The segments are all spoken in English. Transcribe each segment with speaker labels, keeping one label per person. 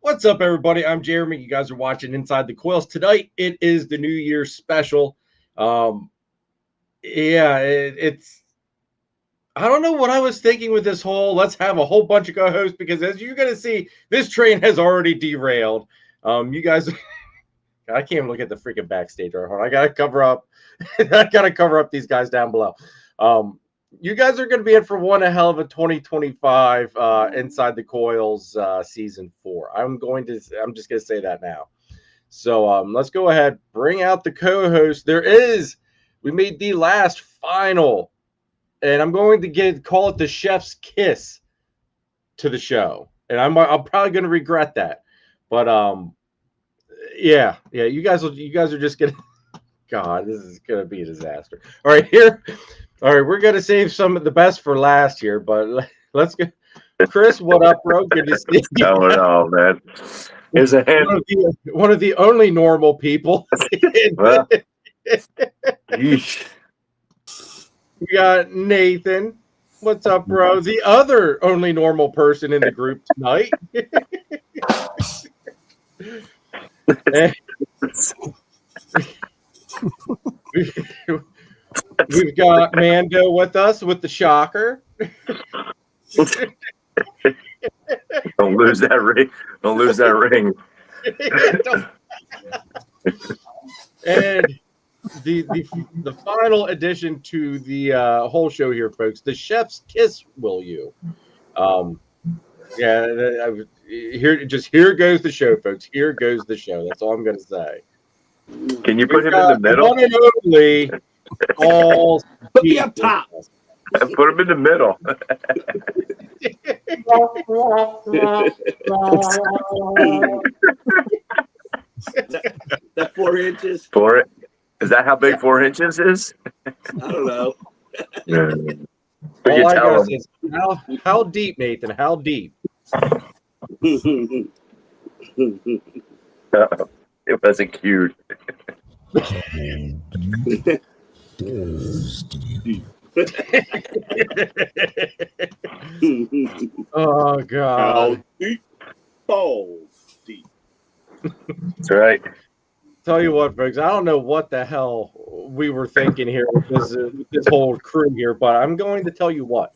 Speaker 1: What's up, everybody? I'm Jeremy. You guys are watching Inside the Coils. Tonight, it is the New Year's special. It's I don't know what I was thinking with this whole let's have a whole bunch of co-hosts, because as you're going to see, this train has already derailed. You guys, I can't even look at the freaking backstage right now. I got to cover up. I got to cover up these guys down below. You guys are going to be in for one hell of a 2025 Inside the Coils season 4. I'm just going to say that now. So let's go ahead, bring out the co-host. We made the last final, and I'm going to call it the chef's kiss to the show, and I'm probably going to regret that, but yeah, you guys are just gonna. God, this is going to be a disaster. All right, we're going to save some of the best for last here, but let's go. Chris, what up, bro? Good to see you.
Speaker 2: Oh, man. Here's a hand.
Speaker 1: One of the only normal people.
Speaker 2: Well,
Speaker 1: We got Nathan. What's up, bro? The other only normal person in the group tonight. We've got Mando with us with the shocker.
Speaker 2: Don't lose that ring. Don't lose that ring.
Speaker 1: And the final addition to the whole show here, folks, the chef's kiss, will you? Here goes the show, folks. Here goes the show. That's all I'm going to say.
Speaker 2: Can you put him in the middle?
Speaker 1: One and only. All
Speaker 3: put me up top.
Speaker 2: Put him in the middle.
Speaker 3: That 4 inches.
Speaker 2: Is that how big 4 inches is?
Speaker 3: I don't know.
Speaker 1: All I gotta say is, how deep, Nathan? How deep?
Speaker 2: It wasn't cute.
Speaker 1: Oh God!
Speaker 3: Deep.
Speaker 2: That's right.
Speaker 1: Tell you what, folks, I don't know what the hell we were thinking here with this whole crew here, but I'm going to tell you what.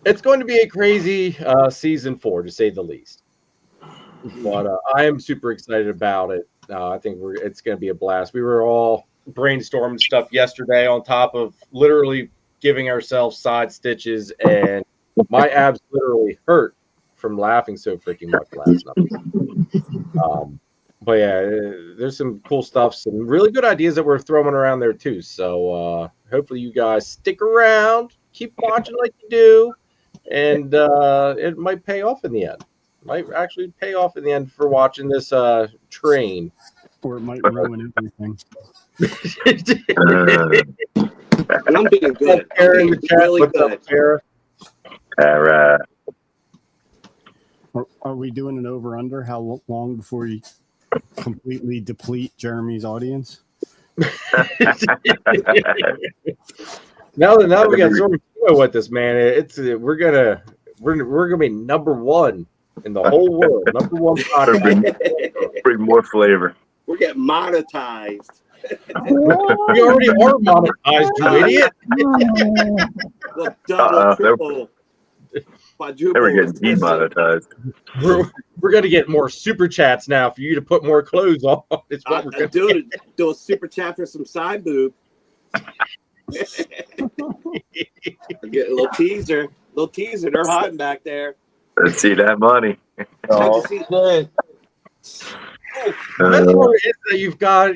Speaker 1: It's going to be a crazy season 4, to say the least. But I am super excited about it. I think it's going to be a blast. We were all brainstorming stuff yesterday on top of literally giving ourselves side stitches, and my abs literally hurt from laughing so freaking much last night. But yeah, there's some cool stuff, some really good ideas that we're throwing around there too. So hopefully you guys stick around, keep watching like you do, and it might pay off in the end. Might actually pay off in the end for watching this train.
Speaker 4: Or it might ruin everything.
Speaker 3: And I'm being good.
Speaker 1: In the chat,
Speaker 3: really
Speaker 1: what's
Speaker 3: good.
Speaker 1: up, Sarah?
Speaker 2: All right.
Speaker 4: Are we doing an over-under? How long before you completely deplete Jeremy's audience?
Speaker 1: Now we got sort of with this, man. We're gonna be number one in the whole world. Number one podcast.
Speaker 2: Bring more flavor.
Speaker 3: We're getting monetized.
Speaker 1: We already are monetized, you idiot.
Speaker 3: Well, double, triple, quadruple.
Speaker 2: They were getting demonetized.
Speaker 1: We're gonna get more super chats now for you to put more clothes on. It's what we're gonna
Speaker 3: do a super chat for some side boob. Get a little teaser. They're hiding back there.
Speaker 2: Let's see that money.
Speaker 1: Oh, shit. That's what it is that you've got.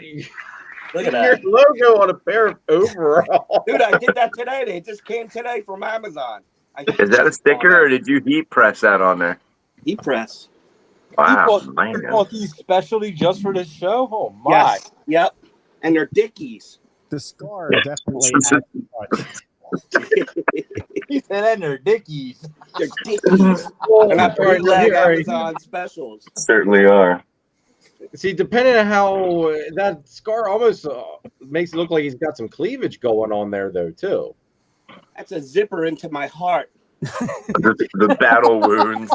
Speaker 3: Look at
Speaker 1: your
Speaker 3: that
Speaker 1: logo on a pair of overalls.
Speaker 3: Dude, I did that today. It just came today from Amazon.
Speaker 2: Is that a sticker, or did you heat press that on there?
Speaker 3: Heat press.
Speaker 2: Wow,
Speaker 5: you bought these specially just for this show? Oh my!
Speaker 3: Yes. Yep. And they're Dickies.
Speaker 4: The scar definitely.
Speaker 5: He said, "And they're Dickies."
Speaker 3: They're Dickies. And that's why Amazon specials.
Speaker 2: Certainly are.
Speaker 1: See, depending on how that scar almost makes it look like he's got some cleavage going on there, though, too.
Speaker 3: That's a zipper into my heart.
Speaker 2: The battle wounds.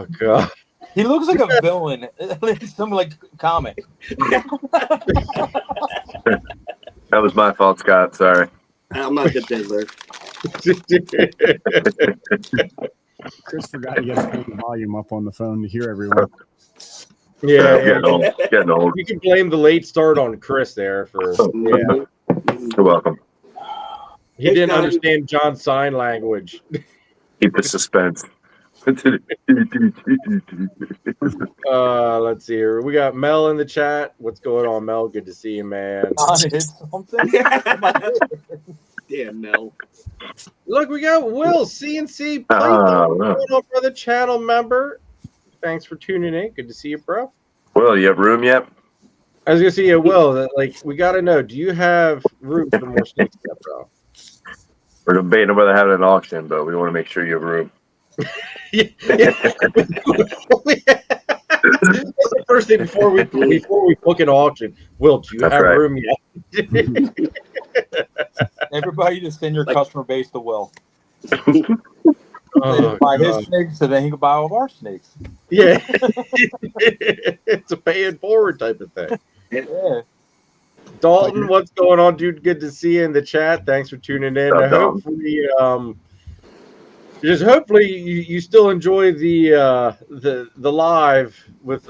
Speaker 1: Oh god.
Speaker 5: He looks like a villain. Some like comic.
Speaker 2: That was my fault, Scott. Sorry.
Speaker 3: I'm not the diddler.
Speaker 4: Chris forgot to get the volume up on the phone to hear everyone.
Speaker 1: Yeah,
Speaker 2: Getting old. Getting old.
Speaker 1: you can blame the late start on Chris there for
Speaker 2: You're welcome.
Speaker 1: he didn't understand John's sign language.
Speaker 2: Keep the suspense.
Speaker 1: Let's see here. We got Mel in the chat. What's going on, Mel? Good to see you, man.
Speaker 5: John hit something.
Speaker 3: Damn, no.
Speaker 1: Look, we got Will CNC
Speaker 2: Oh,
Speaker 1: Python,
Speaker 2: no.
Speaker 1: brother channel member. Thanks for tuning in. Good to see you, bro.
Speaker 2: Well, you have room yet?
Speaker 1: I was gonna see you, Will. That like we gotta know. Do you have room for more snakes, yet, bro?
Speaker 2: We're debating whether having an auction, but we want to make sure you have room.
Speaker 1: Yeah. That's the first thing before we book an auction. Will, do you
Speaker 2: That's
Speaker 1: have
Speaker 2: right.
Speaker 1: room yet?
Speaker 5: Everybody just send your customer base to Will.
Speaker 1: Oh,
Speaker 5: Buy his
Speaker 1: God.
Speaker 5: snakes, so then he can buy all of our snakes.
Speaker 1: Yeah. It's a pay it forward type of thing.
Speaker 5: Yeah.
Speaker 1: Dalton, what's going on, dude? Good to see you in the chat. Thanks for tuning in.
Speaker 2: What's up, Dalton?
Speaker 1: Hopefully you still enjoy the live with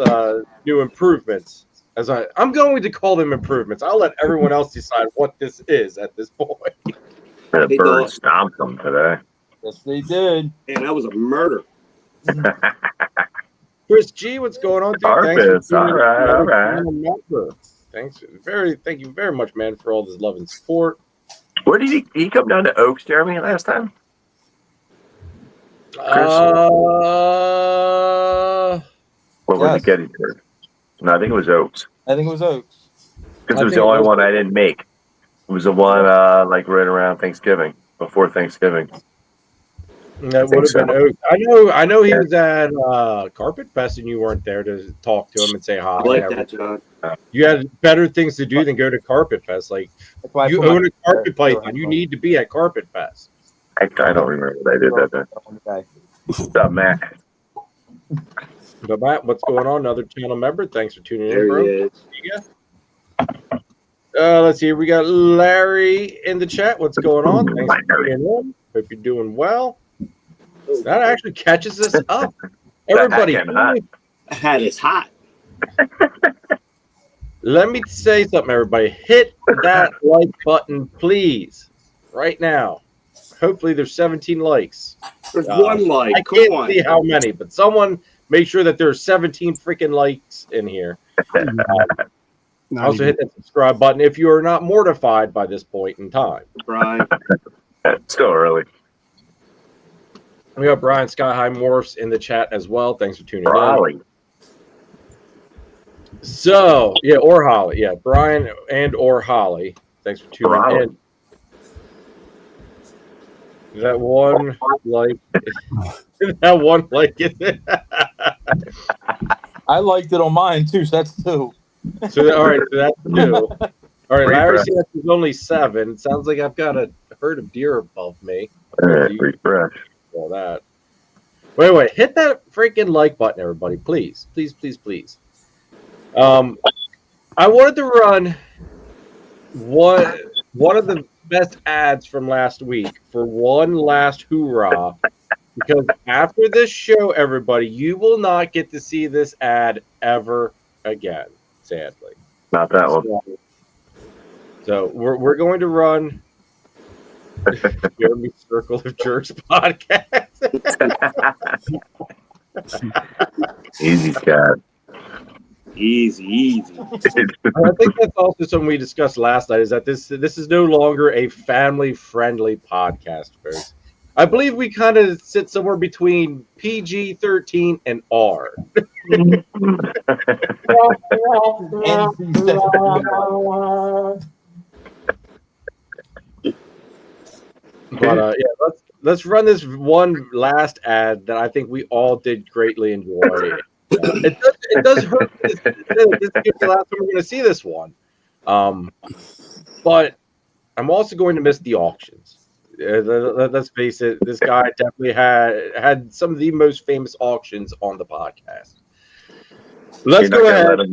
Speaker 1: new improvements. I'm going to call them improvements. I'll let everyone else decide what this is at this point.
Speaker 2: The
Speaker 3: Hey,
Speaker 2: bird
Speaker 3: dog.
Speaker 2: stomped them today.
Speaker 5: Yes, they did.
Speaker 3: And that was a murder.
Speaker 1: Chris G, what's going on, dude?
Speaker 2: Carpets,
Speaker 1: for tuning in.
Speaker 2: all right.
Speaker 1: Thank you very much, man, for all this love and support.
Speaker 2: Where did he come down to Oaks, Jeremy, last time? What was
Speaker 5: Yes.
Speaker 2: it getting to? No, I think it was Oaks.
Speaker 5: I think it was Oaks.
Speaker 2: Because
Speaker 1: I
Speaker 2: it was
Speaker 1: think
Speaker 2: the
Speaker 1: it
Speaker 2: only
Speaker 1: was-
Speaker 2: one I didn't make. It was the one like right around Thanksgiving, before Thanksgiving.
Speaker 1: That
Speaker 2: think
Speaker 1: would have
Speaker 2: so.
Speaker 1: been Oak. I know he was at Carpet Fest and you weren't there to talk to him and say hi.
Speaker 3: I like
Speaker 1: and
Speaker 3: that, John.
Speaker 1: You had better things to do than go to Carpet Fest. Like
Speaker 5: That's why I
Speaker 1: you
Speaker 5: put my-
Speaker 1: own a Carpet Python, you need to be at Carpet Fest.
Speaker 2: I don't remember what I did that day.
Speaker 5: Okay.
Speaker 2: What's up, Mac?
Speaker 1: But Matt, what's going on? Another channel member. Thanks for tuning in,
Speaker 3: There
Speaker 1: bro.
Speaker 3: he is.
Speaker 1: Let's see. We got Larry in the chat. What's going on? Thanks for
Speaker 2: Larry.
Speaker 1: tuning in. Hope you're doing well. That actually catches us up. Everybody,
Speaker 2: That hot.
Speaker 3: Hat is hot.
Speaker 1: let me say something, everybody. Hit that like button, please, right now. Hopefully there's 17 likes.
Speaker 3: There's one like.
Speaker 1: I
Speaker 3: Come
Speaker 1: can't
Speaker 3: on.
Speaker 1: see how many, but someone make sure that there's 17 freaking likes in here.
Speaker 4: Not
Speaker 1: Also
Speaker 4: even-
Speaker 1: hit that subscribe button if you are not mortified by this point in time.
Speaker 3: Brian.
Speaker 2: It's still early.
Speaker 1: We got Brian Sky High Morphs in the chat as well. Thanks for tuning in.
Speaker 2: Raleigh.
Speaker 1: So, yeah, or Holly. Yeah, Brian and or Holly. Thanks for tuning
Speaker 2: Raleigh.
Speaker 1: in. That one like that one like is it?
Speaker 5: I liked it on mine too, so that's two.
Speaker 1: So all right, so that's two. All right, Larry
Speaker 2: Refresh.
Speaker 1: says there's only 7. It sounds like I've got a herd of deer above me.
Speaker 2: Refresh.
Speaker 1: All that. Wait, hit that freaking like button, everybody, please. I wanted to run one of the best ads from last week for one last hoorah, because after this show, everybody, you will not get to see this ad ever again, sadly.
Speaker 2: Not that one.
Speaker 1: So we're going to run Jeremy Circle of Jerks podcast.
Speaker 2: Easy, Scott.
Speaker 3: Easy.
Speaker 1: I think that's also something we discussed last night, is that this is no longer a family-friendly podcast, folks. I believe we kind of sit somewhere between PG-13 and R. But yeah, let's run this one last ad that I think we all did greatly enjoy. It does hurt. This is the last time we're going to see this one, but I'm also going to miss the auctions. Let's face it. This guy definitely had some of the most famous auctions on the podcast. Let's go ahead.
Speaker 2: You're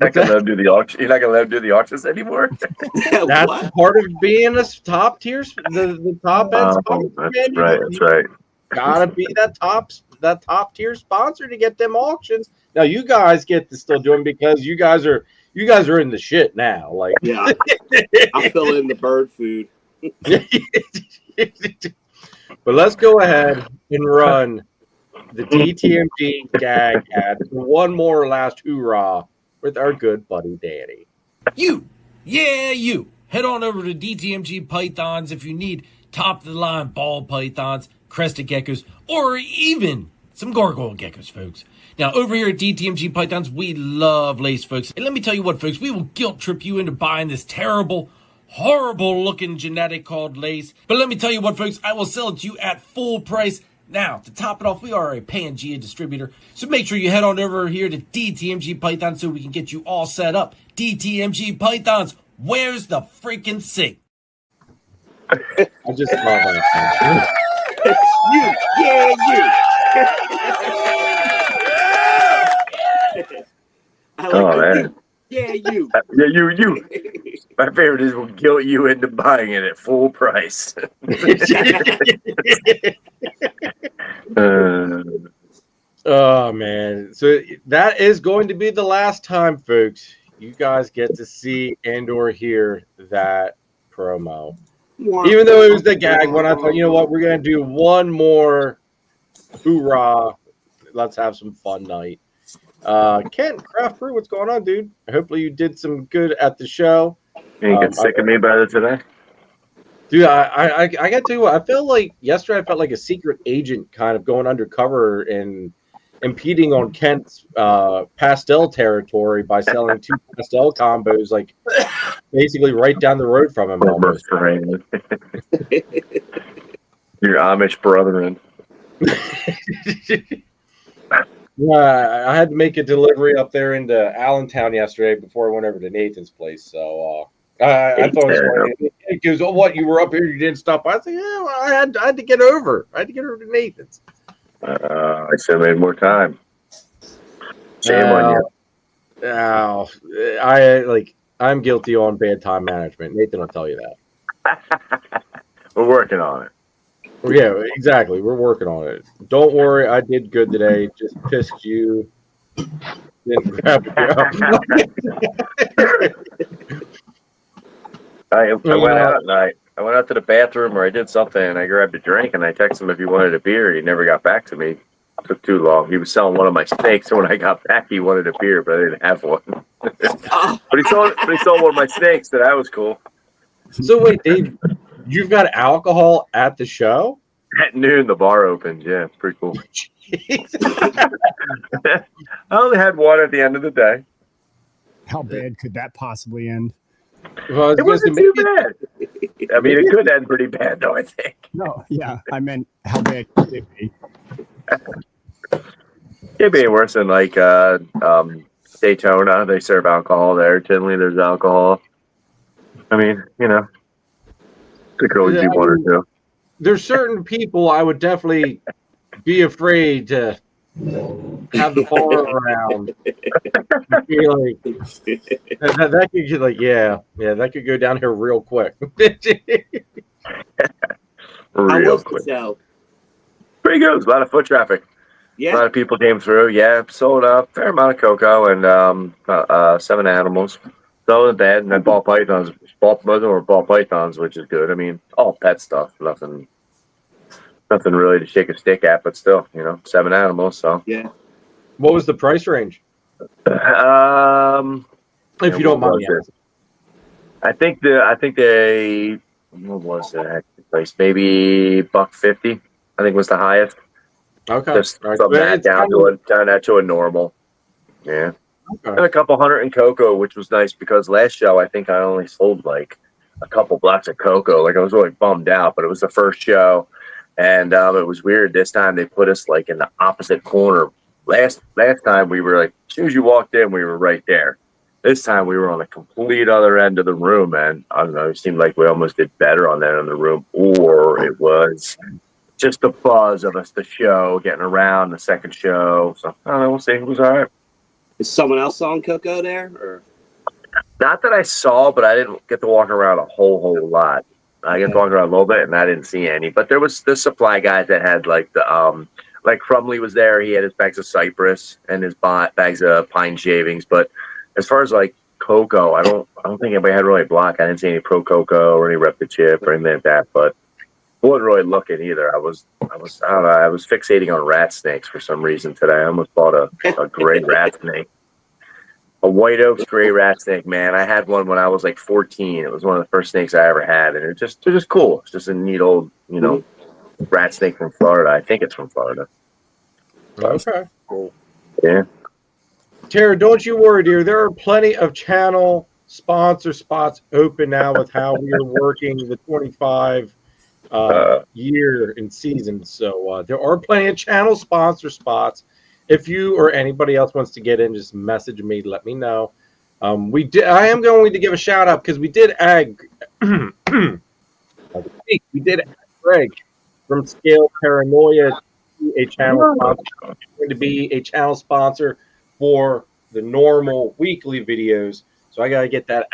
Speaker 2: not gonna let him do the auction. You're not gonna let him do the auctions anymore.
Speaker 1: That's
Speaker 3: What?
Speaker 1: part of being a top tier, the top end sponsor.
Speaker 2: That's right. That's right.
Speaker 1: Gotta be that top tier sponsor to get them auctions. Now you guys get to still do them because you guys are in the shit now. Like,
Speaker 3: Yeah, I'll fill in the bird food.
Speaker 1: But let's go ahead and run the DTMG gag ad for one more last hoorah with our good buddy Danny.
Speaker 6: You head on over to DTMG Pythons if you need top of the line ball pythons, crested geckos, or even some gargoyle geckos, folks. Now, over here at DTMG Pythons, we love lace, folks. And let me tell you what, folks, we will guilt trip you into buying this terrible, horrible looking genetic called lace. But let me tell you what, folks, I will sell it to you at full price. Now, to top it off, we are a Pangea distributor, so make sure you head on over here to DTMG Pythons so we can get you all set up. DTMG Pythons, where's the freaking sink?
Speaker 1: I just love that.
Speaker 3: I like
Speaker 2: Oh,
Speaker 3: that.
Speaker 2: man.
Speaker 3: Yeah, you.
Speaker 2: Yeah, you. My favorite is we'll guilt you into buying it at full price.
Speaker 1: Oh man, so that is going to be the last time, folks. You guys get to see and or hear that promo. Even though it was the gag one, I thought, you know what, we're gonna do one more hoorah. Let's have some fun night. Kent, Craft Brew, what's going on, dude? Hopefully you did some good at the show.
Speaker 2: You ain't get sick of me by today?
Speaker 1: Dude, I got to tell you what, I feel like yesterday I felt like a secret agent kind of going undercover and impeding on Kent's pastel territory by selling 2 pastel combos, like basically right down the road from him. Almost.
Speaker 2: Your Amish brethren.
Speaker 1: Yeah, I had to make a delivery up there into Allentown yesterday before I went over to Nathan's place. So I thought it was funny. He goes, "Oh, what? You were up here? You didn't stop by?" I said, "Yeah, well, I had to get over. I had to get over to Nathan's."
Speaker 2: I should have made more time. Shame on you.
Speaker 1: I'm guilty on bad time management. Nathan will tell you that.
Speaker 2: We're working on it.
Speaker 1: Yeah, exactly. We're working on it. Don't worry, I did good today. Just pissed you. Didn't grab
Speaker 2: I went out and I went out to the bathroom or I did something and I grabbed a drink and I texted him if he wanted a beer. He never got back to me. It took too long. He was selling one of my steaks, so when I got back, he wanted a beer, but I didn't have one. but he sold one of my steaks, so that was cool.
Speaker 1: So wait, Dave, you've got alcohol at the show?
Speaker 2: At noon, the bar opened. Yeah, pretty cool. I only had one at the end of the day.
Speaker 4: How bad could that possibly end?
Speaker 1: Well,
Speaker 2: It wasn't too bad. I mean, it could end pretty bad, though, I think.
Speaker 4: No, yeah, I meant how bad could it be?
Speaker 2: It'd be worse than like Daytona. They serve alcohol there. Tinley, there's alcohol. I mean, you know, it could always be one or two.
Speaker 1: There's certain people I would definitely be afraid to have the bar around. Like, that could get like, yeah, that could go down here real quick.
Speaker 2: Real quick. Pretty good. It was a lot of foot traffic.
Speaker 3: Yeah.
Speaker 2: A lot of people came through. Yeah, sold a fair amount of cocoa and 7 animals. So bad. And then ball pythons. Most of them were ball pythons, which is good. I mean, all pet stuff. Nothing really to shake a stick at, but still, 7 animals. So
Speaker 3: yeah.
Speaker 1: What was the price range? If you don't mind.
Speaker 2: I think they what was the price? Maybe $150. I think was the highest.
Speaker 1: Okay.
Speaker 2: Just from that down to a normal. Yeah. Okay. And a couple hundred in cocoa, which was nice because last show I think I only sold like a couple blocks of cocoa. Like I was really bummed out, but it was the first show, and it was weird. This time they put us like in the opposite corner. Last time we were like, as soon as you walked in, we were right there. This time we were on the complete other end of the room, and I don't know, it seemed like we almost did better on that end of the room, or it was just the buzz of us, the show, getting around the second show. So I don't know, we'll see. It was all right.
Speaker 3: Is someone else on Coco there? Or
Speaker 2: Not that I saw, but I didn't get to walk around a whole lot. I get to walk around a little bit, and I didn't see any. But there was the supply guys that had like the like Crumley was there. He had his bags of cypress and his bags of pine shavings. But as far as like cocoa, I don't think anybody had really block. I didn't see any pro cocoa or any rep the chip or anything like that. But I wasn't really looking either. I was I don't know. I was fixating on rat snakes for some reason today. I almost bought a gray rat snake. A white oaks gray rat snake, man. I had one when I was like 14. It was one of the first snakes I ever had, and they're just cool. It's just a neat old, rat snake from Florida. I think it's from Florida.
Speaker 1: Okay.
Speaker 3: cool.
Speaker 2: Yeah.
Speaker 1: Tara, don't you worry, dear. There are plenty of channel sponsor spots open now with how we are working the 25 year and season. So there are plenty of channel sponsor spots. If you or anybody else wants to get in, just message me. Let me know. I am going to give a shout out because we did add. We did add Greg from Scale Paranoia to a channel sponsor. He's going to be a channel sponsor for the normal weekly videos. So I gotta get that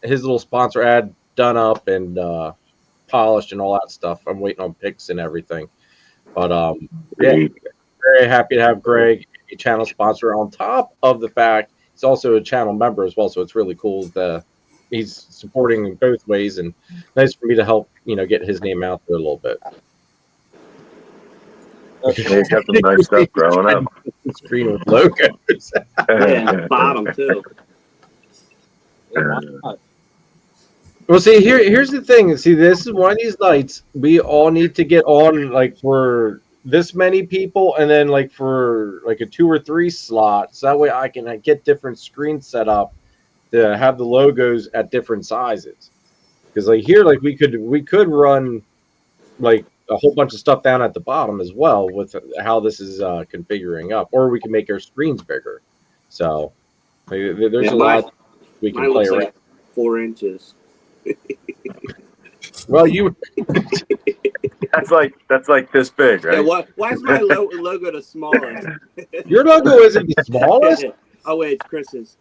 Speaker 1: his little sponsor ad done up and polished and all that stuff. I'm waiting on pics and everything. But yeah. Very happy to have Greg, a channel sponsor, on top of the fact he's also a channel member as well. So it's really cool that he's supporting in both ways, and nice for me to help, get his name out there a little bit.
Speaker 2: He's got some nice stuff growing up.
Speaker 1: Screen with logos.
Speaker 3: Yeah, bottom too.
Speaker 1: Well, see, here's the thing. See, this is one of these nights we all need to get on, like, for this many people, and then like for like a 2 or 3 slot, so that way I can get different screens set up to have the logos at different sizes. Because like here, like we could run like a whole bunch of stuff down at the bottom as well with how this is configuring up, or we can make our screens bigger. So there's a lot we can play around.
Speaker 3: Like 4 inches.
Speaker 1: Well, you.
Speaker 2: That's like this big, right?
Speaker 3: Yeah, why is my logo the smallest?
Speaker 1: Your logo isn't the smallest.
Speaker 3: Oh wait, it's Chris's.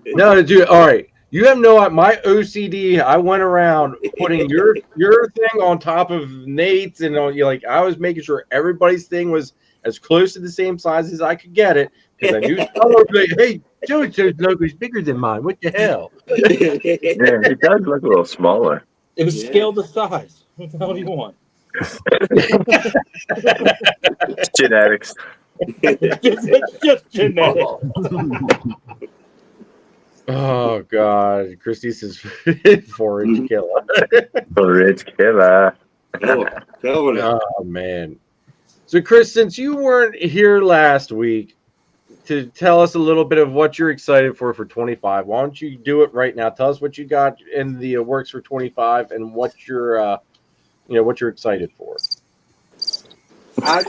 Speaker 1: No, dude. All right, you have my OCD. I went around putting your thing on top of Nate's, and I was making sure everybody's thing was as close to the same size as I could get it, because I knew someone would be like, "Hey, Joey's logo is bigger than mine. What the hell?"
Speaker 2: Yeah, it does look a little smaller.
Speaker 5: It was scaled to size. What the hell do you want?
Speaker 2: It's genetics.
Speaker 5: It's just genetic.
Speaker 1: Oh God, Christy says 4-inch killer.
Speaker 2: 4-inch killer.
Speaker 1: Oh man. So Chris, since you weren't here last week to tell us a little bit of what you're excited for 25, why don't you do it right now? Tell us what you got in the works for 25 and what you're what you're excited for.
Speaker 3: I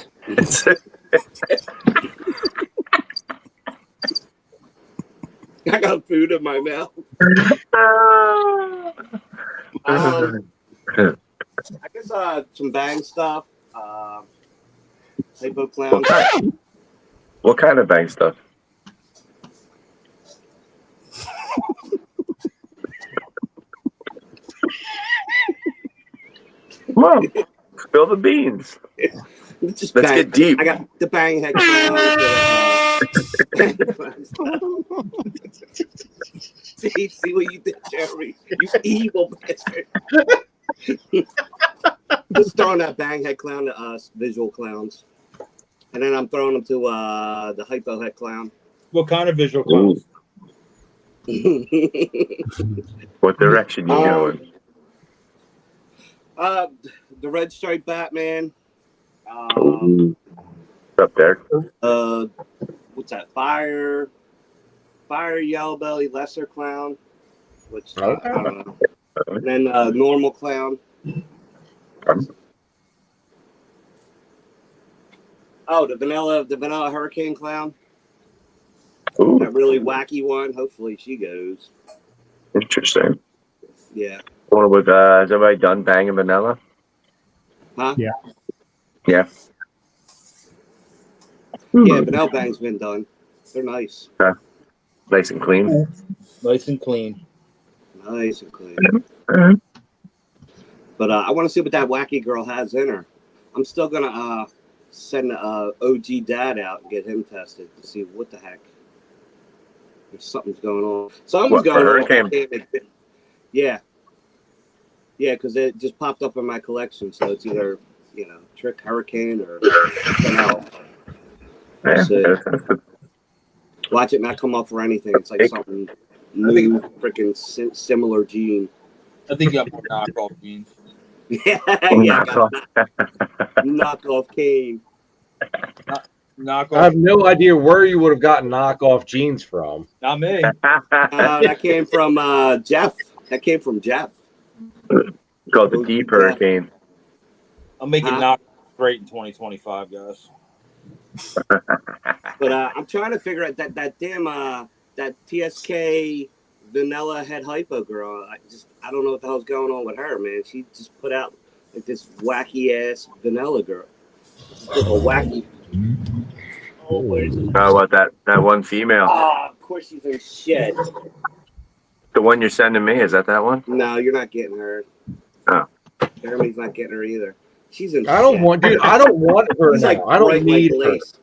Speaker 3: got food in my mouth. I guess some bang stuff. Hypo clown.
Speaker 2: What kind of bang stuff? Come on, spill the beans.
Speaker 3: Let's
Speaker 2: get deep.
Speaker 3: I got the bang head see what you did, Jeremy. You evil bastard. Just throwing that bang head clown to us, visual clowns. And then I'm throwing them to the hypo head clown.
Speaker 5: What kind of visual clowns?
Speaker 2: What direction you going?
Speaker 3: The red striped Batman.
Speaker 2: What's up there?
Speaker 3: What's that? Fire yellow belly lesser clown, which I don't know. And then normal clown.
Speaker 2: Um,
Speaker 3: Oh, the vanilla hurricane clown.
Speaker 2: Ooh.
Speaker 3: really wacky one. Hopefully she goes.
Speaker 2: Interesting.
Speaker 3: Yeah.
Speaker 2: What with has everybody done banging vanilla?
Speaker 3: Huh?
Speaker 4: Yeah.
Speaker 2: Yeah.
Speaker 3: Yeah, Vanilla Bang's been done. They're nice.
Speaker 2: Nice and clean.
Speaker 5: Nice and clean.
Speaker 3: Nice and clean.
Speaker 2: Mhm.
Speaker 3: But I want to see what that wacky girl has in her. I'm still going to send OG Dad out and get him tested to see what the heck. If something's going on. Something's
Speaker 2: What, for
Speaker 3: going on.
Speaker 2: hurricane?
Speaker 3: Yeah. Yeah, because it just popped up in my collection. So it's either, Trick Hurricane or something else.
Speaker 2: Yeah.
Speaker 3: So, watch it not come up for anything. It's like something new, freaking similar gene.
Speaker 5: I think you got more knockoff genes.
Speaker 3: Yeah, I got knockoff Kane.
Speaker 5: Knockoff.
Speaker 1: I have no idea where you would have gotten knockoff jeans from.
Speaker 5: Not me.
Speaker 3: That came from Jeff. That came from Jeff.
Speaker 2: Called the Deep Hurricane.
Speaker 5: I'm making knockoff great in 2025, guys.
Speaker 3: But I'm trying to figure out that damn that TSK vanilla head hypo girl. I don't know what the hell's going on with her, man. She just put out like this wacky ass vanilla girl. Just like a wacky.
Speaker 2: Oh, what that one female?
Speaker 3: Of course she's in shit.
Speaker 2: The one you're sending me, is that one?
Speaker 3: No, you're not getting her.
Speaker 2: Oh.
Speaker 3: Jeremy's not getting her either. She's in.
Speaker 1: I don't want her
Speaker 3: She's
Speaker 1: now.
Speaker 3: like
Speaker 1: I don't
Speaker 3: bright
Speaker 1: need
Speaker 3: like
Speaker 1: her.
Speaker 3: lace.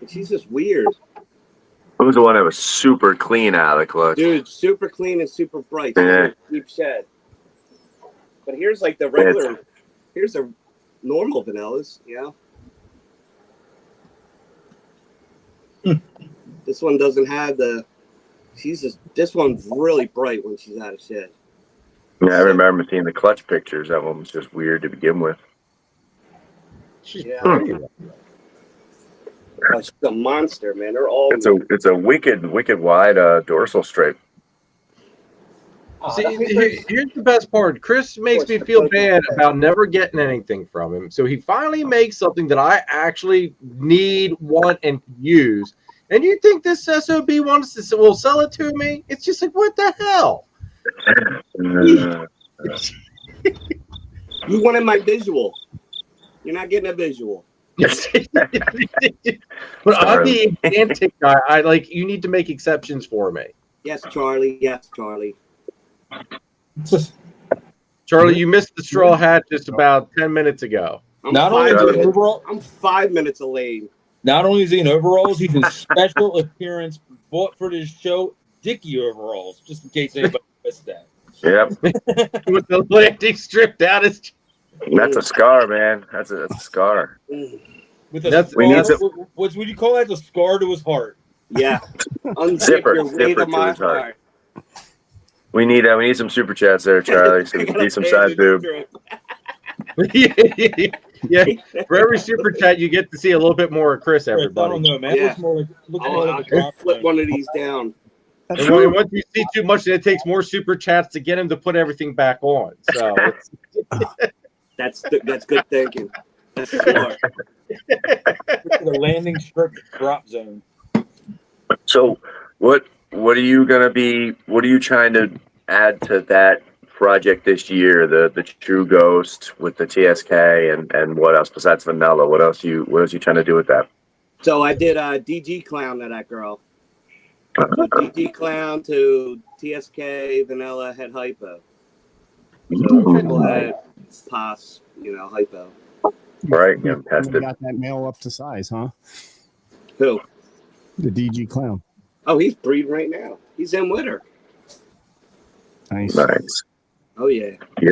Speaker 3: But she's just weird.
Speaker 2: Who was the one that was super clean out of the clutch?
Speaker 3: Dude, super clean and super bright.
Speaker 2: Yeah.
Speaker 3: Deep shed. But here's like the regular, here's the normal vanillas, This one doesn't have this one's really bright when she's out of shed.
Speaker 2: Yeah, I remember seeing the clutch pictures. That one was just weird to begin with.
Speaker 1: She's
Speaker 3: Yeah.
Speaker 1: pretty.
Speaker 3: Oh, she's a monster, man. They're all.
Speaker 2: It's a wicked wide dorsal stripe.
Speaker 1: See, here's the best part. Chris makes me feel bad about never getting anything from him. So he finally makes something that I actually need, want, and use. And you think this SOB will sell it to me? It's just like, what the hell?
Speaker 3: You wanted my visual. You're not getting a visual.
Speaker 1: But I'm the antic guy. You need to make exceptions for me.
Speaker 3: Yes, Charlie. Yes, Charlie.
Speaker 1: Charlie, you missed the straw hat just about 10 minutes ago.
Speaker 3: I'm
Speaker 5: Not only is he in overall,
Speaker 3: I'm 5 minutes late.
Speaker 5: not only is he in overalls, he's in special appearance bought for this show Dickie overalls, just in case anybody missed that.
Speaker 2: Yep.
Speaker 1: With the landing strip down his.
Speaker 2: That's a scar, man. That's a scar.
Speaker 5: With a
Speaker 1: That's-
Speaker 5: scar, what would you call that? The scar to his heart.
Speaker 3: Yeah. Unzip
Speaker 2: Zipper
Speaker 3: your way
Speaker 2: to
Speaker 3: to my
Speaker 2: his heart.
Speaker 3: heart.
Speaker 2: We need some super chats there, Charlie. So we can see some side boob.
Speaker 1: Yeah. For every super chat, you get to see a little bit more of Chris,
Speaker 5: I
Speaker 1: everybody.
Speaker 5: don't know, man.
Speaker 3: Yeah.
Speaker 5: Looks more like a drop
Speaker 3: Flip
Speaker 5: zone.
Speaker 3: one of these down.
Speaker 1: And once you see too much, it takes more super chats to get him to put everything back on. So
Speaker 3: That's good thinking. That's smart.
Speaker 5: The landing strip drop zone.
Speaker 2: So what are you trying to add to that project this year? The True Ghost with the TSK and what else besides vanilla? What else you trying to do with that?
Speaker 3: So I did a DG clown to that girl. So DG clown to TSK vanilla head hypo. So triple head pass, hypo.
Speaker 2: Right,
Speaker 4: You
Speaker 2: tested.
Speaker 4: got that male up to size, huh?
Speaker 3: Who?
Speaker 4: The DG clown.
Speaker 3: Oh, he's breeding right now. He's in with her.
Speaker 4: Nice.
Speaker 2: Nice.
Speaker 3: Oh yeah.
Speaker 2: Yeah.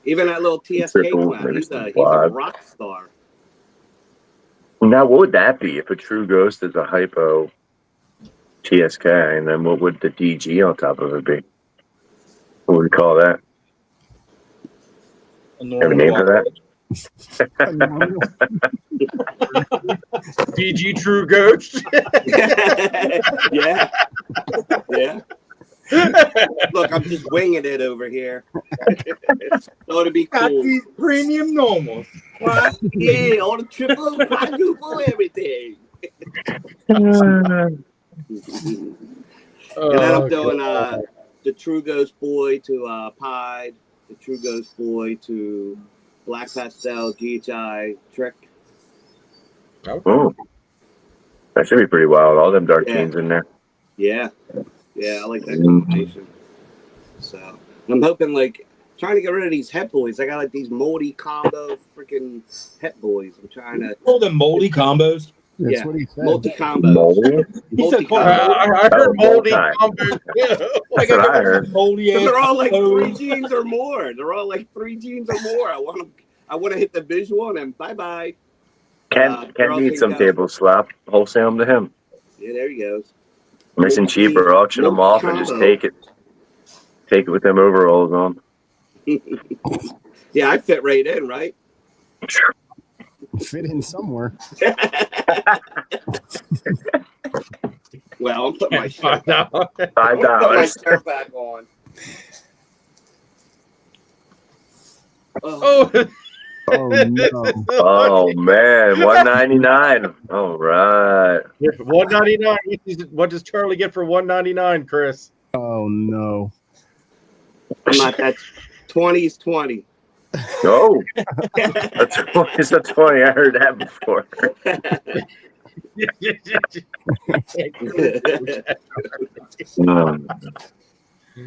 Speaker 3: Even that little TSK
Speaker 2: Triple,
Speaker 3: clown. He's a
Speaker 2: quad.
Speaker 3: rock star.
Speaker 2: Now, what would that be if a True Ghost is a hypo TSK, and then what would the DG on top of it be? What would we call that? Have a name for that?
Speaker 1: DG True Ghost.
Speaker 3: Yeah. Yeah. Look, I'm just winging it over here. So it'd be
Speaker 5: Got
Speaker 3: cool.
Speaker 5: these premium normals.
Speaker 3: Yeah, all the triple, quadruple, everything. And then I'm doing
Speaker 1: God.
Speaker 3: the True Ghost Boy to Pied, the True Ghost Boy to Black Pastel, GHI, Trick.
Speaker 2: Oh, that should be pretty wild. All them dark
Speaker 3: Yeah.
Speaker 2: teens in there.
Speaker 3: Yeah. Yeah, I like that combination. So I'm hoping, like, trying to get rid of these het boys. I got like these moldy combo freaking het boys. I'm trying to
Speaker 5: Call them moldy combos.
Speaker 4: That's
Speaker 3: Yeah.
Speaker 4: what he said.
Speaker 3: multi combos.
Speaker 2: Moldy?
Speaker 5: He said call
Speaker 3: Multi-combo.
Speaker 5: them moldy.
Speaker 1: I heard moldy
Speaker 2: multi.
Speaker 1: combos. Yeah.
Speaker 2: That's what I heard.
Speaker 5: Moldy ass
Speaker 3: They're all like
Speaker 5: combos.
Speaker 3: 3 genes or more. They're all like 3 genes or more. I want to hit the visual and then bye.
Speaker 2: Ken
Speaker 3: girls
Speaker 2: needs some
Speaker 3: can go.
Speaker 2: table slap. Wholesale them to him.
Speaker 3: Yeah, there he goes.
Speaker 2: Missing cheaper, auction them off and just take it. Take it with them overalls on.
Speaker 3: Yeah, I fit right in, right?
Speaker 4: Fit in somewhere.
Speaker 3: Well, I'm putting my shirt,
Speaker 1: No.
Speaker 3: put my
Speaker 2: $5.
Speaker 3: shirt back on.
Speaker 1: Oh,
Speaker 4: Oh no.
Speaker 2: Oh man, $1.99. All right.
Speaker 1: $1.99. What does Charlie get for $1.99, Chris?
Speaker 4: Oh no.
Speaker 3: I'm not that 20 is 20.
Speaker 2: Oh, that's 20. I heard that before.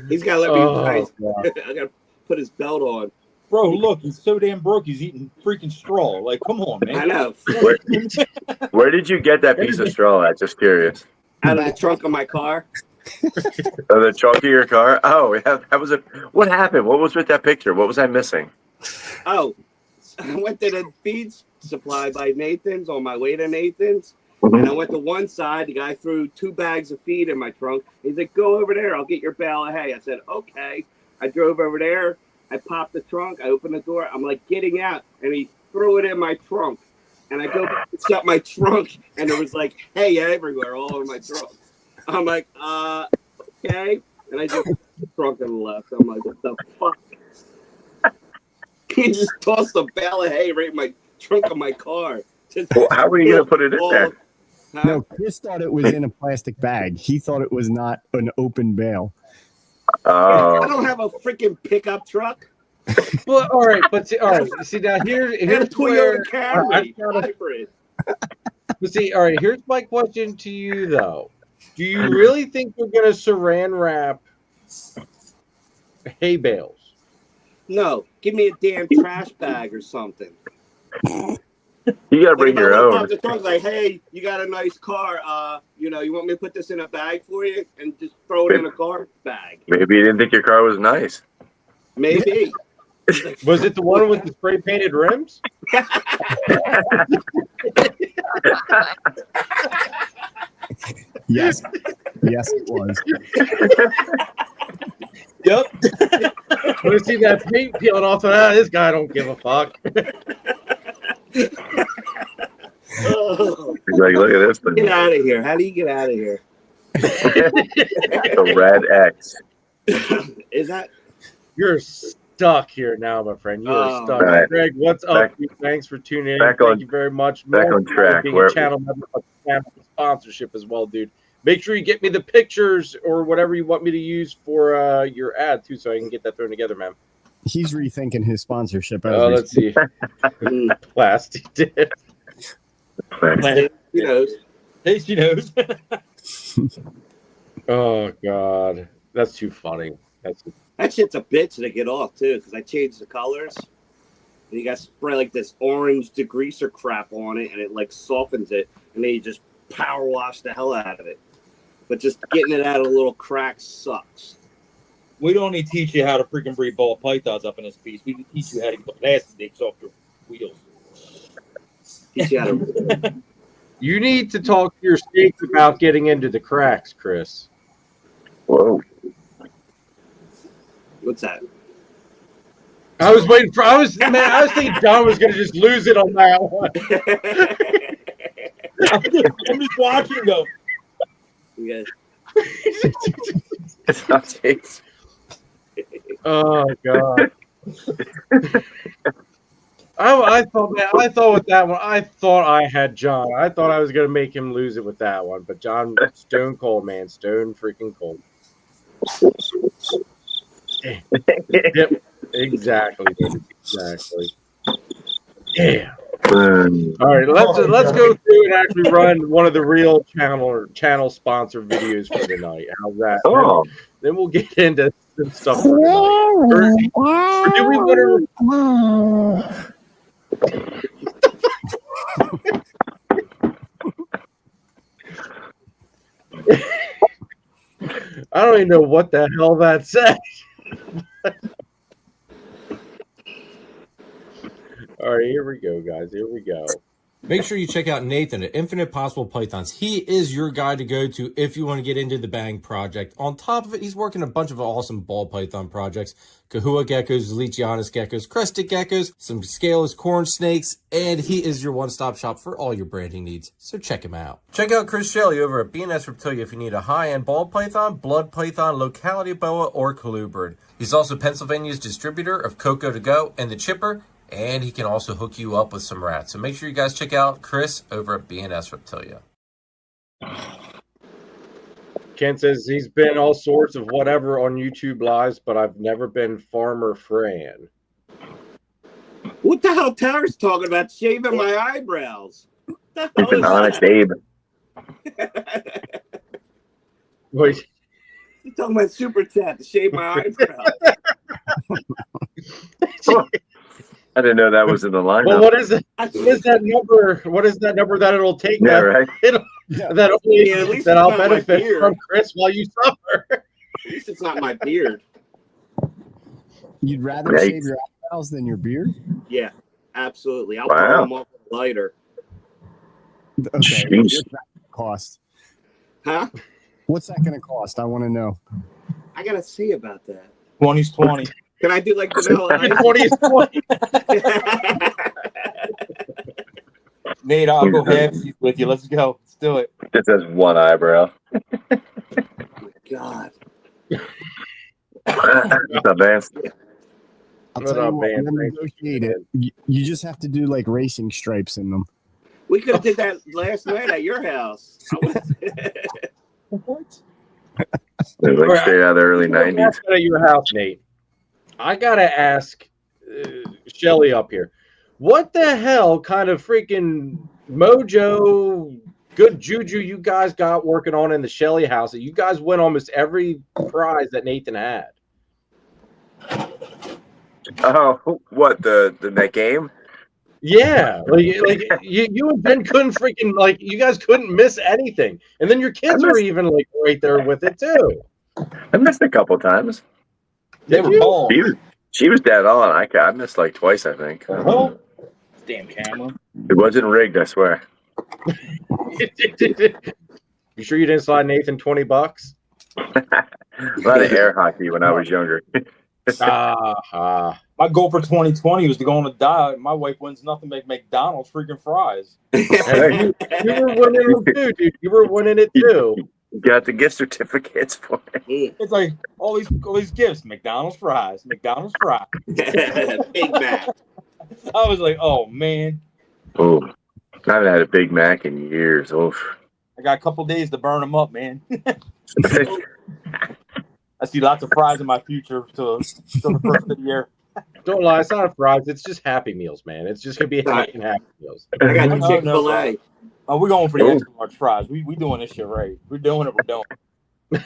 Speaker 3: He's got to let me.
Speaker 1: Oh,
Speaker 3: I got to put his belt on.
Speaker 5: Bro, look, he's so damn broke. He's eating freaking straw. Like, come on,
Speaker 3: I
Speaker 5: man.
Speaker 3: know.
Speaker 2: Where did you get that piece of straw at? Just curious.
Speaker 3: Out of the trunk of my car.
Speaker 2: The trunk of your car? Oh, yeah, that was a. What happened? What was with that picture? What was I missing?
Speaker 3: Oh, I went to the feed supply by Nathan's on my way to Nathan's.
Speaker 2: Mm-hmm.
Speaker 3: And I went to one side. The guy threw 2 bags of feed in my trunk. He's like, go over there. I'll get your bale of hay. I said, okay. I drove over there. I popped the trunk. I opened the door. I'm like getting out. And he threw it in my trunk. And I go shut my trunk. And there was like hay everywhere all over my trunk. I'm like, okay. And I just put the trunk and left. I'm like, what the fuck? He just tossed a bale of hay right in my trunk of my car. Just
Speaker 2: Well, how were you going to put it in there?
Speaker 3: Huh?
Speaker 4: No, Chris thought it was in a plastic bag. He thought it was not an open bale.
Speaker 3: I
Speaker 2: Oh,
Speaker 3: don't have a freaking pickup truck.
Speaker 1: well, all right, but see, all right. See now,
Speaker 3: I got a
Speaker 1: here's where.
Speaker 3: Toyota Camry
Speaker 1: All right,
Speaker 3: hybrid.
Speaker 1: but see, all right. Here's my question to you, though. Do you really think we're gonna saran wrap hay bales?
Speaker 3: No, give me a damn trash bag or something.
Speaker 2: you got to bring
Speaker 3: Like, if
Speaker 2: your
Speaker 3: I went
Speaker 2: own.
Speaker 3: up to the trunk, like, hey, you got a nice car. You want me to put this in a bag for you and just throw it in a car bag?
Speaker 2: Maybe you didn't think your car was nice.
Speaker 3: Maybe.
Speaker 1: Was it the one with the spray painted rims?
Speaker 4: Yes. Yes, it was.
Speaker 5: Yep.
Speaker 1: Want to see that paint peeling off of that? This guy don't give a fuck.
Speaker 3: Oh,
Speaker 2: He's like, look at this
Speaker 3: get
Speaker 2: thing.
Speaker 3: out of here. How do you get out of here?
Speaker 2: The red X.
Speaker 3: Is that?
Speaker 1: You're stuck here now, my friend. You are
Speaker 3: Oh.
Speaker 1: stuck.
Speaker 2: All right.
Speaker 1: Greg, what's
Speaker 2: Back-
Speaker 1: up? Thanks for tuning in.
Speaker 2: back
Speaker 1: Thank
Speaker 2: on-
Speaker 1: you very much.
Speaker 2: back on track.
Speaker 1: Being
Speaker 2: Where-
Speaker 1: a channel member of the channel sponsorship as well, dude. Make sure you get me the pictures or whatever you want me to use for your ad too, so I can get that thrown together, man.
Speaker 4: He's rethinking his sponsorship.
Speaker 1: Let's see. Plastic dip.
Speaker 3: Who knows?
Speaker 5: Tasty knows.
Speaker 1: Oh God, that's too funny.
Speaker 3: That shit's a bitch to get off too, because I changed the colors. And you got to spray like this orange degreaser crap on it, and it like softens it, and then you just power wash the hell out of it. But just getting it out of the little cracks sucks.
Speaker 5: We don't need to teach you how to freaking breed ball pythons up in this piece. We can teach you how to put plastics off your wheels.
Speaker 3: Teach you how to.
Speaker 1: You need to talk to your steaks about getting into the cracks, Chris.
Speaker 2: Whoa.
Speaker 3: What's that?
Speaker 1: I was waiting for. I was thinking John was going to just lose it on that one.
Speaker 5: I'm just watching though.
Speaker 3: Yeah.
Speaker 2: It's not taste.
Speaker 1: Oh God. I thought, man, I thought with that one, I thought I had John. I thought I was gonna make him lose it with that one, but John, stone cold, man, stone freaking cold. Yep, exactly, dude, exactly. Yeah. All right, let's go through and actually run one of the real channel sponsored videos for tonight. How's that?
Speaker 2: Oh,
Speaker 1: Then we'll get into some stuff for tonight. Or do we want to? I don't even know what the hell that said. All right, here we go, guys. Here we go.
Speaker 6: Make sure you check out Nathan at Infinite Possible Pythons. He is your guy to go to if you want to get into the Bang project. On top of it, he's working a bunch of awesome ball python projects. Kahua geckos, Leachianus geckos, crested geckos, some scaleless corn snakes, and he is your one-stop shop for all your branding needs. So check him out. Check out Chris Shelley over at S Reptilia if you need a high-end ball python, blood python, locality boa, or colubrid. He's also Pennsylvania's distributor of Coco to Go and the Chipper, and he can also hook you up with some rats. So make sure you guys check out Chris over at S Reptilia.
Speaker 1: Ken says he's been all sorts of whatever on YouTube lives, but I've never been Farmer Fran.
Speaker 3: What the hell Tara's talking about? Shaving my eyebrows. What the hell
Speaker 2: keep an honest Abe.
Speaker 1: Wait.
Speaker 3: He's talking about super chat to shave my eyebrows.
Speaker 2: I didn't know that was in the lineup.
Speaker 1: Well, what is it? What is that number? What is that number that it'll take?
Speaker 2: Yeah, right.
Speaker 1: That only
Speaker 3: Yeah, at least
Speaker 1: that
Speaker 3: it's
Speaker 1: I'll
Speaker 3: not my
Speaker 1: benefit
Speaker 3: beard.
Speaker 1: from Chris while you suffer.
Speaker 3: At least it's not my beard.
Speaker 4: You'd rather
Speaker 2: Right.
Speaker 4: shave your eyebrows than your beard?
Speaker 3: Yeah, absolutely. I'll
Speaker 2: Wow.
Speaker 3: pull them off with a lighter.
Speaker 4: Okay.
Speaker 2: Jeez.
Speaker 4: What's that cost?
Speaker 3: Huh?
Speaker 4: What's that going to cost? I want to know.
Speaker 3: I gotta see about that.
Speaker 5: 20's 20.
Speaker 3: Can I do like vanilla ice?
Speaker 1: 20 is 20.
Speaker 5: Nate, I'll go halfsies with you. Let's go. Let's do it.
Speaker 2: It says one eyebrow.
Speaker 3: God.
Speaker 2: That's advanced.
Speaker 4: I'll
Speaker 1: What
Speaker 4: tell you
Speaker 1: up,
Speaker 4: what,
Speaker 1: man?
Speaker 4: we're going to negotiate it. You just have to do like racing stripes in them.
Speaker 3: We could have did that last night at your house.
Speaker 5: What?
Speaker 2: They're like straight out of the early 90s.
Speaker 1: At your house, Nate. I gotta ask Shelly up here. What the hell kind of freaking mojo, good juju you guys got working on in the Shelly house that you guys win almost every prize that Nathan had?
Speaker 2: Oh, what that game?
Speaker 1: Yeah, like you and Ben couldn't freaking you guys couldn't miss anything, and then your kids were even like right there with it too.
Speaker 2: I missed a couple times.
Speaker 5: They were balls.
Speaker 2: She was dead on. I missed like twice, I think.
Speaker 5: Oh, damn camera.
Speaker 2: It wasn't rigged, I swear.
Speaker 1: You sure you didn't slide Nathan $20?
Speaker 2: A lot of air hockey when I was younger.
Speaker 5: My goal for 2020 was to go on a diet. My wife wins nothing but McDonald's freaking fries.
Speaker 1: You were winning it too, dude. You were winning it too.
Speaker 2: You got the gift certificates for it.
Speaker 5: It's like all these gifts. McDonald's fries. McDonald's fries.
Speaker 3: Big Mac.
Speaker 5: I was like, oh man.
Speaker 2: Oh, I haven't had a Big Mac in years. Oof.
Speaker 5: I got a couple days to burn them up, man. I see lots of fries in my future till the first of the year.
Speaker 1: Don't lie, it's not a fries. It's just Happy Meals, man. It's just gonna be Happy Meals.
Speaker 3: I got
Speaker 5: No,
Speaker 3: Chick-fil-A.
Speaker 5: Oh, we're going for the extra large fries. We doing this shit right. We're doing it. We're doing it.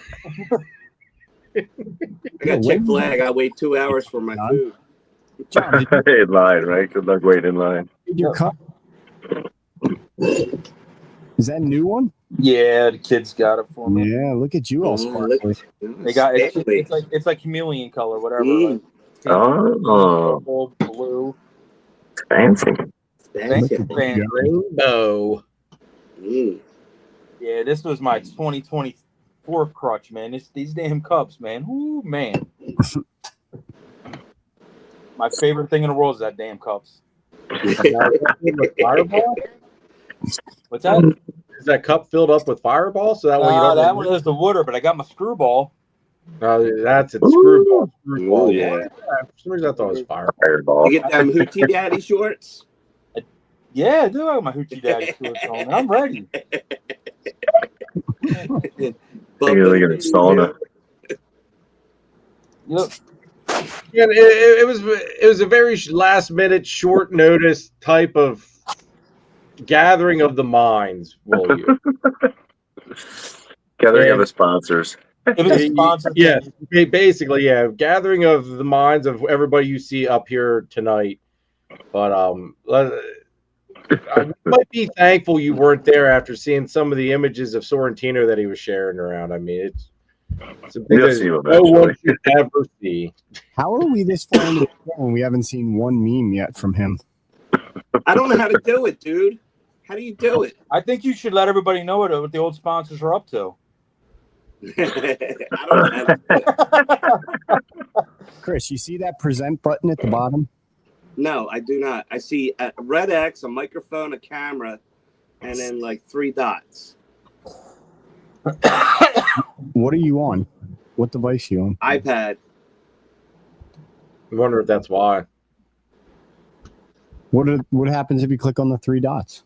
Speaker 3: I got Chick-fil-A. I got to wait 2 hours for my food.
Speaker 4: John, did
Speaker 2: In line, right? Good luck waiting in line.
Speaker 4: your cup? Is that a new one?
Speaker 5: Yeah, the kids got it for me.
Speaker 4: Yeah, look at you all sparkly.
Speaker 5: They got it's like chameleon color, whatever.
Speaker 3: Mm.
Speaker 5: Like,
Speaker 2: Oh,
Speaker 5: purple, blue.
Speaker 2: fancy.
Speaker 3: Fancy.
Speaker 5: Fancy.
Speaker 1: Rainbow.
Speaker 3: Mm.
Speaker 5: Yeah, this was my 2024 crutch, man. These damn cups, man. Ooh, man. My favorite thing in the world is that damn cups.
Speaker 1: Fireball?
Speaker 5: What's that?
Speaker 1: Is that cup filled up with Fireball? So that way you don't.
Speaker 5: That one is the water, but I got my screwball.
Speaker 1: That's it.
Speaker 2: Ooh.
Speaker 1: Screwball.
Speaker 3: Oh, yeah.
Speaker 1: For some reason, I thought it was Fireball.
Speaker 2: Fireball.
Speaker 3: You get them Hoochie Daddy shorts?
Speaker 5: Yeah, I do have my Hoochie Daddy shorts on. And I'm ready.
Speaker 2: You're like in a sauna.
Speaker 5: Look,
Speaker 1: Yeah, it was a very last minute, short notice type of gathering of the minds. Will you?
Speaker 2: Gathering of the sponsors.
Speaker 5: it was a sponsor
Speaker 1: Yeah,
Speaker 5: thing.
Speaker 1: basically, yeah, gathering of the minds of everybody you see up here tonight. But I might be thankful you weren't there after seeing some of the images of Sorrentino that he was sharing around. I mean, it's a big
Speaker 2: You'll see him
Speaker 1: no one
Speaker 2: eventually.
Speaker 1: should ever see.
Speaker 4: How are we this far into the show and we haven't seen one meme yet from him?
Speaker 3: I don't know how to do it, dude. How do you do it?
Speaker 5: I think you should let everybody know what the old sponsors are up to.
Speaker 3: I don't know how to do it.
Speaker 4: Chris, you see that present button at the bottom?
Speaker 3: No, I do not. I see a red X, a microphone, a camera, and then like 3 dots.
Speaker 4: What are you on? What device are you on?
Speaker 3: iPad.
Speaker 1: I wonder if that's why.
Speaker 4: What happens if you click on the 3 dots?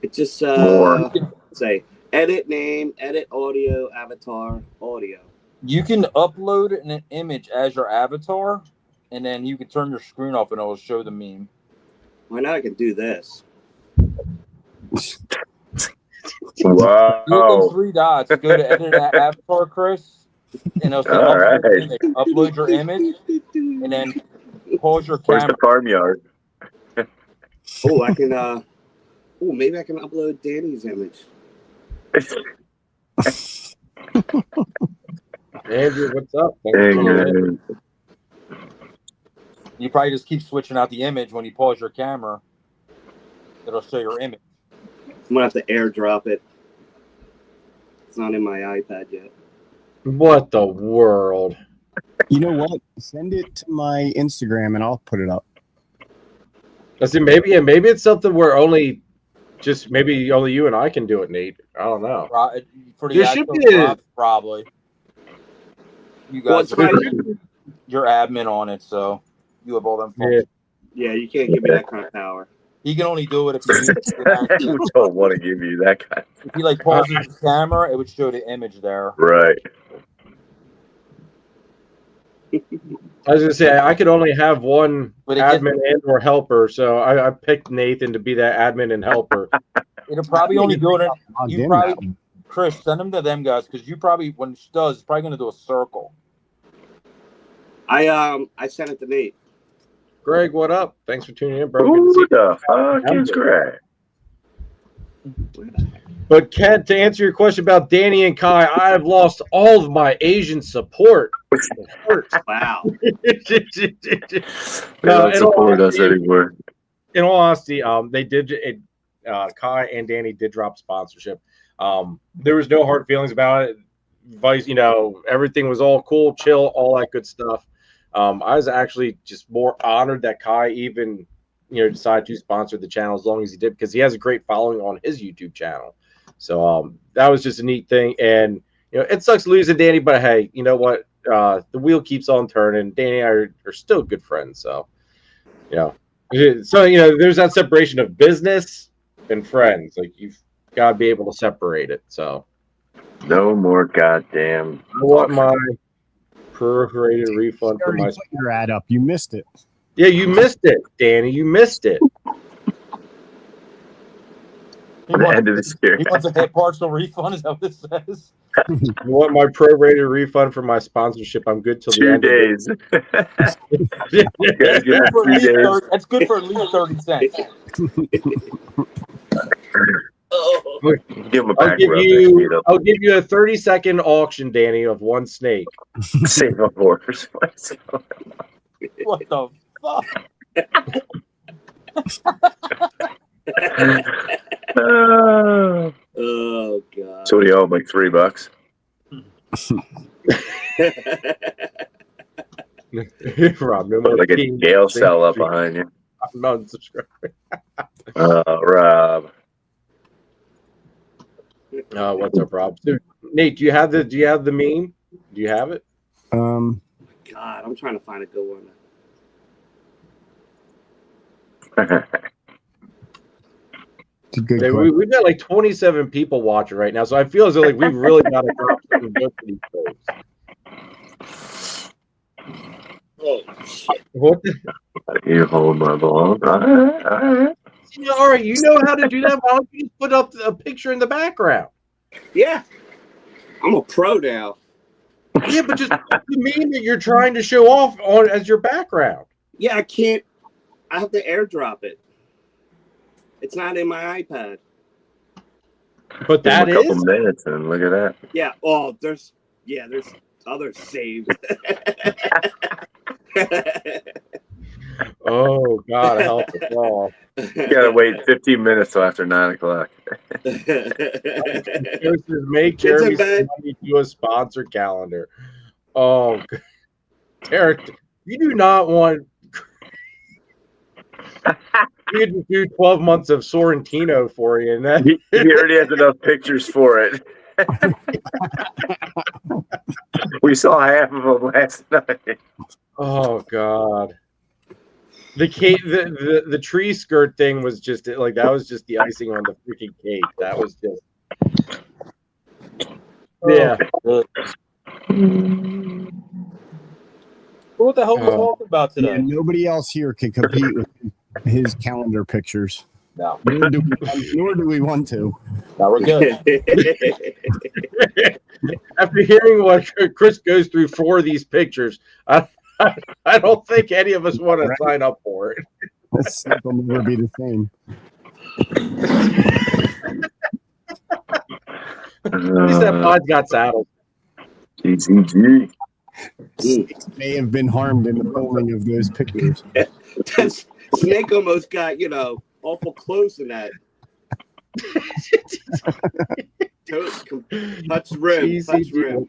Speaker 3: It just
Speaker 2: More.
Speaker 3: say edit name, edit audio, avatar, audio.
Speaker 5: You can upload an image as your avatar, and then you can turn your screen off and it will show the meme.
Speaker 3: Why not? I can do this.
Speaker 2: Wow.
Speaker 5: Click on 3 dots, go to edit avatar, Chris, and it'll say
Speaker 2: All
Speaker 5: upload,
Speaker 2: right.
Speaker 5: image. Upload your image, and then pause your
Speaker 2: Where's
Speaker 5: camera.
Speaker 2: the farmyard?
Speaker 3: Oh, I can. Maybe I can upload Danny's image.
Speaker 1: Andrew, what's up? Thanks for
Speaker 2: Dang
Speaker 1: tuning in.
Speaker 2: it.
Speaker 5: You probably just keep switching out the image when you pause your camera. It'll show your image.
Speaker 3: I'm gonna have to airdrop it. It's not in my iPad yet.
Speaker 1: What the world?
Speaker 4: You know what? Send it to my Instagram and I'll put it up.
Speaker 1: I see. Maybe it's something where maybe only you and I can do it, Nate. I don't know.
Speaker 5: For the
Speaker 1: There
Speaker 5: actual
Speaker 1: should be a-
Speaker 5: drops, probably. You
Speaker 3: Well,
Speaker 5: guys,
Speaker 3: it's my-
Speaker 5: you're admin on it, so you have all them functions.
Speaker 3: Yeah, you can't give me that kind of power.
Speaker 5: He can only do it if you
Speaker 2: You don't want to give you that kind.
Speaker 5: if he like pauses his camera, it would show the image there.
Speaker 2: Right.
Speaker 1: I was gonna say I could only have one
Speaker 5: But it
Speaker 1: admin and or helper, so I picked Nathan to be that admin and helper.
Speaker 5: It'll probably only do it.
Speaker 4: Logged
Speaker 5: You
Speaker 4: in
Speaker 5: probably,
Speaker 4: that one.
Speaker 5: Chris, send them to them guys because you probably when she does, it's probably gonna do a circle.
Speaker 3: I sent it to Nate.
Speaker 1: Greg, what up? Thanks for tuning in, bro. Good to see
Speaker 2: Who the fuck is Greg?
Speaker 1: But Ken, to answer your question about Danny and Kai, I have lost all of my Asian support. It hurts.
Speaker 3: Wow.
Speaker 2: They don't support us anymore.
Speaker 1: In all honesty, they did. Kai and Danny did drop sponsorship. There was no hard feelings about it. Vice, everything was all cool, chill, all that good stuff. I was actually just more honored that Kai even, decided to sponsor the channel as long as he did because he has a great following on his YouTube channel. So that was just a neat thing. And it sucks losing Danny, but hey, you know what? The wheel keeps on turning. Danny and I are still good friends. So, there's that separation of business and friends. Like you've got to be able to separate it. So,
Speaker 2: No more goddamn.
Speaker 1: I want my prorated refund for
Speaker 4: Already
Speaker 1: my.
Speaker 4: put your ad up. You missed it.
Speaker 1: Yeah, you missed it, Danny. You missed it.
Speaker 5: He
Speaker 2: The end of the year.
Speaker 5: wants a head partial refund. Is that what it says?
Speaker 1: You want my prorated refund for my sponsorship? I'm good till the
Speaker 2: 2
Speaker 1: end.
Speaker 2: days. You guys give me
Speaker 5: For at
Speaker 2: 2
Speaker 5: least
Speaker 2: days.
Speaker 5: 30 that's good for at least 30 cents.
Speaker 2: Give them a
Speaker 1: I'll
Speaker 2: back
Speaker 1: give
Speaker 2: rub.
Speaker 1: you. I'll give you a 30-second auction, Danny, of one snake.
Speaker 2: Save a horse.
Speaker 5: What the fuck?
Speaker 3: Oh god.
Speaker 2: So what do you owe? Like $3?
Speaker 1: Rob, no more
Speaker 2: Like a
Speaker 1: king.
Speaker 2: jail cell up behind you.
Speaker 1: I'm not unsubscribing.
Speaker 2: Rob.
Speaker 1: What's up, Rob? So, Nate, do you have the meme? Do you have it?
Speaker 4: Um,
Speaker 3: God, I'm trying to find a good one.
Speaker 4: it's a good
Speaker 1: Yeah,
Speaker 4: question.
Speaker 1: we've got like 27 people watching right now, so I feel as though like we've really got to drop something good for these folks.
Speaker 3: Oh shit!
Speaker 1: What?
Speaker 2: You hold my ball. All right.
Speaker 1: All right, you know how to do that. Why don't you just put up a picture in the background?
Speaker 3: Yeah, I'm a pro now.
Speaker 1: Yeah, but just the meme that you're trying to show off on as your background.
Speaker 3: Yeah, I can't. I have to airdrop it. It's not in my iPad.
Speaker 1: But
Speaker 2: Give him
Speaker 1: that
Speaker 2: a couple
Speaker 1: is.
Speaker 2: minutes and look at that.
Speaker 3: Yeah. Oh, there's others saved.
Speaker 1: Oh God, help us all.
Speaker 2: You gotta wait 15 minutes till after 9 o'clock.
Speaker 1: Make
Speaker 3: Kids in
Speaker 1: Jeremy some
Speaker 3: bed.
Speaker 1: money to a sponsor calendar. Oh, Derek, you do not want. We could just do 12 months of Sorrentino for you, and that.
Speaker 2: He already has enough pictures for it. We saw half of them last night.
Speaker 1: Oh God. The tree skirt thing was just like that was just the icing on the freaking cake. That was just yeah.
Speaker 5: What the hell are we talking about
Speaker 4: Yeah,
Speaker 5: today?
Speaker 4: nobody else here can compete with his calendar pictures.
Speaker 5: No.
Speaker 4: Nor do we want to.
Speaker 5: No, we're good.
Speaker 1: After hearing what Chris goes through for these pictures, I don't think any of us want to sign up for it.
Speaker 4: This will never be the same.
Speaker 1: At least that pod's got saddles.
Speaker 2: GCG.
Speaker 4: Snakes may have been harmed in the filming of those pictures.
Speaker 3: Snake almost got, awful close in that. Touch rim. Touch rim.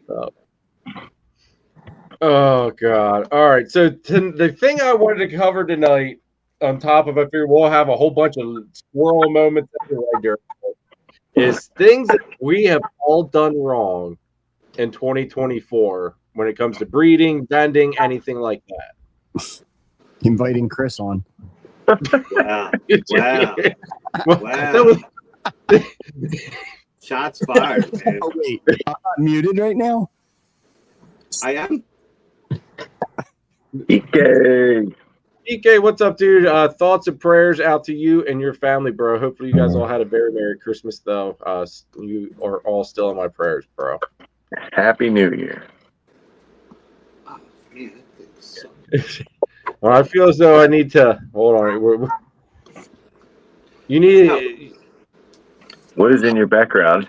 Speaker 1: Oh God! All right, so the thing I wanted to cover tonight, on top of I figure we'll have a whole bunch of squirrel moments anyway during it, is things that we have all done wrong in 2024 when it comes to breeding, bending, anything like that.
Speaker 4: Inviting Chris on.
Speaker 3: Wow. Wow.
Speaker 1: Wow.
Speaker 3: Shots fired, man.
Speaker 4: Oh, wait. I'm not muted right now?
Speaker 3: I am.
Speaker 2: EK.
Speaker 1: DK, what's up, dude? Thoughts and prayers out to you and your family, bro. Hopefully you guys all had a very Merry Christmas, though. You are all still in my prayers, bro.
Speaker 2: Happy New Year.
Speaker 3: Oh, man, that thing sucks.
Speaker 1: Well, I feel as though I need to hold on. You need.
Speaker 2: What is in your background?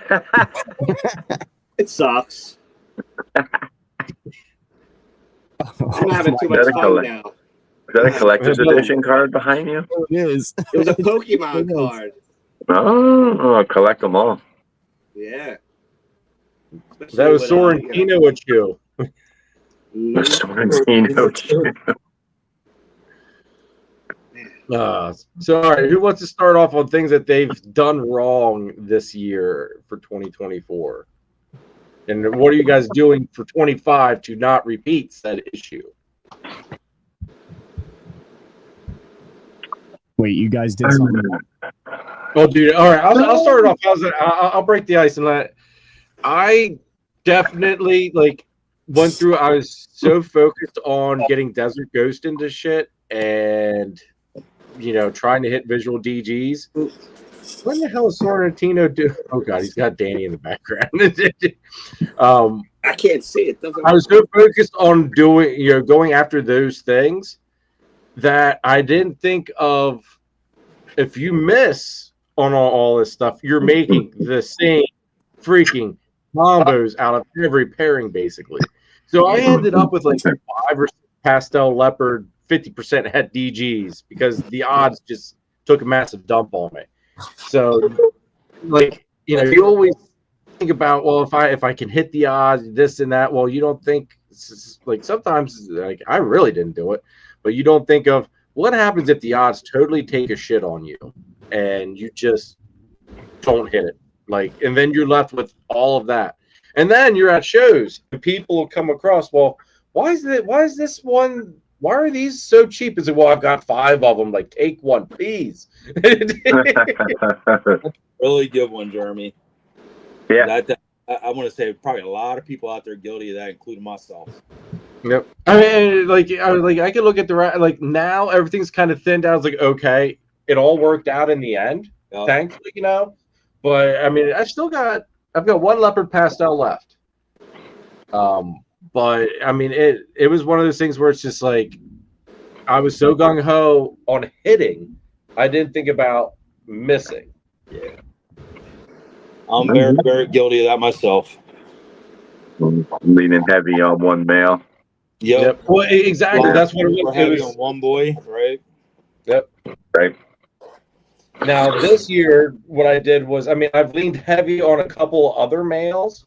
Speaker 3: It sucks. I'm having too
Speaker 2: Is
Speaker 3: much
Speaker 2: that a
Speaker 3: fun now.
Speaker 2: Is that a collector's edition card behind you?
Speaker 4: It is.
Speaker 3: It was a Pokemon card.
Speaker 2: Oh, collect them all.
Speaker 3: Yeah.
Speaker 1: That was Sorrentino with you.
Speaker 2: Sorrentino.
Speaker 1: So, all right, who wants to start off on things that they've done wrong this year for 2024? And what are you guys doing for 25 to not repeat said issue?
Speaker 4: Wait, you guys did something.
Speaker 1: Oh, dude. All right, I'll start it off. I'll break the ice and let. I definitely went through. I was so focused on getting Desert Ghost into shit and trying to hit visual DGs. What the hell is Sorrentino do? Oh God, he's got Danny in the background.
Speaker 3: I can't see it.
Speaker 1: I was so focused on going after those things that I didn't think of. If you miss on all this stuff, you're making the same freaking combos out of every pairing, basically. So I ended up with 5 or 6 pastel leopard 50% het DGs because the odds just took a massive dump on me. So, you always think about, well, if I can hit the odds, this and that. Well, you don't think sometimes I really didn't do it, but you don't think of what happens if the odds totally take a shit on you and you just don't hit it. And then you're left with all of that. And then you're at shows and people will come across, well, why is this one, why are these so cheap? Is it, well, I've got 5 of them, like, take one, please.
Speaker 5: Really good one, Jeremy.
Speaker 2: Yeah.
Speaker 5: I want to say probably a lot of people out there guilty of that, including myself.
Speaker 1: Yep. I mean, I could look at like now everything's kind of thinned out. It's like, okay, it all worked out in the end, thankfully, But I mean, I've got 1 leopard pastel left. But I mean, it was one of those things where it's just like I was so gung ho on hitting, I didn't think about missing.
Speaker 5: Yeah. I'm very, very guilty of that myself.
Speaker 2: Leaning heavy on one male.
Speaker 5: Yep.
Speaker 1: Well, exactly. That's what it was.
Speaker 5: Heavy on one boy, right?
Speaker 1: Yep.
Speaker 2: Right.
Speaker 1: Now this year, what I did was, I mean, I've leaned heavy on a couple other males,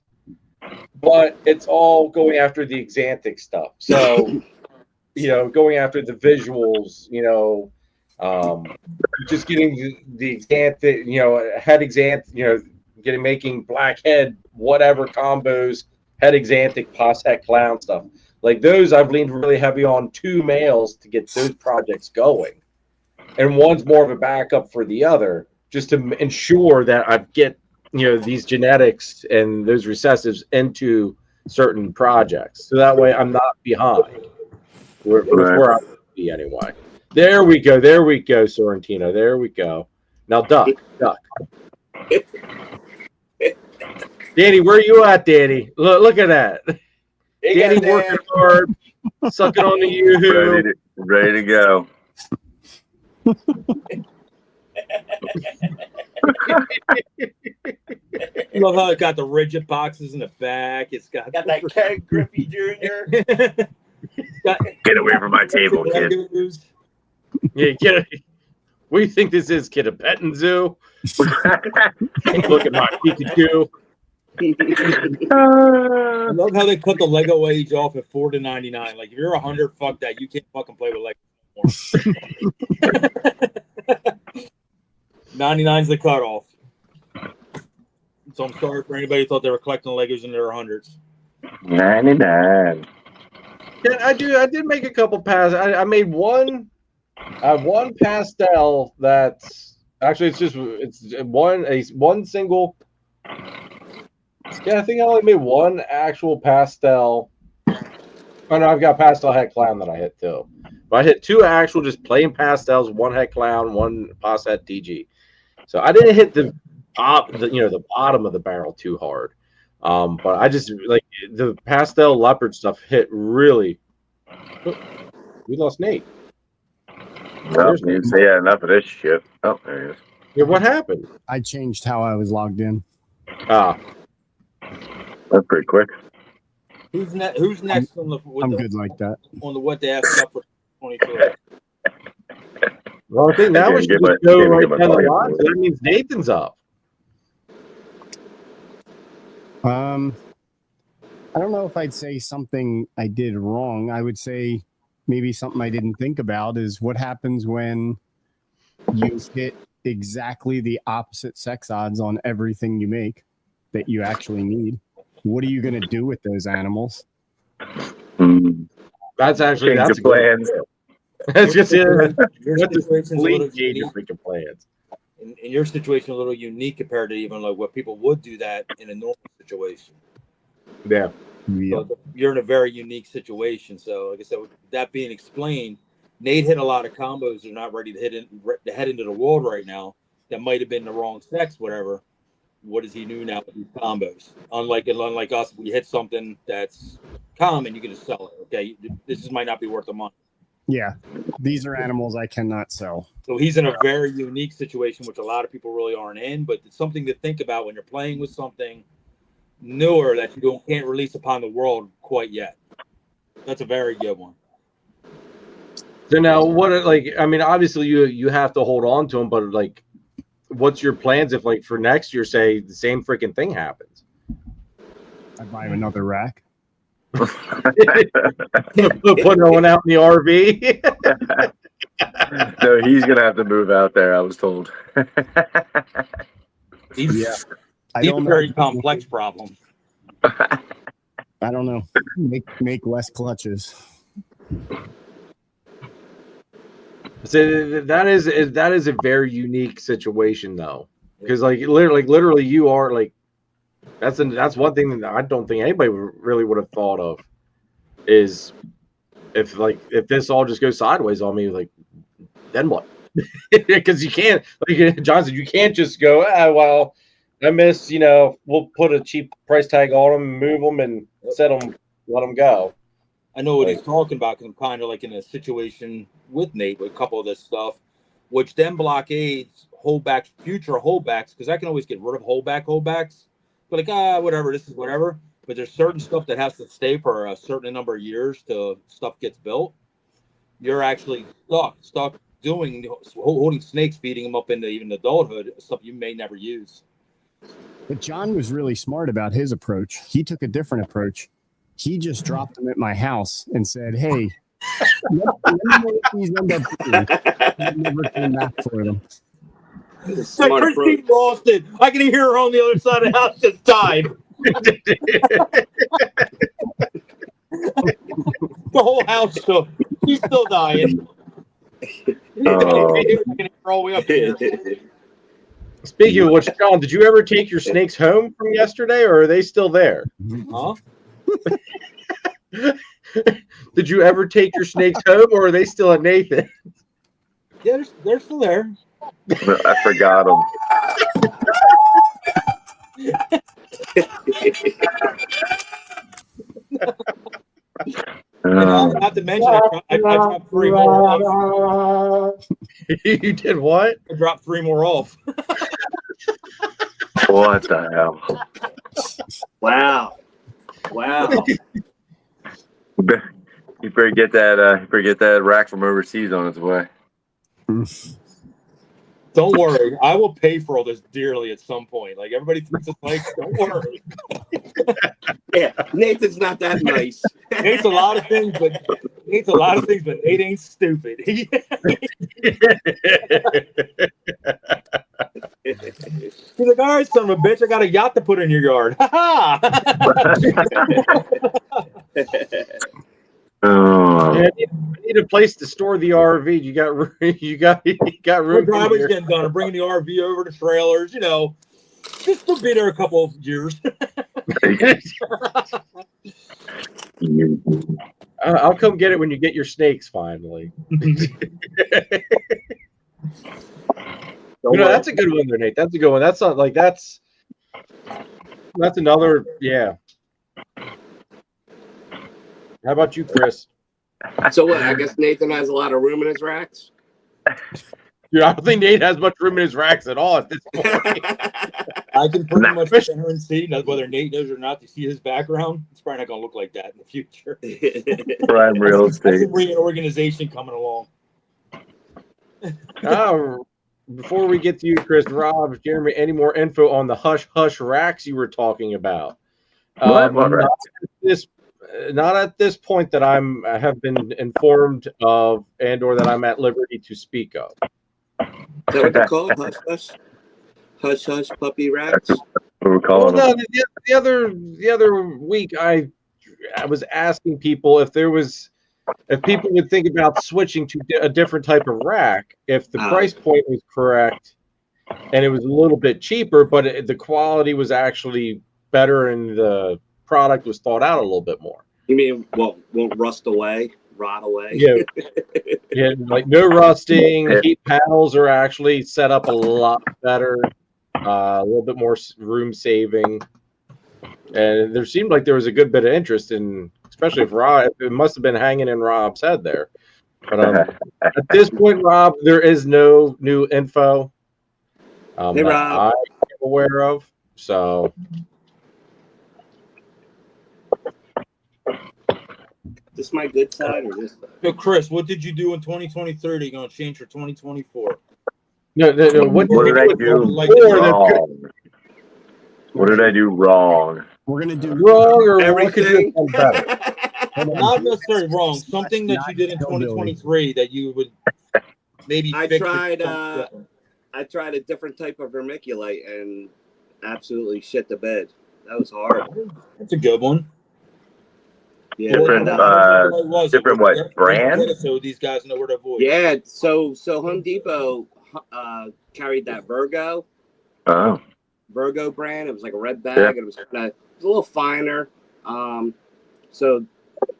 Speaker 1: but it's all going after the exantic stuff. So, going after the visuals, just getting the exantic, head exantic, making black head, whatever combos, head exantic, pos head clown stuff. Like those, I've leaned really heavy on 2 males to get those projects going. And one's more of a backup for the other, just to ensure that I get, these genetics and those recessives into certain projects. So that way I'm not behind. Where I would be anyway. There we go, Sorrentino. There we go. Now duck. Danny, where you at, Danny? Look at that. Danny working hard, sucking on the yoo-hoo.
Speaker 2: Ready to go.
Speaker 5: I love how it got the rigid boxes in the back. It's got
Speaker 3: that Ken Griffey Jr.
Speaker 2: Get away from my table, kid.
Speaker 1: Yeah, get it. What do you think this is, kid? A petting zoo? Look at my Pikachu.
Speaker 5: I love how they cut the Lego age off at $4.99. Like if you're 100, fuck that. You can't fucking play with Lego anymore. 99's the cutoff. So I'm sorry for anybody who thought they were collecting Legos in their 100s.
Speaker 2: 99.
Speaker 1: Yeah, I did make a couple passes. I made one. I have one pastel that's actually it's one single. Yeah, I think I only made one actual pastel. Oh no, I've got pastel head clown that I hit too. But I hit 2 actual just plain pastels, 1 head clown, 1 pos head DG. So I didn't hit the bottom of the barrel too hard. But I just like the pastel leopard stuff hit really. Oh, we lost Nate.
Speaker 2: Oh, yeah, enough of this shit. Oh, there he is.
Speaker 1: Yeah, what happened?
Speaker 4: I changed how I was logged in.
Speaker 2: That's pretty quick.
Speaker 5: Who's next on the?
Speaker 4: I'm good like that.
Speaker 5: On the what they asked up for 24.
Speaker 1: Well, I think now we should just go right down the line. So that means Nathan's up.
Speaker 4: I don't know if I'd say something I did wrong. I would say maybe something I didn't think about is what happens when you hit exactly the opposite sex odds on everything you make that you actually need. What are you going to do with those animals?
Speaker 1: That's actually
Speaker 2: Change the plans.
Speaker 1: That's just
Speaker 5: Your
Speaker 1: What's the
Speaker 5: situation's a little
Speaker 1: complete change
Speaker 5: unique.
Speaker 1: of freaking plans?
Speaker 5: In your situation, a little unique compared to even like what people would do that in a normal situation.
Speaker 1: Yeah.
Speaker 4: Yeah.
Speaker 5: So you're in a very unique situation. So, like I said, with that being explained, Nate hit a lot of combos. They're not ready to head into the world right now. That might have been the wrong sex, whatever. What does he do now with these combos? Unlike us, if we hit something that's common, you can just sell it. Okay, this just might not be worth the money.
Speaker 4: Yeah. These are animals I cannot sell.
Speaker 5: So he's in a very unique situation, which a lot of people really aren't in. But it's something to think about when you're playing with something newer that you can't release upon the world quite yet. That's a very good one.
Speaker 1: So now, obviously you have to hold on to them, but like, what's your plans if, like, for next year, say the same freaking thing happens?
Speaker 4: I buy him another rack.
Speaker 1: Put one out in the RV.
Speaker 2: No, he's gonna have to move out there. I was told.
Speaker 5: He's
Speaker 4: I
Speaker 5: a
Speaker 4: don't know.
Speaker 5: very complex problem.
Speaker 4: I don't know. Make less clutches.
Speaker 1: So that is a very unique situation though, because literally you are like that's one thing that I don't think anybody really would have thought of is if this all just goes sideways on me, like then what? Because you can't, like John said, you can't just go, well, I missed, we'll put a cheap price tag on them, move them, and set them, let them go.
Speaker 5: I know what he's talking about because I'm kind of like in a situation with Nate with a couple of this stuff, which then blockades future holdbacks, because I can always get rid of holdbacks. But like, whatever, this is whatever. But there's certain stuff that has to stay for a certain number of years till stuff gets built. You're actually stuck holding snakes, feeding them up into even adulthood, stuff you may never use.
Speaker 4: But John was really smart about his approach. He took a different approach. He just dropped them at my house and said, "Hey, let me know what these end up doing." I never came back for them.
Speaker 5: It's like Christine Boston. I can hear her on the other side of the house just died. The whole house still. She's still dying. All the way up here.
Speaker 1: Speaking of which, John, did you ever take your snakes home from yesterday, or are they still there?
Speaker 5: Huh?
Speaker 1: Did you ever take your snakes home, or are they still at Nathan?
Speaker 5: Yeah, they're still there.
Speaker 2: I forgot them.
Speaker 5: Not to mention, I dropped 3 more off.
Speaker 1: You did what?
Speaker 5: I dropped 3 more off.
Speaker 2: What the hell?
Speaker 3: Wow.
Speaker 2: You better get that rack from overseas on its way.
Speaker 5: Don't worry, I will pay for all this dearly at some point. Like everybody thinks it's like, don't worry.
Speaker 3: Yeah, Nathan's not that nice.
Speaker 5: Nate's a lot of things, but Nate ain't stupid. He's like, all right, son of a bitch, I got a yacht to put in your yard. Ha
Speaker 1: I need a place to store the RV. You got room.
Speaker 5: We're probably getting done. I'm bringing the RV over to trailers. Just to be there a couple of years.
Speaker 1: I'll come get it when you get your snakes finally. That's a good one there, Nate. That's a good one. That's not like that's another, yeah. How about you, Chris?
Speaker 3: So what? I guess Nathan has a lot of room in his racks.
Speaker 1: Yeah, I don't think Nate has much room in his racks at all at this point.
Speaker 5: I can pretty much enter and see whether Nate knows or not to see his background. It's probably not going to look like that in the future.
Speaker 2: Prime real estate.
Speaker 5: That's a organization coming along.
Speaker 1: Before we get to you, Chris, Rob, Jeremy, any more info on the hush hush racks you were talking about? Not at this point that I have been informed of, and/or that I'm at liberty to speak of.
Speaker 3: Is that what they're called? Hush hush, hush hush puppy racks.
Speaker 2: We're calling them.
Speaker 1: The other week I was asking people if people would think about switching to a different type of rack if the price point was correct and it was a little bit cheaper, but the quality was actually better and the product was thought out a little bit more.
Speaker 3: You mean won't rot away?
Speaker 1: Yeah, like no rusting. Heat panels are actually set up a lot better, a little bit more room saving, and there seemed like there was a good bit of interest in, especially if Rob. It must have been hanging in Rob's head there. But at this point, Rob, there is no new info
Speaker 3: hey, Rob.
Speaker 1: I'm aware of. So.
Speaker 3: This my good side or this side?
Speaker 5: So, Chris, what did you do in 2023 that you're going to change for 2024?
Speaker 2: No. What did I do wrong? What did I do wrong?
Speaker 4: We're going to do
Speaker 1: wrong, or
Speaker 3: everything.
Speaker 1: What could you have done better?
Speaker 5: Not necessarily wrong. Something that you did in 2023 that you would maybe
Speaker 3: I
Speaker 5: fix.
Speaker 3: tried a different type of vermiculite and absolutely shit the bed. That was horrible.
Speaker 5: That's a good one.
Speaker 3: Yeah,
Speaker 2: Different, different what brand?
Speaker 5: So these guys know where to avoid.
Speaker 3: yeah. So Home Depot carried that Virgo
Speaker 2: Oh,
Speaker 3: brand. It was like a red bag.
Speaker 2: Yeah.
Speaker 3: And it was a little finer. So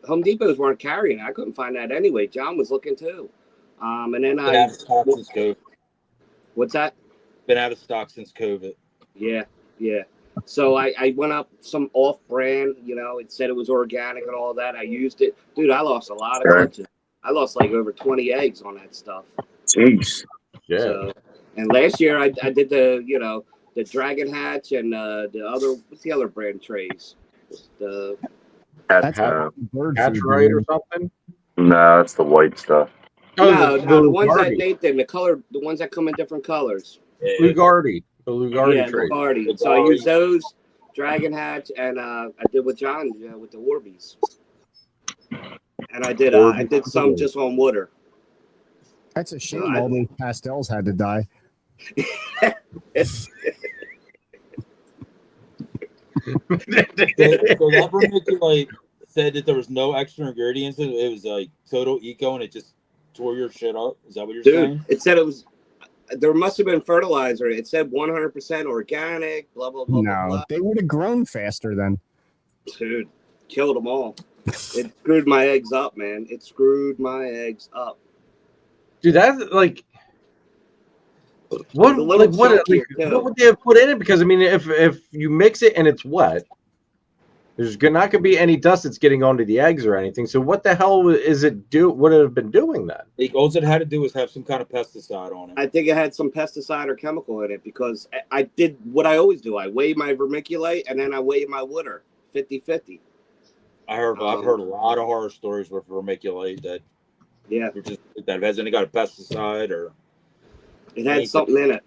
Speaker 3: Home Depots weren't carrying it. I couldn't find that anyway. John was looking too. And then
Speaker 5: Been out of stock since COVID.
Speaker 3: What's that?
Speaker 5: Been out of stock since COVID.
Speaker 3: Yeah. So I went up some off-brand, you know, it said it was organic and all that. I used it. Dude, I lost a lot of clutches. I lost like over 20 eggs on that stuff.
Speaker 2: jeez.
Speaker 1: Yeah.
Speaker 3: So, and last year I did the, you know, the Dragon Hatch and the other, what's the other brand trays? The
Speaker 4: That's bird
Speaker 1: Hatch
Speaker 4: food,
Speaker 1: right
Speaker 4: man.
Speaker 1: or something?
Speaker 2: No, it's the white stuff.
Speaker 3: no, the ones that
Speaker 1: Lugardi.
Speaker 3: Nathan, the ones that come in different colors.
Speaker 1: Lugardi. The Lugardi
Speaker 3: Yeah,
Speaker 1: trade.
Speaker 3: Lugardi. So I used those, Dragon Hatch, and I did with John with the Warbies. And I did some just on water.
Speaker 4: That's a shame all those pastels had to die.
Speaker 5: So that vermiculite said that there was no extra ingredients. It was like total eco, and it just tore your shit up. Is that what you're saying?
Speaker 3: It said it was. There must have been fertilizer. It said 100% organic. Blah blah blah.
Speaker 4: No,
Speaker 3: blah, blah.
Speaker 4: they would have grown faster then.
Speaker 3: Dude, killed them all. It screwed my eggs up, man. It screwed my eggs up.
Speaker 1: Dude, that's like what? Like what? Like, what would they have put in it? Because I mean, if you mix it and it's wet, there's not going to be any dust that's getting onto the eggs or anything. So what the hell is it would it have been doing then?
Speaker 5: All it had to do was have some kind of pesticide on it.
Speaker 3: I think it had some pesticide or chemical in it because I did what I always do. I weigh my vermiculite and then I weigh my water 50-50.
Speaker 5: I've heard a lot of horror stories with vermiculite that that has any kind of pesticide or
Speaker 3: it had something in it.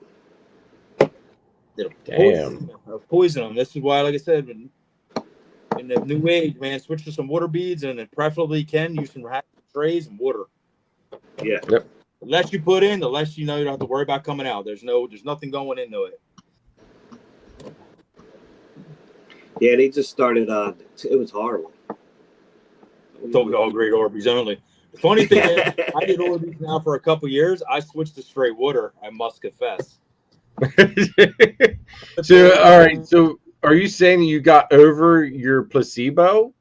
Speaker 1: Damn.
Speaker 5: Poison them. This is why, like I said, in the new age, man, switch to some water beads and then preferably use some trays and water.
Speaker 3: Yeah.
Speaker 1: Yep.
Speaker 5: The less you put in, the less you know you don't have to worry about coming out. There's nothing going into it.
Speaker 3: Yeah, they just started. It was horrible.
Speaker 5: I thought we all agreed Orbeez only. The funny thing is, I did Orbeez now for a couple years. I switched to straight water. I must confess.
Speaker 1: So, all right. So, are you saying that you got over your placebo?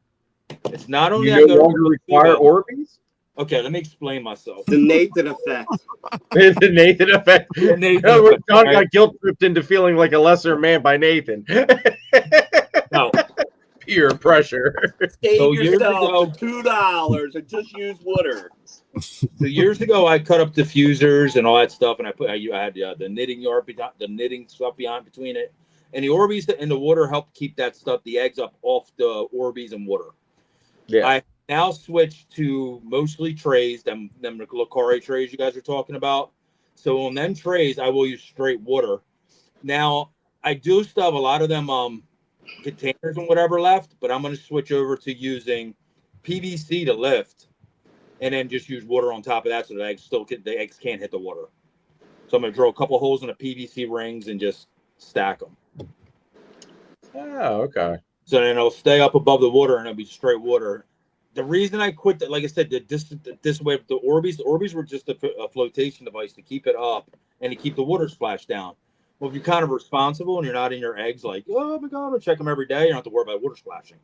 Speaker 5: It's not only
Speaker 1: you no longer require Orbeez?
Speaker 5: Okay, let me explain myself.
Speaker 3: The Nathan effect.
Speaker 1: The Nathan effect. John got guilt tripped into feeling like a lesser man by Nathan.
Speaker 5: No.
Speaker 1: Peer pressure.
Speaker 3: Save yourself $2 and just use water.
Speaker 5: So years ago, I cut up diffusers and all that stuff, and I had the knitting stuff behind between it, and the Orbeez and the water helped keep that stuff, the eggs up off the Orbeez and water.
Speaker 1: Yeah.
Speaker 5: I now switched to mostly trays, them Lucari trays you guys are talking about. So on them trays, I will use straight water. Now I do still have a lot of them containers and whatever left, but I'm going to switch over to using PVC to lift, and then just use water on top of that so the eggs can't hit the water. So I'm going to drill a couple holes in the PVC rings and just stack them.
Speaker 1: Oh, okay.
Speaker 5: So then it'll stay up above the water and it'll be straight water. The reason I quit that, like I said, this way with the Orbeez were just a flotation device to keep it up and to keep the water splash down. Well, if you're kind of responsible and you're not in your eggs like, oh my God, I'm gonna check them every day, you don't have to worry about water splashing.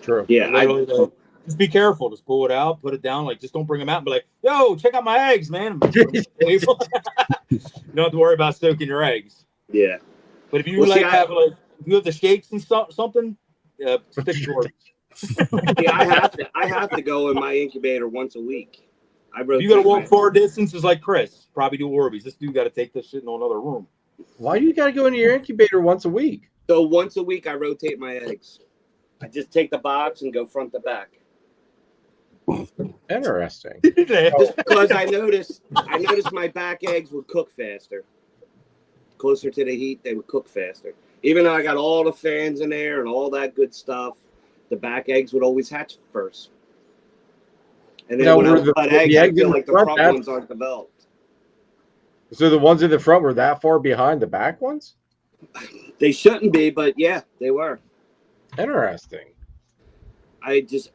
Speaker 1: True.
Speaker 3: Yeah,
Speaker 5: just be careful. Just pull it out, put it down. Like, just don't bring them out and be like, yo, check out my eggs, man. You don't have to worry about soaking your eggs.
Speaker 3: Yeah.
Speaker 5: But if you if you have the shakes and something, stick to it.
Speaker 3: Yeah, I have to go in my incubator once a week.
Speaker 5: You got to walk far distances like Chris. Probably do Orbeez. This dude got to take this shit in another room.
Speaker 1: Why do you got to go into your incubator once a week?
Speaker 3: So once a week, I rotate my eggs. I just take the box and go front to back.
Speaker 1: Interesting.
Speaker 3: Just because I noticed my back eggs would cook faster. Closer to the heat, they would cook faster. Even though I got all the fans in there and all that good stuff, the back eggs would always hatch first. And then when I cut eggs, I feel like the front ones aren't developed.
Speaker 1: So the ones in the front were that far behind the back ones?
Speaker 3: They shouldn't be, but yeah, they were.
Speaker 1: Interesting.
Speaker 3: I just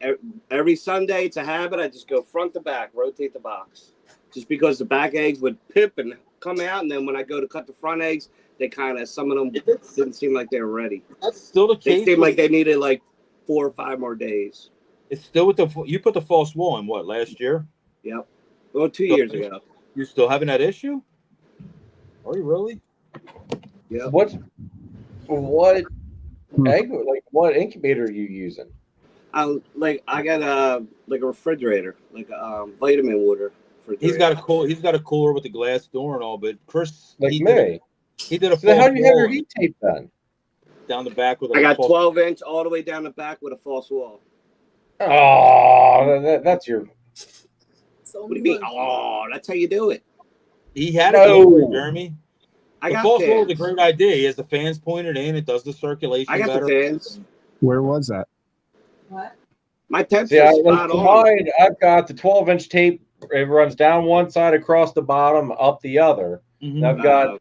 Speaker 3: every Sunday, it's a habit. I just go front to back, rotate the box, just because the back eggs would pip and come out, and then when I go to cut the front eggs, they kind of some of them didn't seem like they were ready.
Speaker 5: That's still the
Speaker 3: They
Speaker 5: case.
Speaker 3: seemed like they needed like 4 or 5 more days.
Speaker 5: It's still with you put the false wall in what, last year?
Speaker 3: Yep. Well, 2 years ago.
Speaker 5: You're still having that issue? Are you really?
Speaker 3: Yeah.
Speaker 1: What egg, like what incubator are you using?
Speaker 3: I got a refrigerator, like a vitamin water refrigerator.
Speaker 5: He's got a cooler with a glass door and all, but Chris,
Speaker 1: Like
Speaker 5: he
Speaker 1: me.
Speaker 5: did a
Speaker 1: So how do you have your
Speaker 5: wall
Speaker 1: heat tape done?
Speaker 5: down the back with
Speaker 3: I got 12-inch all the way down the back with a false wall.
Speaker 1: Oh, that's your.
Speaker 3: What do you mean? Oh, that's how you do it.
Speaker 5: He had a
Speaker 1: No.
Speaker 5: cooler, Jeremy.
Speaker 3: I
Speaker 5: The
Speaker 3: got
Speaker 5: false wall is a
Speaker 3: fans.
Speaker 5: great idea. He has the fans pointed in. It does the circulation
Speaker 3: I got
Speaker 5: better.
Speaker 3: the fans.
Speaker 4: Where was that?
Speaker 7: What?
Speaker 3: My temps
Speaker 1: See,
Speaker 3: are
Speaker 1: like
Speaker 3: spot
Speaker 1: for
Speaker 3: on.
Speaker 1: mine, I've got the 12-inch tape. It runs down one side, across the bottom, up the other.
Speaker 5: Mhm.
Speaker 1: And I've got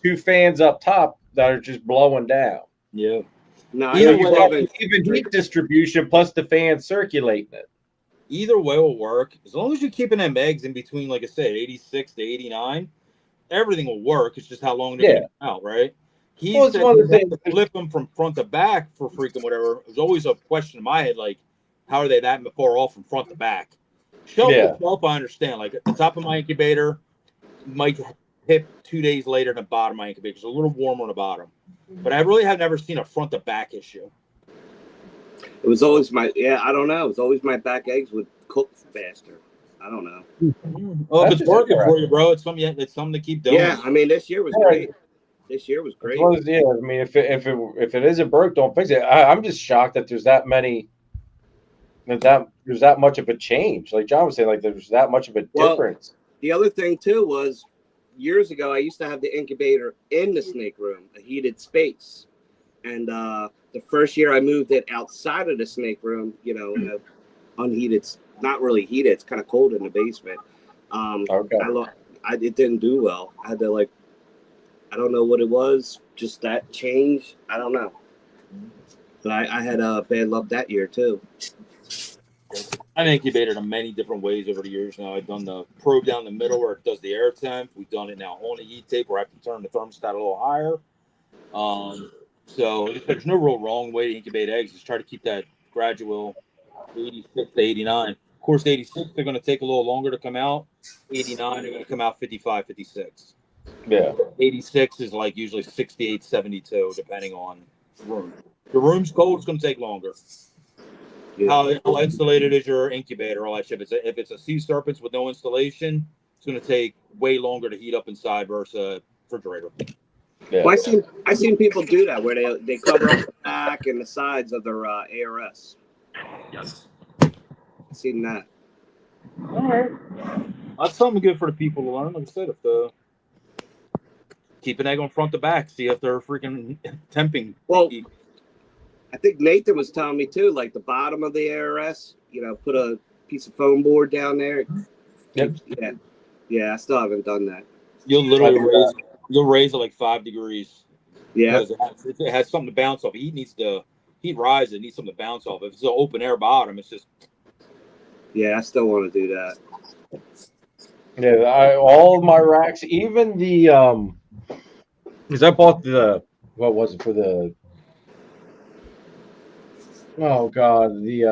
Speaker 1: 2 fans up top that are just blowing down.
Speaker 5: Yeah.
Speaker 3: No,
Speaker 5: Either
Speaker 3: I
Speaker 1: So
Speaker 3: got
Speaker 1: you've got
Speaker 3: 12-inch.
Speaker 1: even heat distribution plus the fan circulating it.
Speaker 5: Either way will work. As long as you're keeping them eggs in between, like I said, 86 to 89, everything will work. It's just how long they're going to come out, right? He
Speaker 1: Well, it's
Speaker 5: said
Speaker 1: one of the
Speaker 5: you have
Speaker 1: things-
Speaker 5: to flip them from front to back for freaking whatever. It was always a question in my head, like, how are they that far off from front to back? Shelf
Speaker 1: Yeah.
Speaker 5: itself, I understand. Like, at the top of my incubator might hit 2 days later than the bottom of my incubator. It's a little warmer on the bottom. But I really have never seen a front to back issue.
Speaker 3: It was always I don't know. It was always my back eggs would cook faster. I don't know.
Speaker 5: Well, if
Speaker 1: That's
Speaker 5: it's
Speaker 1: just
Speaker 5: working for
Speaker 1: interesting.
Speaker 5: you, bro, it's something to keep doing.
Speaker 3: Yeah, I mean, this year was
Speaker 1: Yeah.
Speaker 3: great. This year was
Speaker 1: As
Speaker 3: great.
Speaker 1: long as, yeah, I mean, if it isn't broke, don't fix it. I'm just shocked that there's that many, there's that much of a change. Like John was saying, like there's that much of a
Speaker 3: Well,
Speaker 1: difference.
Speaker 3: The other thing too was years ago I used to have the incubator in the snake room, a heated space, and the first year I moved it outside of the snake room, in a unheated, not really heated. It's kind of cold in the basement.
Speaker 1: Okay.
Speaker 3: It didn't do well. I had to I don't know what it was, just that change. I don't know. But I had bad luck that year too.
Speaker 5: I've incubated them many different ways over the years now. I've done the probe down the middle where it does the air temp. We've done it now on the heat tape where I have to turn the thermostat a little higher. So there's no real wrong way to incubate eggs. Just try to keep that gradual 86 to 89. Of course, 86, they're going to take a little longer to come out. 89, they're going to come out 55, 56.
Speaker 1: Yeah.
Speaker 5: 86 is like usually 68, 72, depending on the room. The room's cold, it's going to take longer.
Speaker 3: Yeah.
Speaker 5: How insulated is your incubator? All that shit. If it's a sea serpents with no installation, it's going to take way longer to heat up inside versus a refrigerator.
Speaker 1: Yeah.
Speaker 3: Well, I seen people do that where they cover up the back and the sides of their ARS.
Speaker 5: Yes.
Speaker 3: I've seen that.
Speaker 5: All right. That's something good for the people to learn. Like I said, keep an egg on front to back, see if they're freaking temping.
Speaker 3: Well, I think Nathan was telling me too, like the bottom of the ARS, put a piece of foam board down there.
Speaker 1: Yep.
Speaker 3: Yeah. I still haven't done that.
Speaker 5: You'll literally raise it like 5 degrees.
Speaker 3: Yeah.
Speaker 5: Because it has something to bounce off. Heat rises. It needs something to bounce off. If it's an open air bottom, it's just.
Speaker 3: Yeah, I still want to do that.
Speaker 1: Yeah, all of my racks, even the because I bought what was it for the? Oh God, the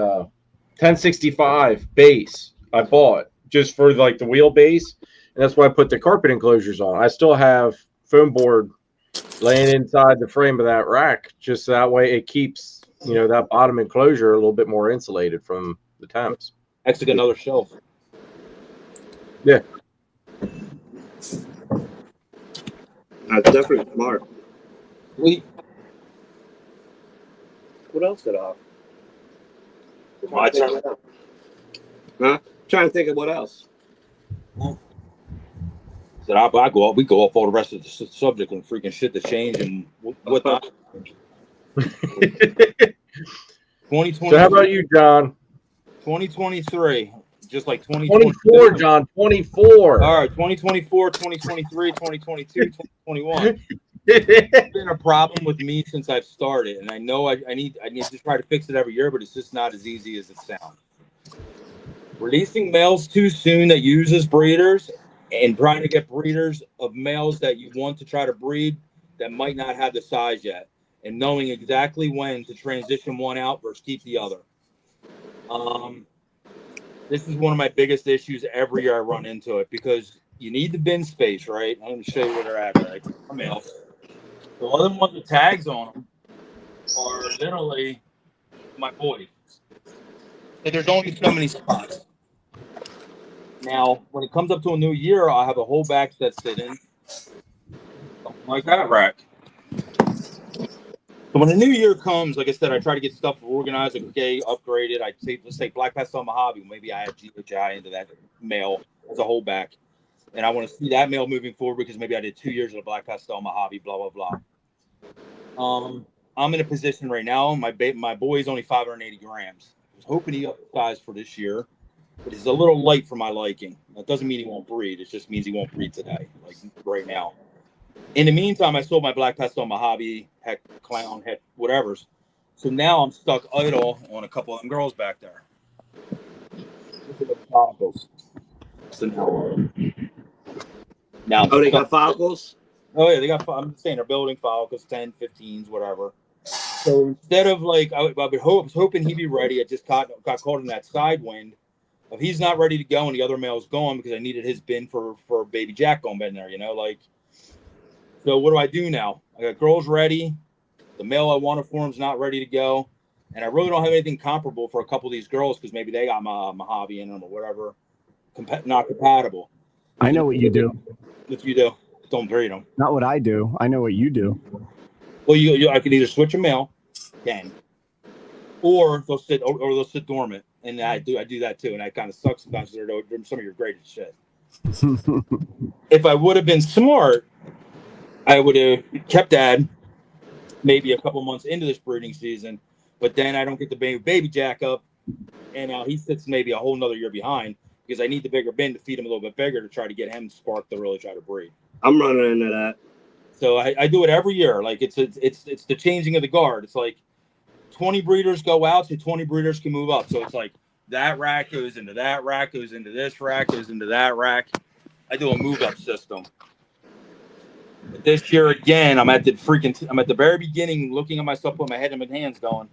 Speaker 1: 1065 base I bought just for like the wheelbase, and that's why I put the carpet enclosures on. I still have foam board laying inside the frame of that rack, just that way it keeps that bottom enclosure a little bit more insulated from the temps.
Speaker 5: Actually, got another shelf.
Speaker 1: Yeah.
Speaker 3: That's definitely smart.
Speaker 5: Sweet.
Speaker 3: What else did I have?
Speaker 5: My turn.
Speaker 3: Huh? Trying to think of what else.
Speaker 5: Said I go off. We go off all the rest of the subject and freaking shit to change and what not. 2020.
Speaker 1: So how about you, John?
Speaker 5: 2023, just like 2022.
Speaker 1: 24, John. 24.
Speaker 5: All right, 2024, 2023, 2022, 2021. It's been a problem with me since I've started, and I know I need to try to fix it every year, but it's just not as easy as it sounds. Releasing males too soon that uses breeders, and trying to get breeders of males that you want to try to breed that might not have the size yet, and knowing exactly when to transition one out versus keep the other. This is one of my biggest issues every year I run into it, because you need the bin space, right? I'm going to show you where they're at, right? Males. The other ones with tags on them are literally my boys. And there's only so many spots. Now, when it comes up to a new year, I'll have a whole back set sitting, something like that rack. So when the new year comes, like I said, I try to get stuff organized, like, okay, upgraded. I say, let's say Black Pastel Mojave. Maybe I add GHI into that male as a whole back. And I want to see that male moving forward because maybe I did 2 years of the Black Pastel Mojave, blah, blah, blah. I'm in a position right now. My boy is only 580 grams. I was hoping he upsized for this year, but he's a little light for my liking. That doesn't mean he won't breed. It just means he won't breed today, like right now. In the meantime, I sold my Black Pastel Mojave, heck, clown, heck, whatever's. So now I'm stuck idle on a couple of them girls back there. Look at the follicles. So now
Speaker 3: Oh, they got follicles?
Speaker 5: Oh, yeah, they got, I'm saying they're building follicles, 10, 15s, whatever. So instead of like, I was hoping he'd be ready. I just got caught in that side wind of he's not ready to go and the other male's going because I needed his bin for baby Jack going in there, you know, like. So what do I do now? I got girls ready. The male I wanted for him's not ready to go. And I really don't have anything comparable for a couple of these girls because maybe they got my Mojave in them or whatever. Not compatible.
Speaker 4: I know what you do.
Speaker 5: What you do? Don't breed them.
Speaker 4: Not what I do. I know what you do.
Speaker 5: Well, I could either switch a male, again, or they'll sit dormant, and I do that too, and that kind of sucks sometimes. They're some of your greatest shit. If I would have been smart, I would have kept Dad maybe a couple months into this breeding season, but then I don't get the baby Jack up, and he sits maybe a whole nother year behind because I need the bigger bin to feed him a little bit bigger to try to get him sparked to really try to breed.
Speaker 3: I'm running into that.
Speaker 5: So I do it every year. Like it's the changing of the guard. It's like 20 breeders go out, so 20 breeders can move up. So it's like that rack goes into that rack, goes into this rack, goes into that rack. I do a move up system. But this year again, I'm at the very beginning, looking at myself, putting my head in my hands, going,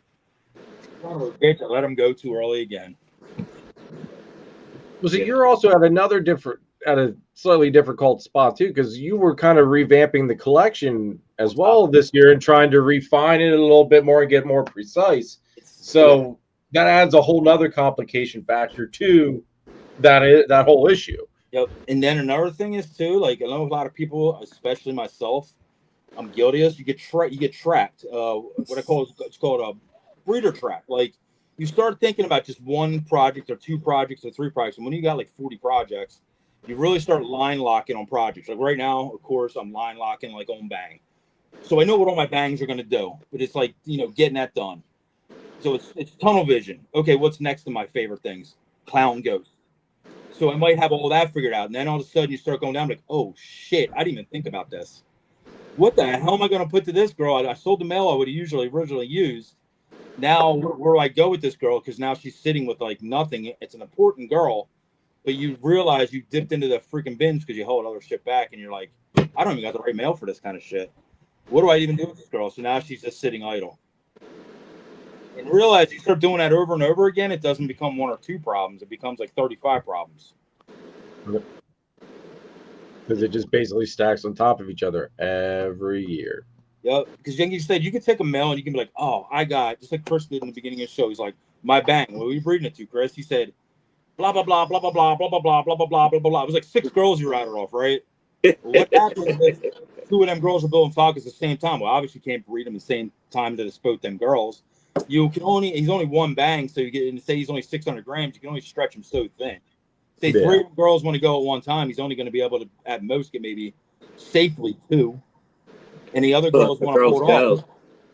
Speaker 5: oh, bitch, I let him go too early again.
Speaker 1: Well, so you're also at a slightly difficult spot too, because you were kind of revamping the collection as well this year and trying to refine it a little bit more and get more precise. So that adds a whole nother complication factor to that whole issue.
Speaker 5: Yep. And then another thing is too, like I know a lot of people, especially myself, I'm guilty of. You get trapped. It's called a breeder trap. Like you start thinking about just one project or two projects or three projects, and when you got like 40 projects, you really start line locking on projects. Like right now, of course, I'm line locking like on Bang. So I know what all my bangs are going to do, but it's like, getting that done. So it's tunnel vision. Okay, what's next to my favorite things? Clown ghost. So I might have all that figured out. And then all of a sudden you start going down like, oh shit, I didn't even think about this. What the hell am I going to put to this girl? I sold the male I would have originally used. Now where do I go with this girl? Because now she's sitting with like nothing. It's an important girl. But you realize you dipped into the freaking bins because you hold other shit back, and you're like, I don't even got the right male for this kind of shit. What do I even do with this girl? So now she's just sitting idle. And realize you start doing that over and over again, it doesn't become one or two problems. It becomes like 35 problems.
Speaker 1: Because it just basically stacks on top of each other every year.
Speaker 5: Yep. Because like you said, you can take a male and you can be like, oh, I got, just like Chris did in the beginning of the show. He's like, my bang. What are you breeding it to, Chris? He said, blah, blah, blah, blah, blah, blah, blah, blah, blah, blah, blah, blah, blah, blah. It was like 6 girls you routed off, right? What happened is 2 of them girls are building falcons at the same time. Well, obviously you can't breed them at the same time that it's both them girls. He's only one bang, so you get, and say he's only 600 grams, you can only stretch him so thin. Say 3 girls want to go at one time, he's only going to be able to at most get maybe safely 2. And the other girls want to pull it off.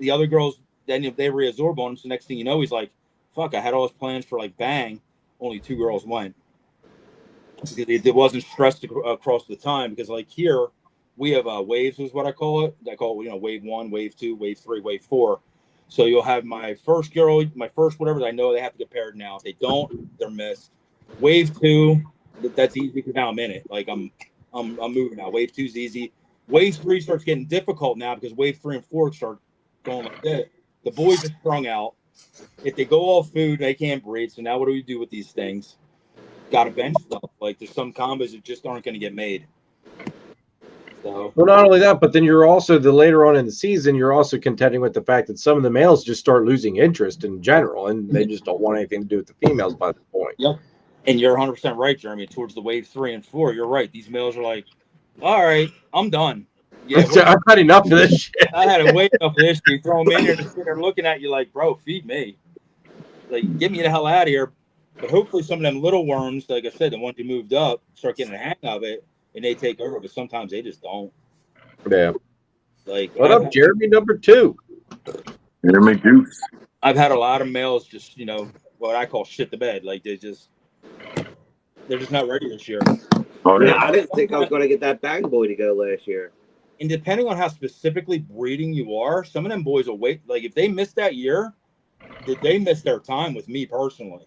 Speaker 5: The other girls, then if they reabsorb on him, so next thing you know, he's like, fuck, I had all his plans for like bang. Only 2 girls went. Because it wasn't stressed across the time. Because like here, we have waves is what I call it. I call it, wave 1, wave 2, wave 3, wave 4. So you'll have my first girl, my first whatever. I know they have to get paired now. If they don't, they're missed. Wave 2, that's easy because now I'm in it. Like I'm moving now. Wave 2 is easy. Wave 3 starts getting difficult now because wave 3 and 4 start going like this. The boys are strung out. If they go off food, they can't breed. So now what do we do with these things? Got to bench stuff. Like there's some combos that just aren't going to get made. So.
Speaker 1: Well, not only that, but then you're also later on in the season, you're also contending with the fact that some of the males just start losing interest in general, and they just don't want anything to do with the females by the point.
Speaker 5: Yep. And you're 100% right, Jeremy. Towards the wave 3 and 4, you're right. These males are like, all right, I'm done. Yeah,
Speaker 1: I've had enough of this shit.
Speaker 5: I had way enough of this. You throw them in here, they're looking at you like, bro, feed me. Like, get me the hell out of here. But hopefully some of them little worms, like I said, the ones who moved up, start getting the hang of it, and they take over. But sometimes they just don't.
Speaker 1: Yeah.
Speaker 5: Like,
Speaker 1: what up, Jeremy number 2?
Speaker 2: Jeremy Goose.
Speaker 5: I've had a lot of males just, what I call shit the bed. Like they're just not ready this year.
Speaker 2: Oh,
Speaker 3: yeah, I didn't think I was going to get that bang boy to go last year.
Speaker 5: And depending on how specifically breeding you are, some of them boys will wait. Like if they miss that year, they miss their time with me personally.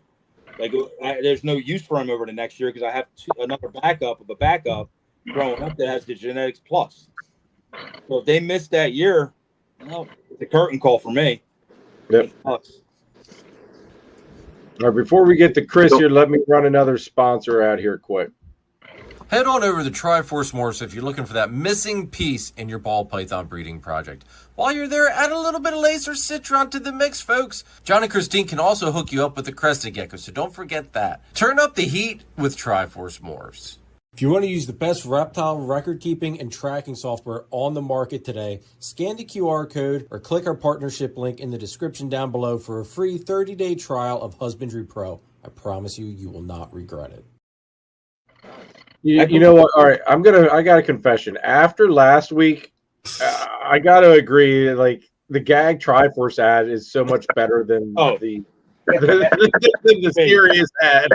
Speaker 5: Like there's no use for them over the next year because I have another backup of a backup growing up that has the genetics plus. So if they miss that year, well, it's a curtain call for me.
Speaker 1: Yep. All right, before we get to Chris here, let me run another sponsor out here quick.
Speaker 6: Head on over to Triforce Morphs if you're looking for that missing piece in your ball python breeding project. While you're there, add a little bit of lace or citron to the mix, folks. John and Christine can also hook you up with the crested gecko, so don't forget that. Turn up the heat with Triforce Morphs. If you want to use the best reptile record keeping and tracking software on the market today, scan the QR code or click our partnership link in the description down below for a free 30-day trial of Husbandry Pro. I promise you will not regret it.
Speaker 1: You know what? All right, I got a confession. After last week, I got to agree. Like the gag Triforce ad is so much better than the serious ad.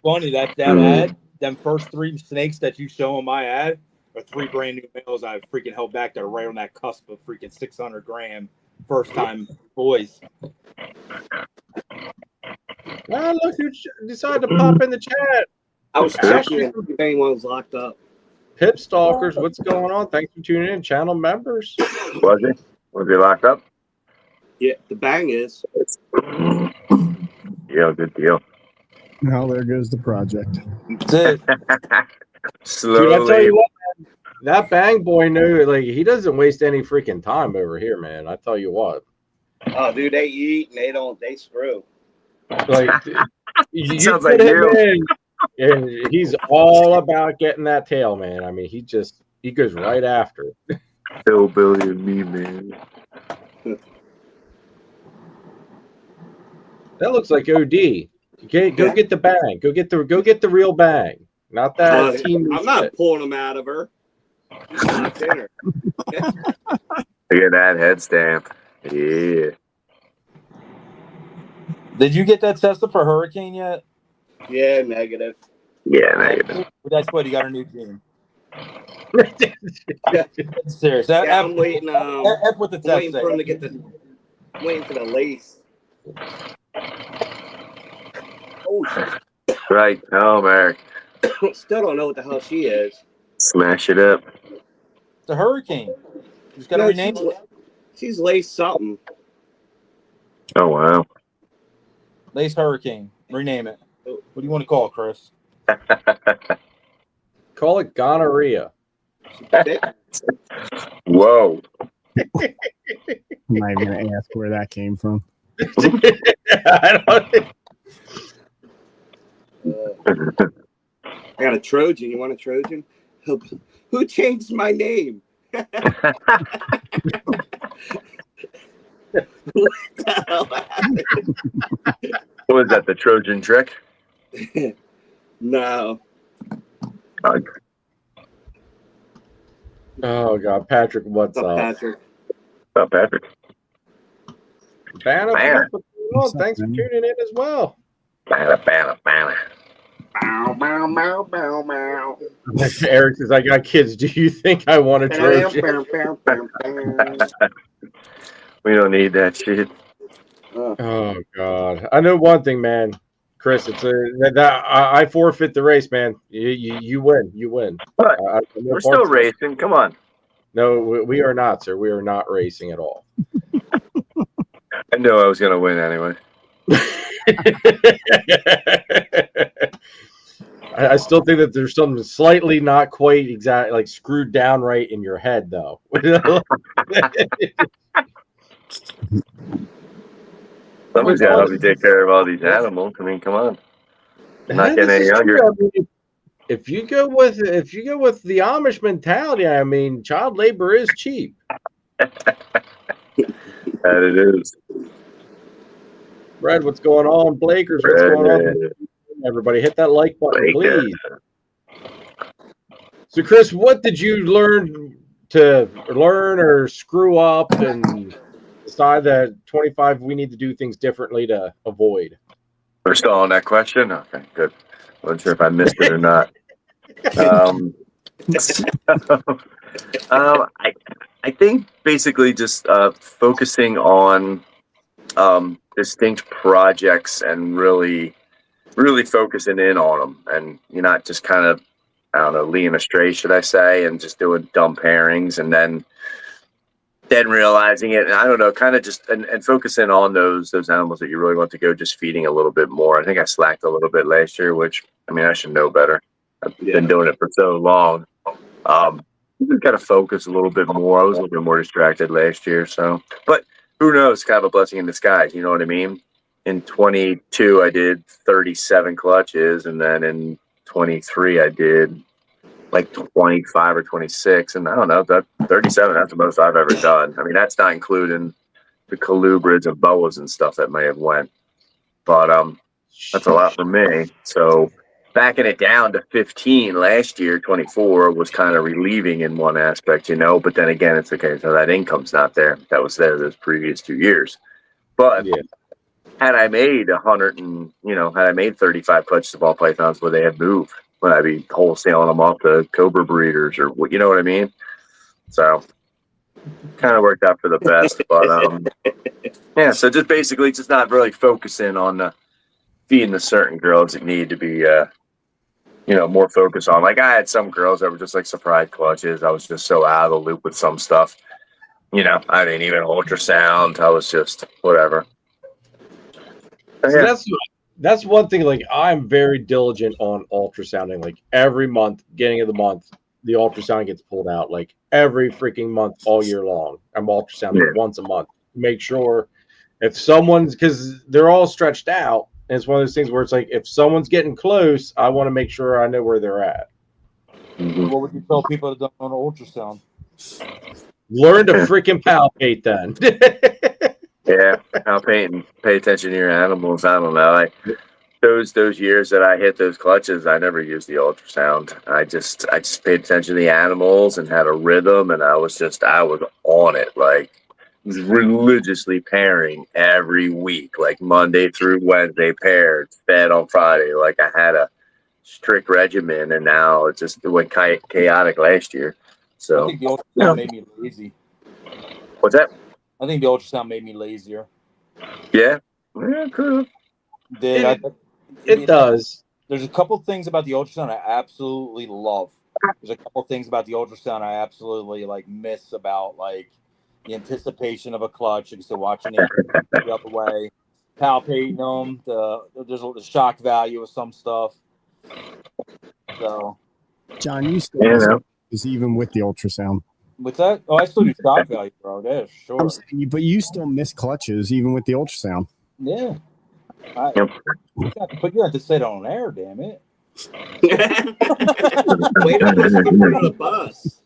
Speaker 5: Funny that ad, them first 3 snakes that you show on my ad are 3 brand new males I've freaking held back that are right on that cusp of freaking 600 gram first time boys.
Speaker 1: Ah, look who decided to pop in the chat.
Speaker 3: I was checking if anyone was locked up.
Speaker 1: Pip Stalkers, what's going on? Thanks for tuning in, channel members.
Speaker 2: Was he locked up?
Speaker 3: Yeah, the bang is.
Speaker 2: Yeah, good deal.
Speaker 4: Well, there goes the project.
Speaker 5: That's it.
Speaker 2: Slowly.
Speaker 1: Dude, I tell you what, man, that bang boy knew, like, he doesn't waste any freaking time over here, man. I tell you what.
Speaker 3: Oh, dude, they eat and they screw.
Speaker 1: Like, you
Speaker 2: sounds
Speaker 1: put
Speaker 2: like
Speaker 1: him
Speaker 2: you.
Speaker 1: in, and he's all about getting that tail, man. I mean, he goes right after it.
Speaker 2: Hillbilly and me, man.
Speaker 1: That looks like OD. Okay, go get the bang. Go get the real bang. Not that team.
Speaker 3: I'm not pulling them out of her. Not dinner.
Speaker 2: Look at that head stamp. Yeah.
Speaker 5: Did you get that tested for hurricane yet?
Speaker 3: Yeah, negative.
Speaker 2: Yeah, negative.
Speaker 5: That's what you got a new gene.
Speaker 3: Yeah.
Speaker 5: Serious.
Speaker 3: Yeah, I'm waiting.
Speaker 5: F with the test.
Speaker 3: Waiting for him to get waiting for the lace. Oh shit.
Speaker 2: Right. Oh, Mark.
Speaker 3: Still don't know what the hell she is.
Speaker 2: Smash it up.
Speaker 5: It's a hurricane. You just got to rename it.
Speaker 3: She's lace something.
Speaker 2: Oh, wow.
Speaker 5: Lace Hurricane. Rename it. What do you want to call it, Chris?
Speaker 1: Call it gonorrhea.
Speaker 2: Whoa.
Speaker 4: I'm not even going to ask where that came from.
Speaker 1: I
Speaker 3: got a Trojan. You want a Trojan? Who changed my name? What the hell happened?
Speaker 2: What was that, the Trojan trick?
Speaker 3: No.
Speaker 1: Oh God, Patrick, what's up?
Speaker 3: Patrick.
Speaker 2: What's up, Patrick?
Speaker 1: Banner, thanks for tuning in as well.
Speaker 2: Banner.
Speaker 3: Bow, bow, bow, bow, bow.
Speaker 1: Eric says, I got kids. Do you think I want a Trojan?
Speaker 2: We don't need that shit.
Speaker 1: Oh God! I know one thing, man. Chris, it's I forfeit the race, man. You win. You win.
Speaker 2: But
Speaker 1: no
Speaker 2: we're still
Speaker 1: parts of it.
Speaker 2: racing. Come on.
Speaker 1: No, we are not, sir. We are not racing at all.
Speaker 2: I knew I was going to win anyway.
Speaker 1: I still think that there's something slightly not quite exact, like screwed down right in your head, though.
Speaker 2: Somebody's got to help you take care of all these animals. I mean, come on. I'm not getting any younger.
Speaker 1: True. I mean, if you go with the Amish mentality, I mean, child labor is cheap.
Speaker 2: That it is.
Speaker 1: Brad, what's going on? Blakers, what's going on? Everybody, hit that like button, please. So, Chris, what did you learn or screw up and decide that 25 we need to do things differently to avoid?
Speaker 2: We're still on that question? Okay, good. I wasn't sure if I missed it or not. I think basically just focusing on distinct projects and really focusing in on them, and you're not just kind of, I don't know, leading astray, should I say, and just doing dumb pairings and then realizing it. And I don't know, kind of just and focusing on those animals that you really want to go, just feeding a little bit more. I think I slacked a little bit last year, which, I mean, I should know better. I've been doing it for so long. Just got to focus a little bit more. I was a little bit more distracted last year, so, but who knows? Kind of a blessing in disguise. You know what I mean? In 22, I did 37 clutches, and then in 23, I did like 25 or 26, and I don't know, that 37, that's the most I've ever done. I mean, that's not including the colubrids and boas and stuff that may have went, but that's a lot for me. So backing it down to 15 last year, 24 was kind of relieving in one aspect, you know, but then again, it's okay, so that income's not there. That was there those previous 2 years. But yeah, had I made 100 and, you know, had I made 35 clutches of ball pythons where they had moved, would I be wholesaling them off to Cobra breeders or what, you know what I mean? So kind of worked out for the best, but yeah, so just basically just not really focusing on feeding the certain girls that need to be, you know, more focused on. Like I had some girls that were just like surprise clutches. I was just so out of the loop with some stuff. You know, I didn't even ultrasound. I was just whatever.
Speaker 1: So yeah. That's one thing. Like I'm very diligent on ultrasounding. Like every month, beginning of the month, the ultrasound gets pulled out. Like every freaking month, all year long, I'm ultrasounding once a month. Make sure if someone's, because they're all stretched out, and it's one of those things where it's like if someone's getting close, I want to make sure I know where they're at.
Speaker 5: What would you tell people that don't want to ultrasound?
Speaker 1: Learn to freaking palpate then.
Speaker 2: Yeah, palpate and pay attention to your animals. I don't know. Those years that I hit those clutches, I never used the ultrasound. I just paid attention to the animals and had a rhythm, and I was on it, like religiously pairing every week, like Monday through Wednesday paired, fed on Friday. Like I had a strict regimen, and now it went chaotic last year. So
Speaker 5: I think the ultrasound made me lazy.
Speaker 2: What's that?
Speaker 5: I think the ultrasound made me lazier.
Speaker 2: Yeah, cool.
Speaker 1: It does.
Speaker 5: There's a couple things about the ultrasound I absolutely love. There's a couple things about the ultrasound I absolutely like miss about like the anticipation of a clutch. Like, so watching it the other way, palpating them. There's the shock value of some stuff. So,
Speaker 4: John, you still is even with the ultrasound.
Speaker 5: What's that? Oh, I still do shock value, bro. Yeah, sure.
Speaker 4: I'm saying, but you still miss clutches even with the ultrasound.
Speaker 5: Yeah. But you have to say that on air, damn it.
Speaker 3: Wait up, let's get him on a bus.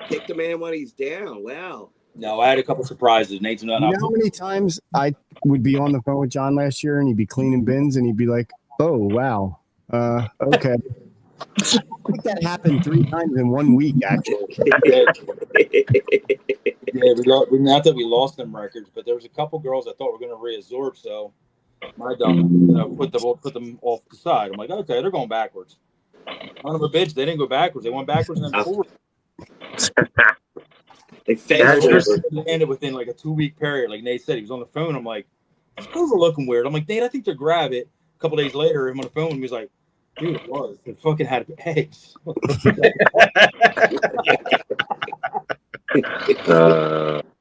Speaker 3: Take the man when he's down. Wow.
Speaker 5: No, I had a couple surprises. Nate's not.
Speaker 4: You know how many times I would be on the phone with John last year and he'd be cleaning bins and he'd be like, "Oh, wow. Okay." I think that happened 3 times in 1 week, actually.
Speaker 5: Yeah, not that we lost them records, but there was a couple girls I thought were going to reabsorb. So My dumb, put them off the side. I'm like, okay, they're going backwards. Son of a bitch, they didn't go backwards. They went backwards and then forward.
Speaker 3: They fast forward.
Speaker 5: They ended within like a 2-week period. Like Nate said, he was on the phone. I'm like, these girls are looking weird. I'm like, Nate, I think they'll grab it. A couple days later, I'm on the phone and he was like, dude, it was. It fucking had eggs.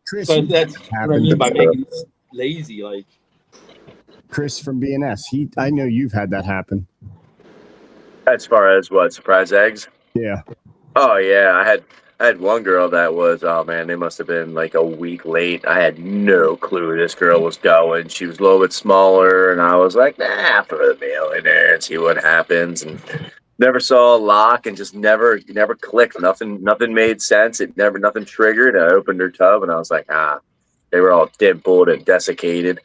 Speaker 4: Chris,
Speaker 5: So that's what I mean by making it lazy. Like
Speaker 4: Chris from BNS, I know you've had that happen.
Speaker 2: As far as what, surprise eggs?
Speaker 4: Yeah.
Speaker 2: Oh yeah, I had one girl that was, oh man, they must have been like a week late. I had no clue where this girl was going. She was a little bit smaller, and I was like, nah, throw the mail in there and see what happens. And never saw a lock, and just never clicked. Nothing made sense. Nothing triggered. I opened her tub, and I was like, they were all dimpled and desiccated.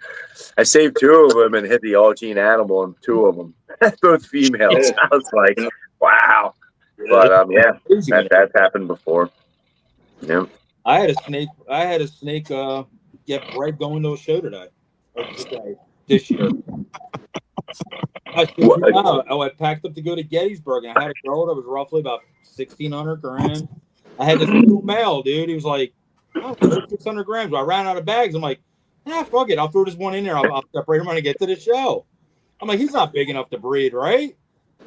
Speaker 2: I saved 2 of them and hit the all-gene animal and 2 of them, both females. I was like, wow. But yeah, that's happened before. Yeah.
Speaker 5: I had a snake get bred going to a show today. This year. I packed up to go to Gettysburg, and I had a girl that was roughly about 1,600 grams. I had this new male, dude. He was like, 600 grams. I ran out of bags. I'm like, fuck it. I'll throw this one in there. I'll separate him when I get to the show. I'm like, he's not big enough to breed, right?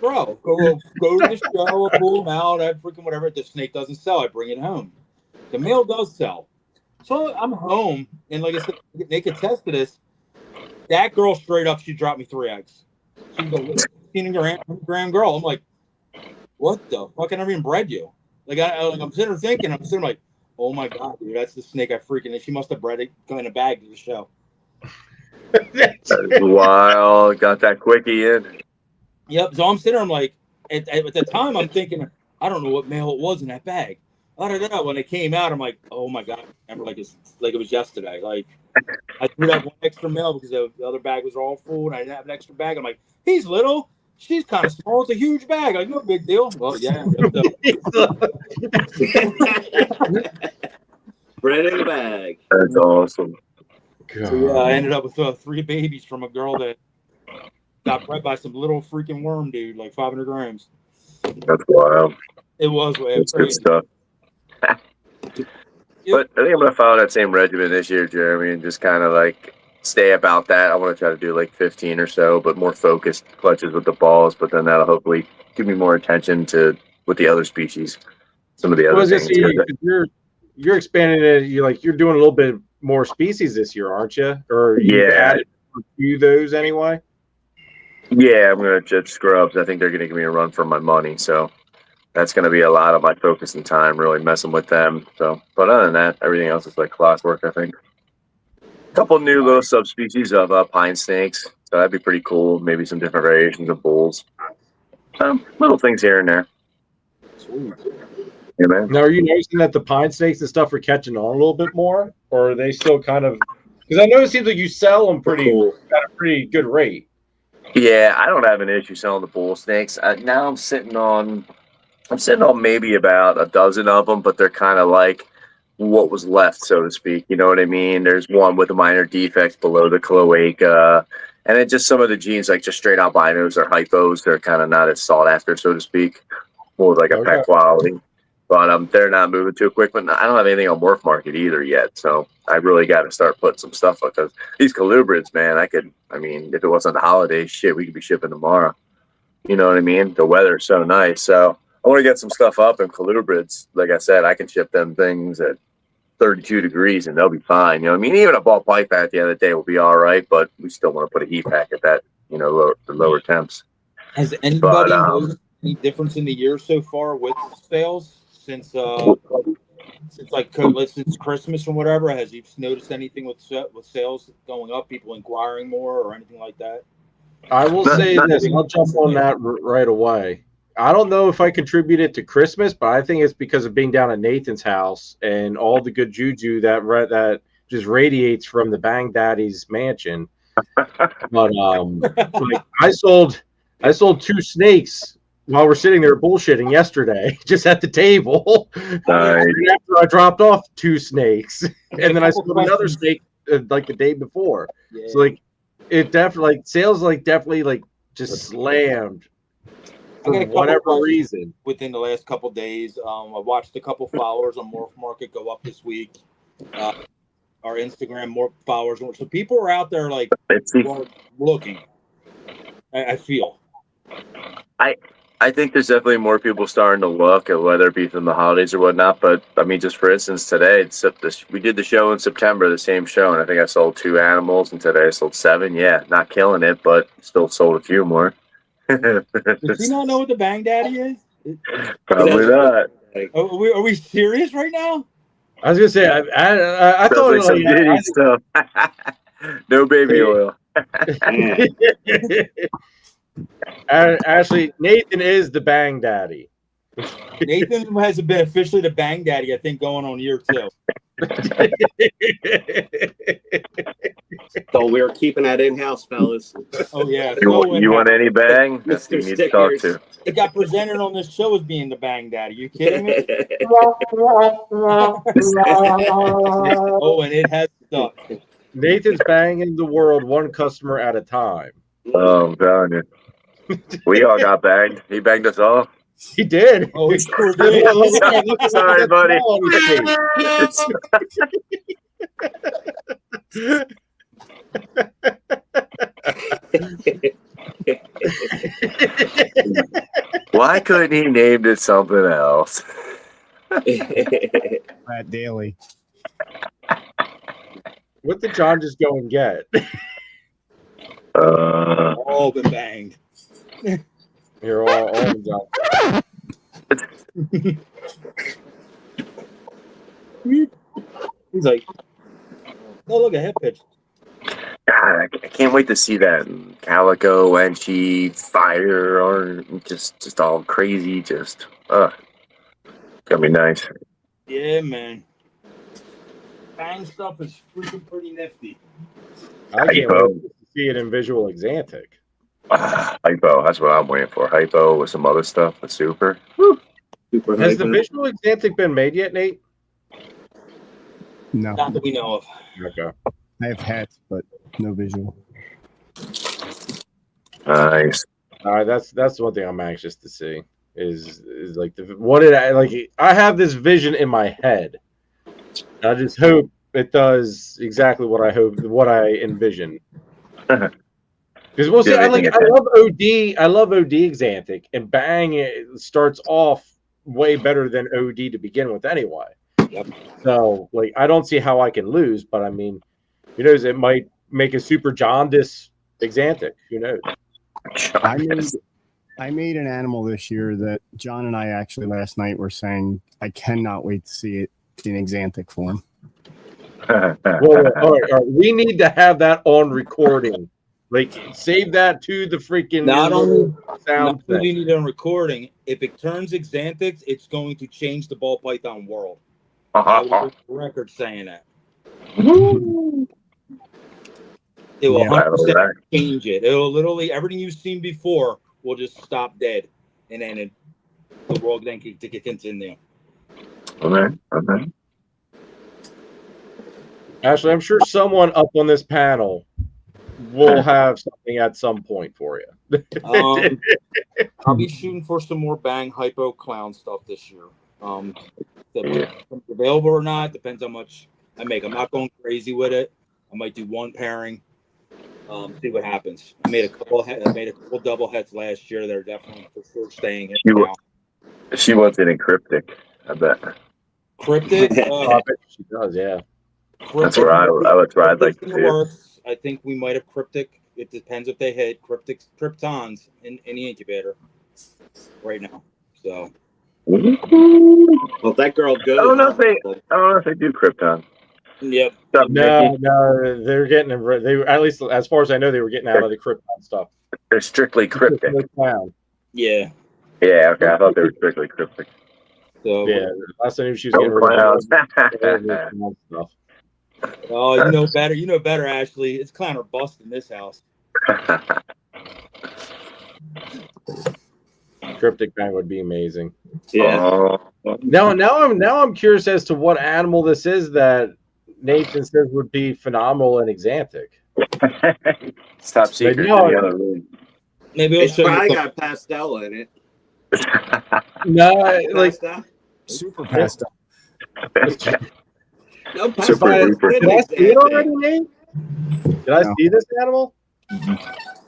Speaker 5: Bro, go to the show, pull him out, freaking whatever. If the snake doesn't sell, I bring it home. The male does sell. So I'm home, and like I said, they could test to this. That girl straight up, she dropped me 3 eggs. She's a 16-gram girl. I'm like, what the fuck? I never even bred you. Like I'm sitting there thinking, like, oh my god, dude, that's the snake I freaking. And she must have bred it in a bag to the show.
Speaker 2: Wow, got that quickie in.
Speaker 5: Yep. So I'm sitting there, I'm like, at the time, I'm thinking, I don't know what male it was in that bag. When it came out, I'm like, oh my god, I remember like it was yesterday. Like I threw that one extra male because the other bag was all full, and I didn't have an extra bag. I'm like, he's little, she's kind of small. It's a huge bag. Like, no big deal. Well, yeah.
Speaker 3: Bread in the bag.
Speaker 2: That's awesome.
Speaker 5: So yeah, I ended up with 3 babies from a girl that got bred by some little freaking worm dude, like 500 grams.
Speaker 2: That's wild.
Speaker 5: It was
Speaker 2: That's good stuff. But I think I'm gonna follow that same regimen this year, Jeremy, and just kind of like stay about that. I want to try to do like 15 or so, but more focused clutches with the balls. But then that'll hopefully give me more attention to with the other species, some of the other things.
Speaker 1: You're expanding it. You're doing a little bit more species this year, aren't you? Or added a few of those anyway?
Speaker 2: Yeah, I'm gonna judge scrubs. I think they're gonna give me a run for my money. So that's going to be a lot of my focus and time, really messing with them. So, but other than that, everything else is like clockwork, I think. A couple new little subspecies of pine snakes. So that'd be pretty cool. Maybe some different variations of bulls. Little things here and there.
Speaker 5: Sweet.
Speaker 2: Yeah, man.
Speaker 1: Now, are you noticing that the pine snakes and stuff are catching on a little bit more? Or are they still kind of... Because I know it seems like you sell them at a pretty good rate.
Speaker 2: Yeah, I don't have an issue selling the bull snakes. Now I'm sitting on maybe about a dozen of them, but they're kind of like what was left, so to speak. You know what I mean? There's one with a minor defect below the cloaca, and then just some of the genes, like just straight albinos or hypos, they're kind of not as sought after, so to speak. More like a pet quality. But they're not moving too quick. But I don't have anything on Morph Market either yet, so I really got to start putting some stuff up because these colubrids, man, if it wasn't the holidays, shit, we could be shipping tomorrow. You know what I mean? The weather's so nice, so I want to get some stuff up, and colubrids, like I said, I can ship them things at 32 degrees and they'll be fine. You know what I mean? Even a ball pipe at the end of the day will be all right, but we still want to put a heat pack at that, the lower temps.
Speaker 5: Has anybody noticed any difference in the year so far with sales since Christmas or whatever? Has you noticed anything with sales going up, people inquiring more or anything like that?
Speaker 1: I will say this. I'll jump on that right away. I don't know if I contribute it to Christmas, but I think it's because of being down at Nathan's house and all the good juju that just radiates from the Bang Daddy's mansion. But I sold 2 snakes while we're sitting there bullshitting yesterday, just at the table. After I dropped off 2 snakes, and then I sold another snake like the day before. Yeah. So it definitely like sales like definitely like just slammed
Speaker 5: I
Speaker 1: for
Speaker 5: got a couple
Speaker 1: whatever
Speaker 5: questions
Speaker 1: reason.
Speaker 5: within the last couple days. I watched a couple followers on Morph Market go up this week. Our Instagram more followers, so people are out there like looking. I feel.
Speaker 2: I think there's definitely more people starting to look at whether it be from the holidays or whatnot. But I mean, just for instance, today we did the show in September, the same show, and I think I sold 2 animals, and today I sold 7. Yeah, not killing it, but still sold a few more.
Speaker 5: Does he not know what the Bang Daddy is?
Speaker 2: Probably not.
Speaker 5: Are we serious right now?
Speaker 1: I was gonna say I
Speaker 2: Sounds
Speaker 1: thought
Speaker 2: like some Diddy stuff. No baby oil.
Speaker 1: Actually, Nathan is the Bang Daddy.
Speaker 5: Nathan has been officially the Bang Daddy, I think, going on year 2.
Speaker 3: So we're keeping that in-house, fellas.
Speaker 5: Oh yeah.
Speaker 2: You want any bang? That's who you need to talk to.
Speaker 5: It got presented on this show as being the Bang Daddy. You kidding me? Oh, and it has stuck.
Speaker 1: Nathan's banging the world one customer at a time.
Speaker 2: Oh, I'm telling you. We all got banged. He banged us all.
Speaker 1: He did.
Speaker 5: Oh, he sure did.
Speaker 2: Sorry, buddy. Why couldn't he named it something else?
Speaker 4: Pat Daly.
Speaker 1: What did John just go and get?
Speaker 5: All been banged.
Speaker 1: You're all John.
Speaker 5: He's like, oh, look, a head pitch.
Speaker 2: God, I can't wait to see that calico, Enchi, fire, or just all crazy. Just, gonna be nice.
Speaker 5: Yeah, man. Bang stuff is freaking pretty nifty.
Speaker 1: I can't wait to see it in Visual Exantic.
Speaker 2: Hypo, that's what I'm waiting for. Hypo with some other stuff. That's super.
Speaker 3: Super
Speaker 1: Has the
Speaker 3: hyper.
Speaker 1: Visual Exantic been made yet, Nate?
Speaker 4: No,
Speaker 5: Not that we know of.
Speaker 1: Okay.
Speaker 4: I have hats, but no visual.
Speaker 2: Nice.
Speaker 1: All right, that's one thing I'm anxious to see is like what did I like? I have this vision in my head. I just hope it does exactly what I envision. Because we'll see. I love OD. I love OD Exantic, and Bang it starts off way better than OD to begin with, anyway.
Speaker 5: Yep.
Speaker 1: So, like, I don't see how I can lose. But I mean, who knows? It might make a super jaundice Exantic. Who knows?
Speaker 4: I made an animal this year that John and I actually last night were saying I cannot wait to see it in Exantic form.
Speaker 1: Well, all right. We need to have that on recording. Like, save that to the freaking
Speaker 5: Not only
Speaker 1: sound
Speaker 5: do
Speaker 1: thing.
Speaker 5: you need it on recording, if it turns Exantics, it's going to change the ball python world. I will go for record saying that. It will 100% change it. It will literally, everything you've seen before will just stop dead. And then the world then can continue.
Speaker 2: Okay.
Speaker 1: Ashley, I'm sure someone up on this panel will have something at some point for you.
Speaker 5: I'll be shooting for some more Bang Hypo Clown stuff this year. Available or not depends how much I make. I'm not going crazy with it. I might do one pairing. See what happens. I made a couple double heads last year. They're definitely for sure staying in now.
Speaker 2: She wants it in cryptic, I bet.
Speaker 5: Cryptic?
Speaker 1: She does, yeah.
Speaker 2: That's where I would try. I'd like to see.
Speaker 5: I think we might have cryptic. It depends if they hit kryptons in the incubator right now. So,
Speaker 3: well, if that girl goes,
Speaker 2: I don't know if they do krypton.
Speaker 5: Yep.
Speaker 1: No, they're getting they at least as far as I know they were getting out of the krypton stuff.
Speaker 2: They're strictly cryptic.
Speaker 5: Yeah.
Speaker 2: Yeah. Okay. I thought they were strictly cryptic.
Speaker 5: So
Speaker 1: yeah, last I knew she was getting rid of
Speaker 2: stuff.
Speaker 5: Oh, you know better. You know better, Ashley. It's clown or bust in this house.
Speaker 1: Cryptic Bang would be amazing.
Speaker 3: Yeah.
Speaker 1: Now I'm curious as to what animal this is that Nathan says would be phenomenal in Exantic.
Speaker 2: It's top secret.
Speaker 1: no.
Speaker 2: In the other room.
Speaker 5: Maybe I'll
Speaker 3: It's
Speaker 5: show
Speaker 3: probably
Speaker 5: you.
Speaker 3: got pastel in it.
Speaker 1: No, like
Speaker 3: Pastel?
Speaker 4: Super pastel.
Speaker 3: No pastel.
Speaker 2: Super duper.
Speaker 1: did I see it already, Nate? Did I
Speaker 4: No.
Speaker 1: see this animal?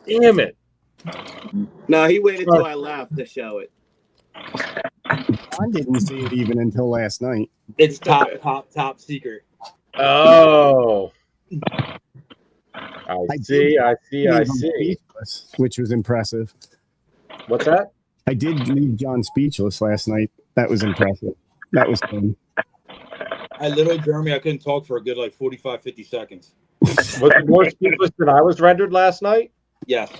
Speaker 1: Damn it!
Speaker 3: No, he waited till I left to show it.
Speaker 4: I didn't see it even until last night.
Speaker 5: It's top secret.
Speaker 1: Oh, I
Speaker 4: I
Speaker 1: see. I see. I
Speaker 4: Leave him
Speaker 1: see.
Speaker 4: speechless, which was impressive.
Speaker 1: What's that?
Speaker 4: I did leave John speechless last night. That was impressive. That was fun.
Speaker 5: I literally, Jeremy, I couldn't talk for a good like 45, 50 seconds.
Speaker 1: Was it more speechless than I was rendered last night?
Speaker 5: Yes.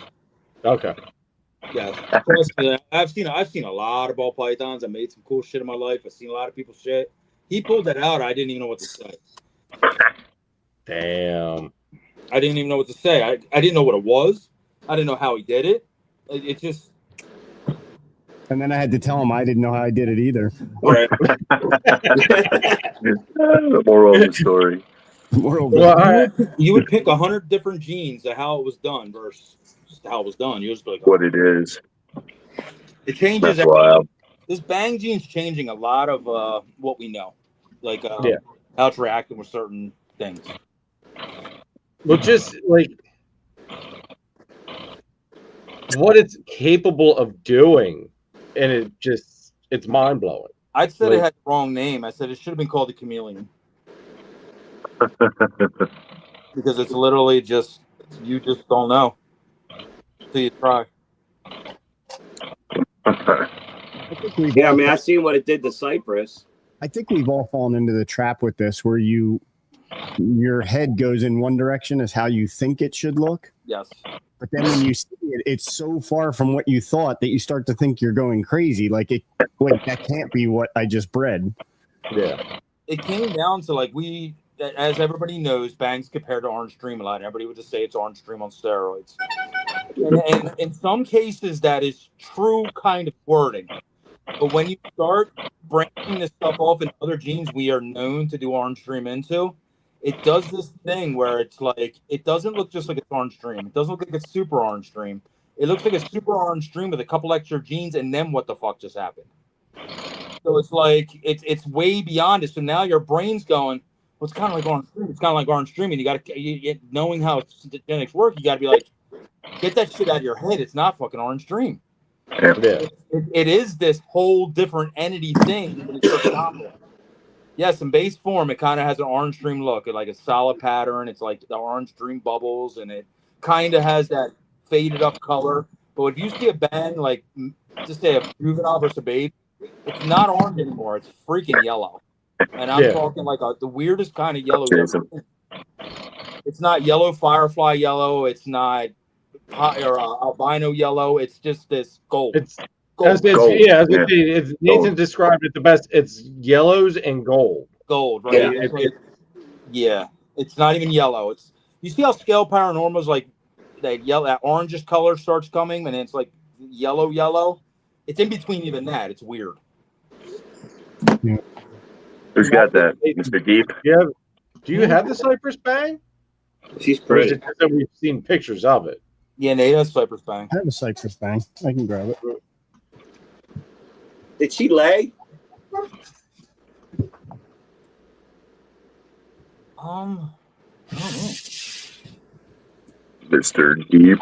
Speaker 1: Okay.
Speaker 5: Yes. Trust me, I've seen a lot of ball pythons. I made some cool shit in my life. I've seen a lot of people's shit. He pulled that out. I didn't even know what to say.
Speaker 1: Damn.
Speaker 5: I didn't even know what to say. I didn't know what it was. I didn't know how he did it. It just.
Speaker 4: And then I had to tell him I didn't know how I did it either.
Speaker 5: Right.
Speaker 2: The moral of the story.
Speaker 4: World
Speaker 1: Well,
Speaker 5: You would pick 100 different genes of how it was done versus just how it was done. You just be like,
Speaker 2: What it is.
Speaker 5: it changes.
Speaker 2: That's wild.
Speaker 5: This bang gene's changing a lot of what we know, like
Speaker 1: Yeah.
Speaker 5: how it's reacting with certain things.
Speaker 1: well, just like what it's capable of doing, and it's mind blowing.
Speaker 5: I said
Speaker 1: Like-
Speaker 5: it had the wrong name. I said it should have been called the chameleon because it's literally just you just don't know till you try.
Speaker 4: I think we've
Speaker 3: Yeah, I
Speaker 4: all,
Speaker 3: mean, I seen what it did to Cypress.
Speaker 4: I think we've all fallen into the trap with this where your head goes in one direction is how you think it should look.
Speaker 5: Yes.
Speaker 4: But then when you see it, it's so far from what you thought that you start to think you're going crazy. Wait, that can't be what I just bred.
Speaker 1: Yeah.
Speaker 5: It came down to like as everybody knows, bangs compared to Orange Dream a lot. Everybody would just say it's Orange Dream on steroids. And in some cases, that is true kind of wording. But when you start branching this stuff off in other genes we are known to do Orange Dream into, it does this thing where it's like, it doesn't look just like it's Orange Dream. It doesn't look like a super Orange Dream. It looks like a super Orange Dream with a couple extra genes, and then what the fuck just happened? So it's like, it's way beyond it. So now your brain's going, well, it's kind of like Orange Dream. It's kind of like Orange Dream. And you got to, knowing how genetics work, you got to be like, get that shit out of your head. It's not fucking Orange Dream.
Speaker 1: Yeah.
Speaker 5: It is this whole different entity thing. When it's so yes, in base form, it kind of has an Orange Dream look, like a solid pattern. It's like the Orange Dream bubbles, and it kind of has that faded up color. But if you see a bang, like just say a juvenile versus a babe, it's not orange anymore. It's freaking yellow. And I'm talking like the weirdest kind of yellow. It's not yellow firefly yellow. It's not albino yellow. It's just this gold.
Speaker 1: It's
Speaker 5: gold.
Speaker 1: Nathan described it the best. It's yellows and gold.
Speaker 5: Gold, right?
Speaker 3: Yeah.
Speaker 5: It's not even yellow. It's you see how scale paranormal's like that orangish color starts coming, and it's like yellow. It's in between even that. It's weird.
Speaker 4: Yeah.
Speaker 2: Who's got that? Mr. Deep?
Speaker 1: Yeah. Do you have the Cypress bang?
Speaker 3: She's
Speaker 1: Or is
Speaker 3: pretty.
Speaker 1: it just that we've seen pictures of it?
Speaker 5: Yeah, Nate has Cypress bang.
Speaker 4: I have a Cypress bang. I can grab it.
Speaker 3: Did she lay?
Speaker 5: I don't know.
Speaker 2: Mr. Deep.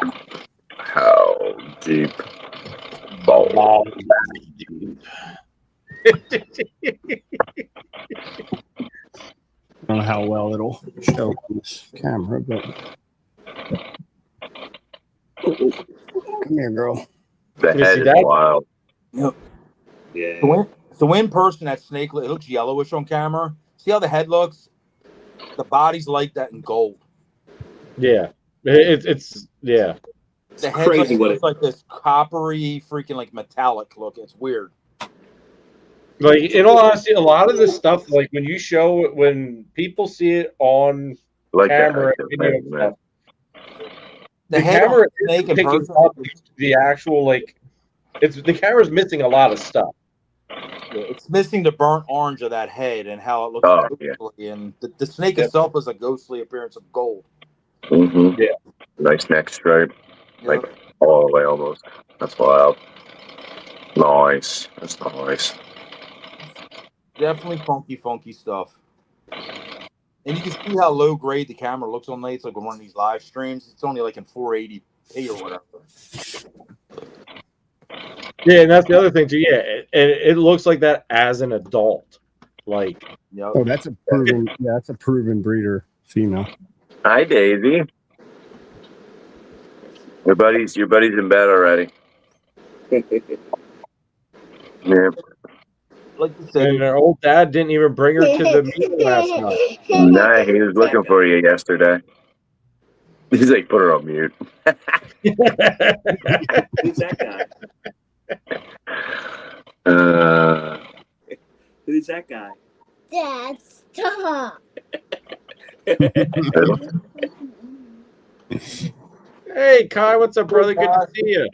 Speaker 2: How deep? Ball.
Speaker 4: I don't know how well it'll show on this camera, but come here, girl.
Speaker 2: The
Speaker 1: You
Speaker 2: head
Speaker 1: see
Speaker 2: is
Speaker 1: that?
Speaker 2: wild.
Speaker 3: Yeah.
Speaker 5: So in person, that snake it looks yellowish on camera. See how the head looks? The body's like that in gold.
Speaker 1: Yeah. It's
Speaker 5: The head
Speaker 3: crazy what
Speaker 5: looks like this coppery, freaking like metallic look. It's weird.
Speaker 1: like, in all honesty, a lot of this stuff, like when people see it on
Speaker 2: Like
Speaker 1: camera,
Speaker 2: that.
Speaker 1: video and stuff,
Speaker 5: The
Speaker 1: the
Speaker 5: head
Speaker 1: camera
Speaker 5: on the snake
Speaker 1: is
Speaker 5: in
Speaker 1: picking
Speaker 5: person.
Speaker 1: up the actual the camera's missing a lot of stuff.
Speaker 5: It's missing the burnt orange of that head and how it looks
Speaker 2: Oh, yeah.
Speaker 5: ghostly. And the snake itself is a ghostly appearance of gold.
Speaker 2: Mm-hmm.
Speaker 5: Yeah.
Speaker 2: Nice neck stripe,
Speaker 5: Yeah.
Speaker 2: like all the way almost. That's wild. Nice. That's nice.
Speaker 5: Definitely funky stuff. And you can see how low grade the camera looks on nights like on one of these live streams. It's only like in 480p or whatever.
Speaker 1: Yeah, and that's the other thing too. Yeah, it looks like that as an adult. Like,
Speaker 5: Yep.
Speaker 4: Oh, that's a proven. Yeah, that's a proven breeder female.
Speaker 2: Hi, Daisy. Your buddy's in bed already. Yeah.
Speaker 5: Like you said,
Speaker 1: and her old dad didn't even bring her to the meeting last night.
Speaker 2: Nah, he was looking for you yesterday. He's like, put her on mute.
Speaker 3: Who's that guy? Who's that guy?
Speaker 7: Dad, stop.
Speaker 1: Hey, Kai, what's up, brother? Good to see you.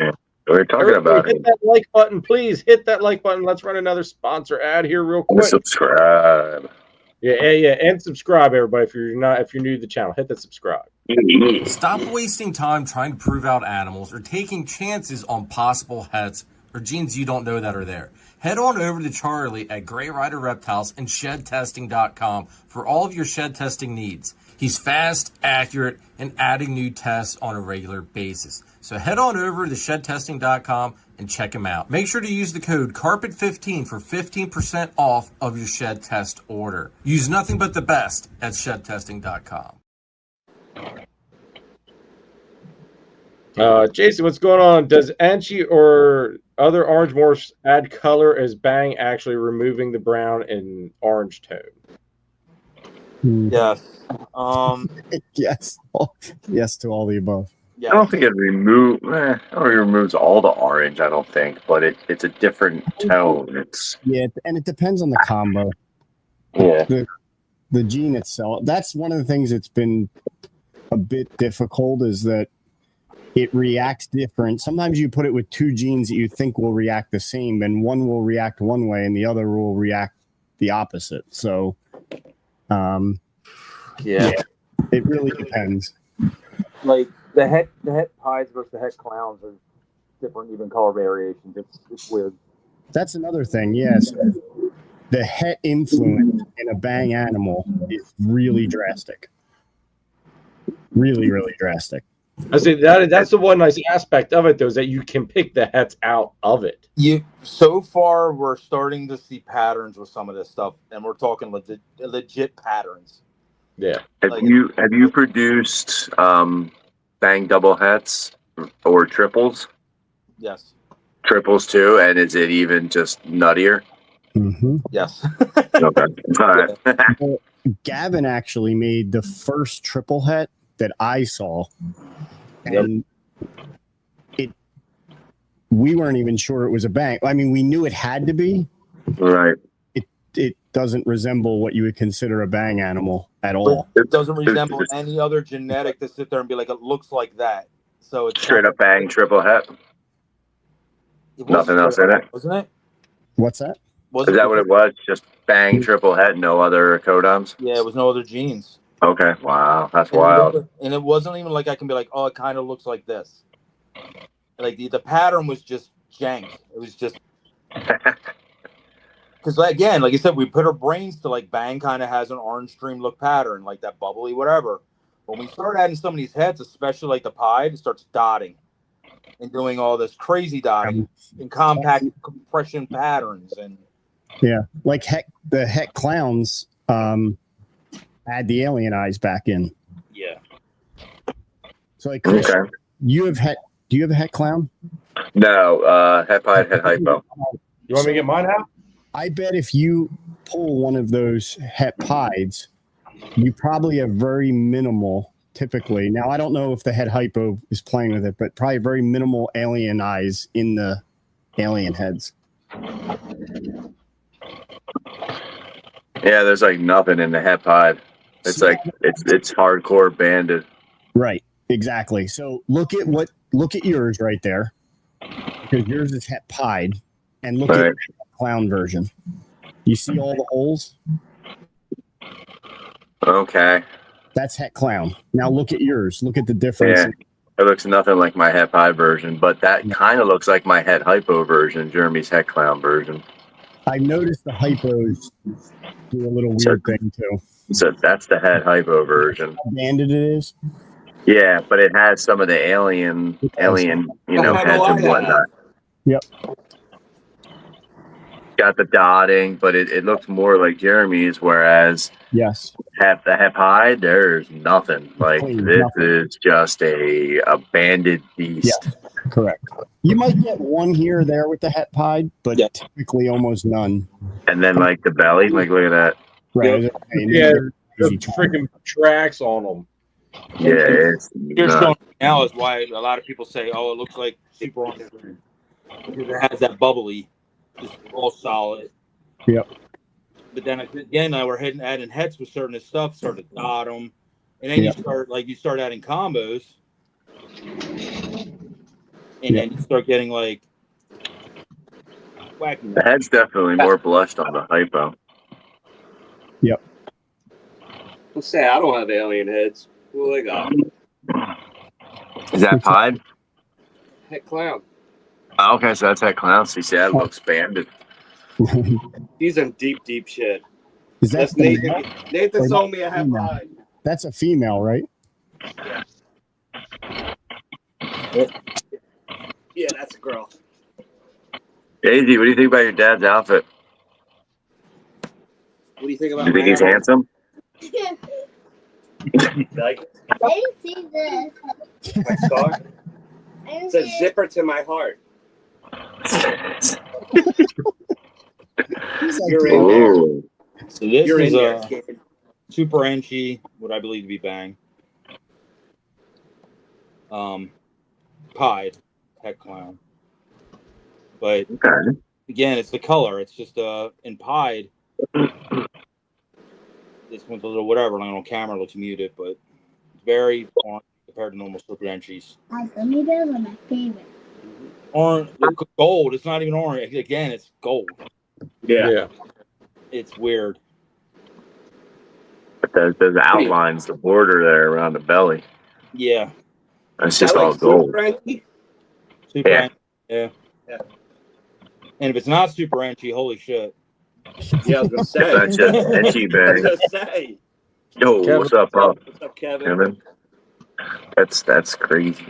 Speaker 2: We're talking about
Speaker 1: hit
Speaker 2: it.
Speaker 1: that like button, please. Hit that like button. Let's run another sponsor ad here real quick.
Speaker 2: Subscribe.
Speaker 1: Yeah, and subscribe, everybody. If you're new to the channel, hit that subscribe.
Speaker 6: Stop wasting time trying to prove out animals or taking chances on possible hets or genes you don't know that are there. Head on over to Charlie at Gray Rider Reptiles and ShedTesting.com for all of your shed testing needs. He's fast, accurate, and adding new tests on a regular basis. So head on over to ShedTesting.com and check him out. Make sure to use the code CARPET15 for 15% off of your shed test order. Use nothing but the best at ShedTesting.com.
Speaker 1: Jason, what's going on? Does Anchi or other orange morphs add color as Bang actually removing the brown and orange tone?
Speaker 5: yes.
Speaker 4: Yes. Yes to all the above.
Speaker 5: Yeah.
Speaker 2: I don't think it removes all the orange. I don't think, but it's a different tone. It's
Speaker 4: And it depends on the combo.
Speaker 2: yeah.
Speaker 4: The gene itself. That's one of the things that's been a bit difficult is that it reacts different. Sometimes you put it with two genes that you think will react the same, and one will react one way and the other will react the opposite. So,
Speaker 5: Yeah.
Speaker 4: it really depends.
Speaker 5: Like the het pies versus the het clowns are different, even color variations. It's weird.
Speaker 4: That's another thing. Yes. The het influence in a Bang animal is really drastic. Really, really drastic.
Speaker 1: I say that's the one nice aspect of it, though, is that you can pick the hets out of it.
Speaker 5: So far, we're starting to see patterns with some of this stuff, and we're talking legit patterns.
Speaker 1: Yeah.
Speaker 2: Have you produced Bang double hets or triples?
Speaker 5: Yes.
Speaker 2: Triples too, and is it even just nuttier?
Speaker 4: Mm-hmm.
Speaker 5: Yes.
Speaker 2: Okay. All right.
Speaker 4: Well, Gavin actually made the first triple het that I saw, and we weren't even sure it was a Bang. I mean, we knew it had to be.
Speaker 2: Right.
Speaker 4: It doesn't resemble what you would consider a Bang animal at all.
Speaker 5: It doesn't resemble any other genetic to sit there and be like, it looks like that. So it's
Speaker 2: Straight up Bang triple het. Nothing else in it.
Speaker 5: Wasn't it?
Speaker 4: What's that?
Speaker 2: Is that what it was? Just Bang triple het, no other codons?
Speaker 5: Yeah, it was no other genes.
Speaker 2: Okay. Wow. That's wild.
Speaker 5: And it wasn't even like I can be like, oh, it kind of looks like this. Like the pattern was just jank. It was just because again, like I said, we put our brains to like Bang kind of has an orange stream look pattern, like that bubbly whatever. When we start adding some of these heads, especially like the pied, it starts dotting and doing all this crazy dotting and compact compression patterns and
Speaker 4: like the het clowns add the alien eyes back in.
Speaker 5: Yeah.
Speaker 4: So like Chris,
Speaker 2: Okay.
Speaker 4: you have het. Do you have a het clown?
Speaker 2: No, het pied, het hypo.
Speaker 1: You want me to get mine out?
Speaker 4: I bet if you pull one of those het pieds, you probably have very minimal. Typically, now I don't know if the het hypo is playing with it, but probably very minimal alien eyes in the alien heads.
Speaker 2: Yeah, there's like nothing in the het pied. It's like it's hardcore banded.
Speaker 4: Right. Exactly. So look at yours right there, because yours is het pied, and look at the clown version. You see all the holes?
Speaker 2: Okay.
Speaker 4: That's Het Clown. Now look at yours. Look at the difference.
Speaker 2: Yeah. It looks nothing like my Het Pie version, but that kind of looks like my Het Hypo version, Jeremy's Het Clown version.
Speaker 4: I noticed the hypos do a little weird thing too.
Speaker 2: So that's the Het Hypo version.
Speaker 4: How banded it is.
Speaker 2: Yeah, but it has some of the alien, heads and whatnot.
Speaker 4: Yep.
Speaker 2: Got the dotting, but it looks more like Jeremy's, whereas
Speaker 4: yes,
Speaker 2: the Het Pie, there's nothing. Like
Speaker 4: clean,
Speaker 2: this
Speaker 4: nothing.
Speaker 2: is just a banded beast.
Speaker 4: Yeah, correct. You might get one here or there with the Het Pie, but typically almost none.
Speaker 2: And then like the belly, like look at that.
Speaker 4: Right.
Speaker 1: Yep. Yeah, the freaking tracks on them.
Speaker 2: Yeah, it's
Speaker 5: Here's showing now is why a lot of people say, "Oh, it looks like Super on because it has that bubbly, just all solid."
Speaker 4: Yep.
Speaker 5: But then again, we're adding heads with certain stuff, start to dot them, and then you start adding combos, and then you start getting like wacky.
Speaker 2: The head's definitely more blushed on the hypo.
Speaker 4: Yep.
Speaker 3: Let's say I don't have alien heads. What do I got?
Speaker 2: Is that Pied?
Speaker 3: Het Clown.
Speaker 2: Oh, okay, so that's that clown. So you see, that looks banded.
Speaker 3: He's in deep shit.
Speaker 4: Is that
Speaker 3: That's Nathan? Nathan sold me a Het
Speaker 4: female?
Speaker 3: Pie.
Speaker 4: That's a female, right?
Speaker 3: Yeah, that's a girl.
Speaker 2: Daisy, what do you think about your dad's outfit?
Speaker 3: What do you think about?
Speaker 2: Do you think he's handsome?
Speaker 3: Like,
Speaker 7: I didn't see this.
Speaker 3: my scar?
Speaker 7: I didn't
Speaker 3: It's a
Speaker 7: see it.
Speaker 3: zipper to my heart.
Speaker 4: He's like,
Speaker 3: You're in there.
Speaker 2: Ooh.
Speaker 5: So this
Speaker 3: You're
Speaker 5: is
Speaker 3: in there,
Speaker 5: a
Speaker 3: kid.
Speaker 5: super Enchi, what I believe to be Bang. Pied, Het Clown. But
Speaker 2: Okay.
Speaker 5: again, it's the color. It's just in Pied. This one's a little whatever. On camera, it looks muted, but it's very orange compared to normal super Enchis.
Speaker 7: Gummy bears are my favorite.
Speaker 5: Orange, gold. It's not even orange. Again, it's gold.
Speaker 3: Yeah.
Speaker 5: It's weird.
Speaker 2: But those outlines, the border there around the belly.
Speaker 5: Yeah.
Speaker 2: It's just all gold.
Speaker 5: Super
Speaker 2: Yeah.
Speaker 5: Enchi. Yeah. And if it's not super Enchi, holy shit.
Speaker 3: Yeah, I was gonna say.
Speaker 2: That's just Enchi
Speaker 3: I was
Speaker 2: bang.
Speaker 3: gonna say.
Speaker 2: Yo,
Speaker 1: Kevin.
Speaker 2: what's up, Pop?
Speaker 3: What's up, Kevin?
Speaker 2: Kevin? That's crazy.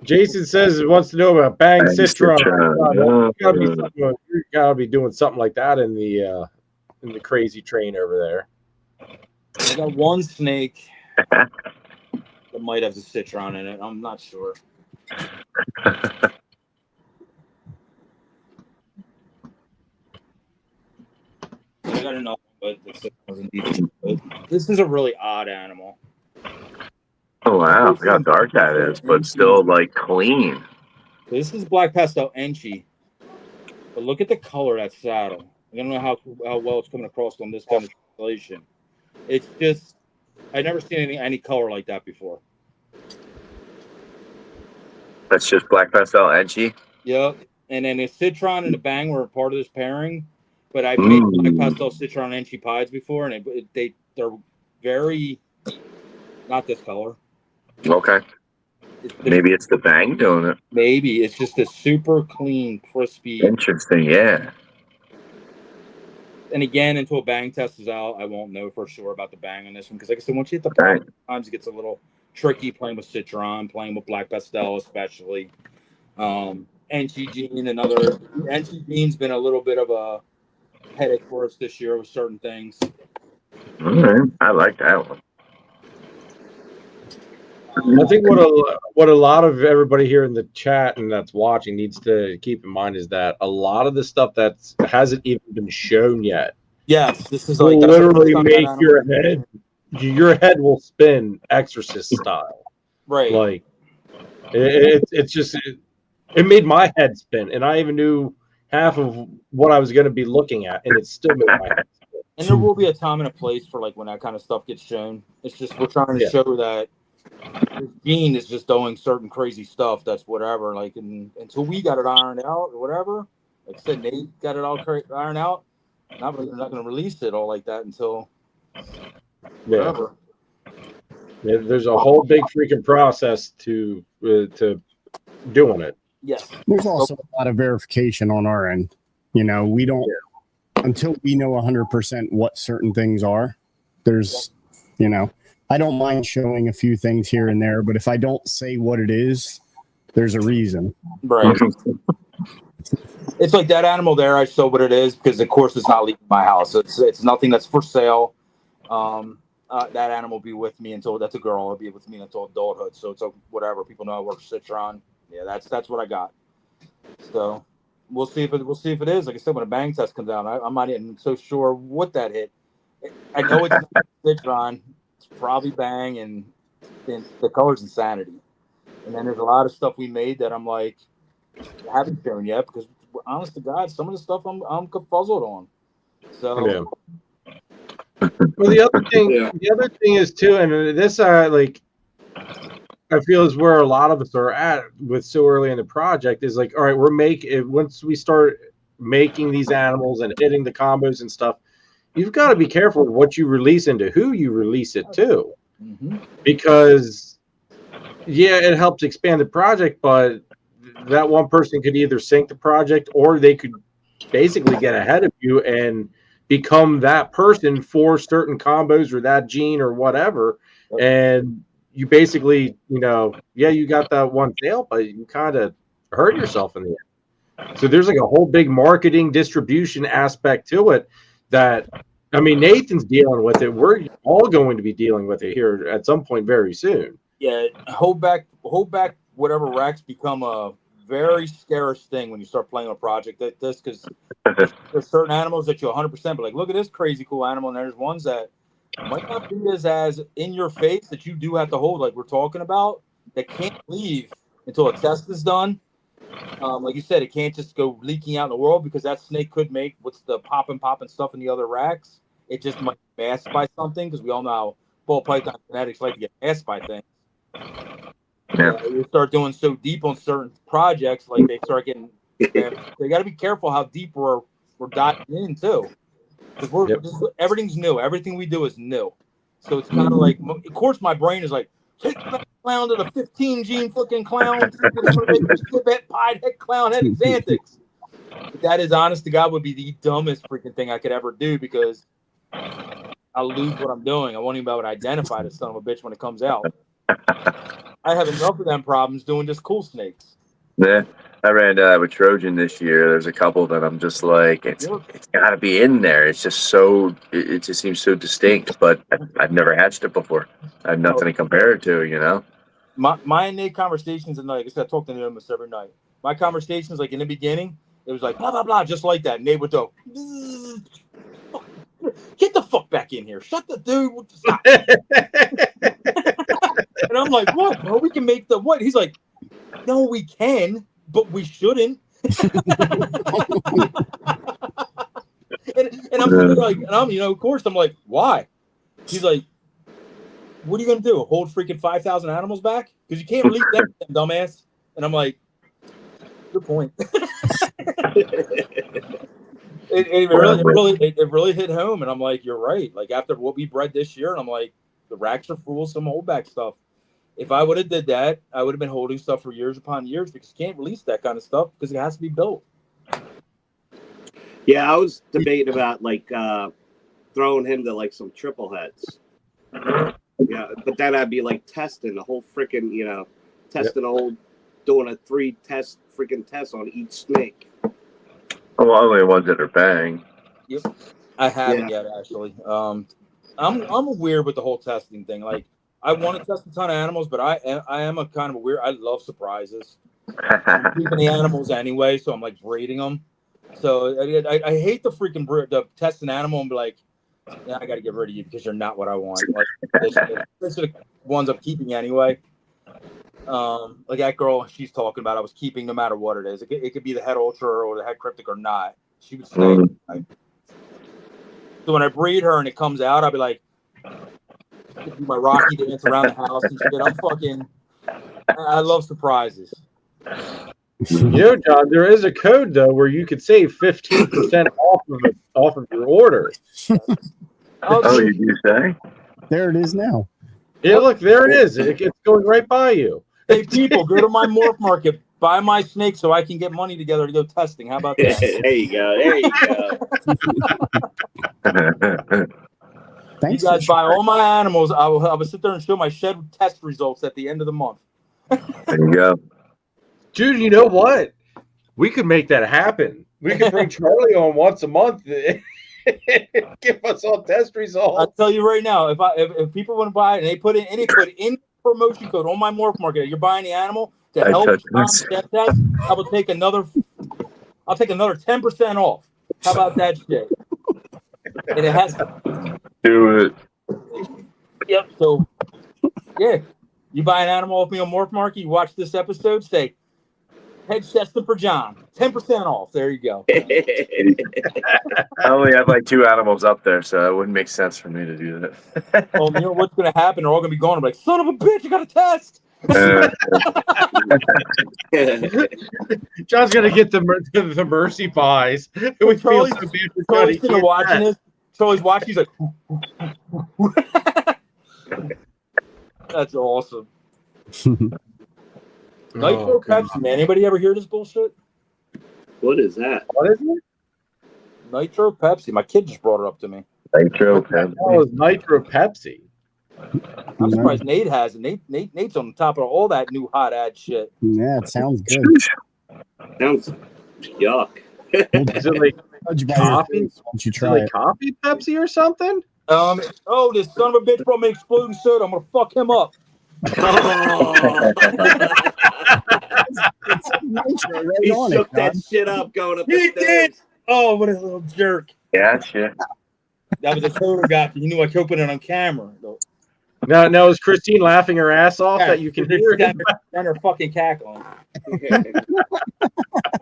Speaker 1: Jason says he wants to know about Bang
Speaker 2: Bang
Speaker 1: Citron.
Speaker 2: Citron.
Speaker 1: You gotta be doing something like that in the crazy train over there.
Speaker 5: I got one snake that might have the citron in it. I'm not sure. I got another, but the citron wasn't decent. But this is a really odd animal.
Speaker 2: Oh, wow. Look how dark that is, but still, like, clean.
Speaker 5: This is black pastel Enchi, but look at the color of that saddle. I don't know how well it's coming across on this kind of translation. It's just, I've never seen any color like that before.
Speaker 2: That's just black pastel Enchi.
Speaker 5: Yep. And then the citron and the Bang were a part of this pairing, but I've made black pastel citron Enchi pies before, and they're very not this color.
Speaker 2: Okay. Maybe it's the Bang doing it.
Speaker 5: Maybe it's just a super clean, crispy.
Speaker 2: Interesting, yeah.
Speaker 5: And again, until a Bang test is out, I won't know for sure about the Bang on this one because, like I said, once you hit the Bang, sometimes it gets a little tricky playing with citron, playing with black pastel, especially. Enchi Gene, Enchi Gene's been a little bit of a headache for us this year with certain things.
Speaker 2: All right. I like that one.
Speaker 1: I think what a lot of everybody here in the chat and that's watching needs to keep in mind is that a lot of the stuff that hasn't even been shown yet.
Speaker 5: Yes, this is
Speaker 1: will
Speaker 5: like
Speaker 1: literally make your head will spin Exorcist style.
Speaker 5: Right.
Speaker 1: Like it's just it made my head spin, and I even knew half of what I was going to be looking at, and it still made my head spin.
Speaker 5: And there will be a time and a place for like when that kind of stuff gets shown. It's just we're trying to show that this Gene is just doing certain crazy stuff. That's whatever. Like until we got it ironed out or whatever. Like I said, Nate got it all ironed out. They're not going to release it all like that until whatever.
Speaker 1: There's a whole big freaking process to doing it.
Speaker 5: Yes.
Speaker 4: There's also a lot of verification on our end. We don't until we know 100% what certain things are. There's, I don't mind showing a few things here and there, but if I don't say what it is, there's a reason.
Speaker 5: Right. It's like that animal there. I show what it is because, of course, it's not leaving my house. It's nothing that's for sale. That animal will be with me until that's a girl. It'll be with me until adulthood. So it's whatever. People know I work for Citron. Yeah, that's what I got. So we'll see if it is. Like I said, when a bang test comes out, I'm not even so sure what that hit. I know it's Citron. It's probably bang and the color's insanity. And then there's a lot of stuff we made that I'm like, I haven't shown yet because, honest to God, some of the stuff I'm confuzzled on. So.
Speaker 1: Yeah. Well, the other thing is too, and this like I feel is where a lot of us are at with so early in the project is like, all right, once we start making these animals and hitting the combos and stuff, you've got to be careful what you release and to who you release it to, because it helps expand the project, but that one person could either sink the project or they could basically get ahead of you and become that person for certain combos or that gene or whatever. And you basically, you got that one sale, but you kind of hurt yourself in the end. So there's like a whole big marketing distribution aspect to it that, I mean, Nathan's dealing with it. We're all going to be dealing with it here at some point very soon.
Speaker 5: Yeah, hold back whatever racks become a very scarce thing when you start playing a project like this, because there's certain animals that you 100% but like, look at this crazy cool animal, and there's ones that might not be as in your face that you do have to hold, like we're talking about, that can't leave until a test is done. Like you said, it can't just go leaking out in the world because that snake could make what's the popping stuff in the other racks. It just might be masked by something, because we all know how ball python genetics like to get masked by things.
Speaker 2: Yeah.
Speaker 5: You start doing so deep on certain projects, like they start getting. They got to be careful how deep we're diving in too, because everything's new. Everything we do is new, so it's kind of like. Of course, my brain is like, take that clown to the 15 gene fucking clown, pied head clown head Xanthics. But that is, honest to God, would be the dumbest freaking thing I could ever do, because I'll lose what I'm doing. I won't even be able to identify this son of a bitch when it comes out. I have enough of them problems doing just cool snakes.
Speaker 2: Yeah, I ran with Trojan this year. There's a couple that I'm just like, it's got to be in there. It's just so, it just seems so distinct, but I've never hatched it before. I have nothing to compare it to,
Speaker 5: My innate conversations, and like I said, I talk to them almost every night. My conversations, like in the beginning, it was like, blah, blah, blah, just like that. And they would go, get the fuck back in here. Shut the dude. Stop. And I'm like, what, bro? We can make the what? He's like, no, we can, but we shouldn't. and I'm like, of course, I'm like, why? He's like, what are you gonna do? Hold freaking 5,000 animals back? Because you can't release them, dumbass. And I'm like, good point. It really hit home, and I'm like, you're right. Like after what we bred this year, and I'm like, the racks are full of some holdback stuff. If I would have did that, I would have been holding stuff for years upon years, because you can't release that kind of stuff because it has to be built.
Speaker 3: Yeah, I was debating about like throwing him to like some triple heads. Yeah, but then I'd be like testing the whole freaking, testing the whole, doing a 3 freaking test on each snake.
Speaker 2: Well, only ones that are bang.
Speaker 5: Yep, I haven't yet actually. I'm weird with the whole testing thing. Like, I want to test a ton of animals, but I am a kind of a weird. I love surprises. I'm keeping the animals anyway, so I'm like breeding them. So I hate the freaking the test an animal and be like, yeah, I got to get rid of you because you're not what I want. Like, these are the ones I'm keeping anyway. Like that girl she's talking about, I was keeping no matter what it is. It could be the head ultra or the head cryptic or not. She would stay. So when I breed her and it comes out, I'll be like, do my Rocky dance around the house and shit. I love surprises.
Speaker 1: John, there is a code though where you could save 15% off of your order.
Speaker 2: Oh, you do say?
Speaker 4: There it is now.
Speaker 1: Yeah, look, there it is. It's going right by you.
Speaker 5: Hey, people, go to my morph market, buy my snake so I can get money together to go testing. How about that?
Speaker 3: There you go. There you go.
Speaker 4: Thanks
Speaker 5: You guys
Speaker 4: for
Speaker 5: buy all my animals. I will sit there and show my shed test results at the end of the month.
Speaker 2: There you go.
Speaker 1: Dude, you know what? We could make that happen. We could bring Charlie on once a month. Give us all test
Speaker 5: I'll
Speaker 1: results.
Speaker 5: tell you right now, if people want to buy it and they put in promotion code on my morph market, you're buying the animal to
Speaker 2: I
Speaker 5: help
Speaker 2: touch
Speaker 5: Tom
Speaker 2: this.
Speaker 5: shed test, I'll take another 10% off. How about that shit? And it has
Speaker 2: Do it.
Speaker 5: Yep. So, yeah, you buy an animal off me on Morph Market, you watch this episode, say, head chesting for John, 10% off. There you go.
Speaker 2: I only have like 2 animals up there, so it wouldn't make sense for me to do that.
Speaker 5: Oh, you know what's going to happen? They're all going to be going. I'm like, son of a bitch, I got a test.
Speaker 1: John's gonna get the mercy buys. We feel so bad for Johnny.
Speaker 5: Charlie's sitting watching this. Charlie's watching. He's like, that's awesome. Nitro Pepsi, man. Anybody ever hear this bullshit?
Speaker 3: What is that?
Speaker 1: What is it?
Speaker 5: Nitro Pepsi. My kid just brought it up to me.
Speaker 2: Nitro
Speaker 1: What the hell is Nitro Pepsi?
Speaker 5: I'm surprised Nate has it. Nate's on top of all that new hot ad shit.
Speaker 4: Yeah, it sounds good.
Speaker 3: Sounds yuck.
Speaker 1: Is it like
Speaker 4: Judge by your
Speaker 1: coffee?
Speaker 4: face once you
Speaker 1: Is it
Speaker 4: try
Speaker 1: like
Speaker 4: it.
Speaker 1: coffee Pepsi or something?
Speaker 5: Oh, this son of a bitch brought me exploding soda. I'm gonna fuck him up.
Speaker 4: It's nitro right
Speaker 3: He
Speaker 4: on
Speaker 3: shook
Speaker 4: it,
Speaker 3: that
Speaker 4: John.
Speaker 3: shit up going up
Speaker 5: He
Speaker 3: the stairs.
Speaker 5: did. Oh, what a little jerk.
Speaker 2: Gotcha.
Speaker 5: That was a total guy. He knew I could open it on camera.
Speaker 1: Now is Christine laughing her ass off that you can hear?
Speaker 5: Down her fucking cackling.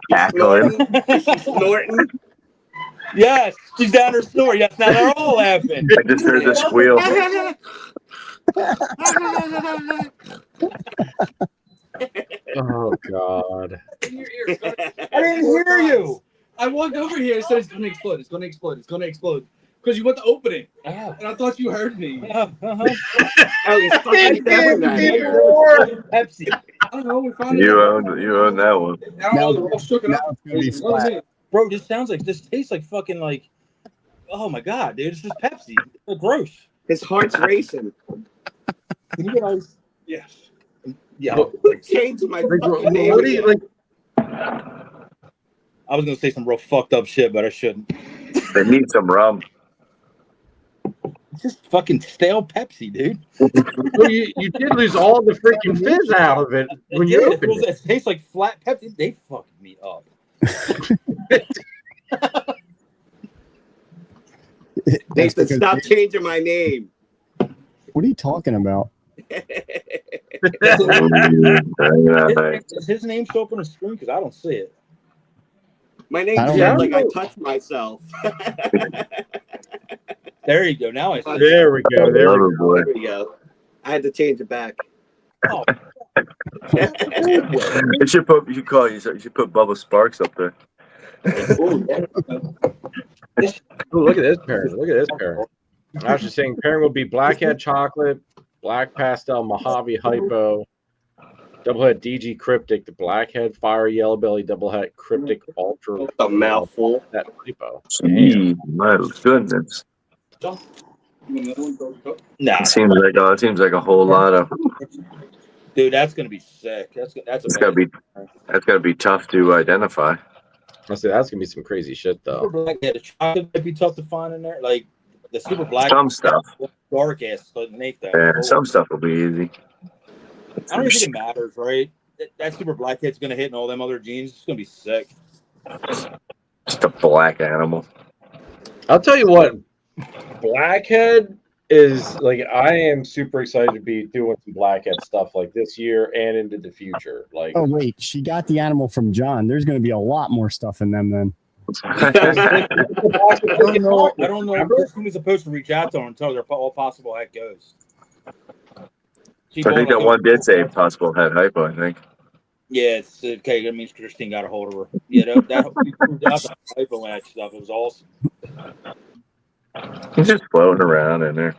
Speaker 2: Cackling.
Speaker 3: Is she snorting?
Speaker 5: Yes, she's down her story. Yes, now they're all laughing.
Speaker 2: I just heard the squeal.
Speaker 1: Oh God!
Speaker 5: I didn't hear you.
Speaker 8: I walked over here and said it's gonna explode. It's gonna explode. It's gonna explode. Because you went to open it, and I thought you heard me.
Speaker 3: Oh, he's fucking
Speaker 5: Pepsi.
Speaker 8: I don't know. We found it.
Speaker 2: You own that one.
Speaker 8: I don't know. They're all shook it
Speaker 4: Now
Speaker 8: up.
Speaker 4: it's gonna be flat.
Speaker 5: Bro, this tastes like fucking like. Oh my god, dude! It's just Pepsi. It's gross.
Speaker 3: His heart's racing.
Speaker 5: Can you get ice?
Speaker 8: Yes.
Speaker 5: Yeah.
Speaker 3: Change my
Speaker 1: Like,
Speaker 3: fucking name.
Speaker 1: what do you like?
Speaker 5: I was gonna say some real fucked up shit, but I shouldn't.
Speaker 2: They need some rum.
Speaker 5: It's just fucking stale Pepsi, dude.
Speaker 1: Well, you did lose all the freaking fizz out of it when you opened it.
Speaker 5: It tastes like flat Pepsi. They fucked me up.
Speaker 3: They said, stop changing my name.
Speaker 4: What are you talking about?
Speaker 5: Does his name show up on the screen? Because I don't see it.
Speaker 3: My name's
Speaker 4: I don't
Speaker 3: just
Speaker 1: know.
Speaker 3: like I touch myself.
Speaker 5: There you go. Now I see it.
Speaker 1: There we go. There we go.
Speaker 2: Boy.
Speaker 3: There we go. I had to change it back.
Speaker 5: Oh,
Speaker 2: You should put Bubba Sparks up there.
Speaker 3: Ooh, yeah.
Speaker 1: Ooh, look at this pairing. Look at this pairing. I was just saying, pairing will be blackhead chocolate, black pastel Mojave hypo, doublehead DG cryptic, the blackhead fire yellow belly, doublehead cryptic ultra.
Speaker 3: A mouthful.
Speaker 1: That hypo.
Speaker 2: Gee, my goodness.
Speaker 5: nah,
Speaker 2: It seems like a whole lot of.
Speaker 5: dude, that's gonna be sick. That's
Speaker 2: It's gotta be tough to identify.
Speaker 1: I say that's gonna be some crazy shit though.
Speaker 5: Super black. Yeah, the chocolate might be tough to find in there. Like the super black,
Speaker 2: Some stuff.
Speaker 5: dark ass doesn't make that.
Speaker 2: Yeah, some stuff will be easy.
Speaker 5: I don't even think it matters, right? That super blackhead's gonna hit and all them other genes. It's gonna be sick.
Speaker 2: Just a black animal.
Speaker 1: I'll tell you what, blackhead is like I am super excited to be doing some blackhead stuff like this year and into the future. Like,
Speaker 4: Oh wait, she got the animal from John. There's going to be a lot more stuff in them then.
Speaker 5: I don't know. If Christine was supposed to reach out to her and tell her all possible heck goes. She
Speaker 2: I think
Speaker 5: told
Speaker 2: that
Speaker 5: her-
Speaker 2: one did say possible head hypo, I think.
Speaker 5: Yeah, it's okay. That means Christine got a hold of her. Yeah, that we proved out the hypo and that stuff. It was awesome.
Speaker 2: He's just floating around in there.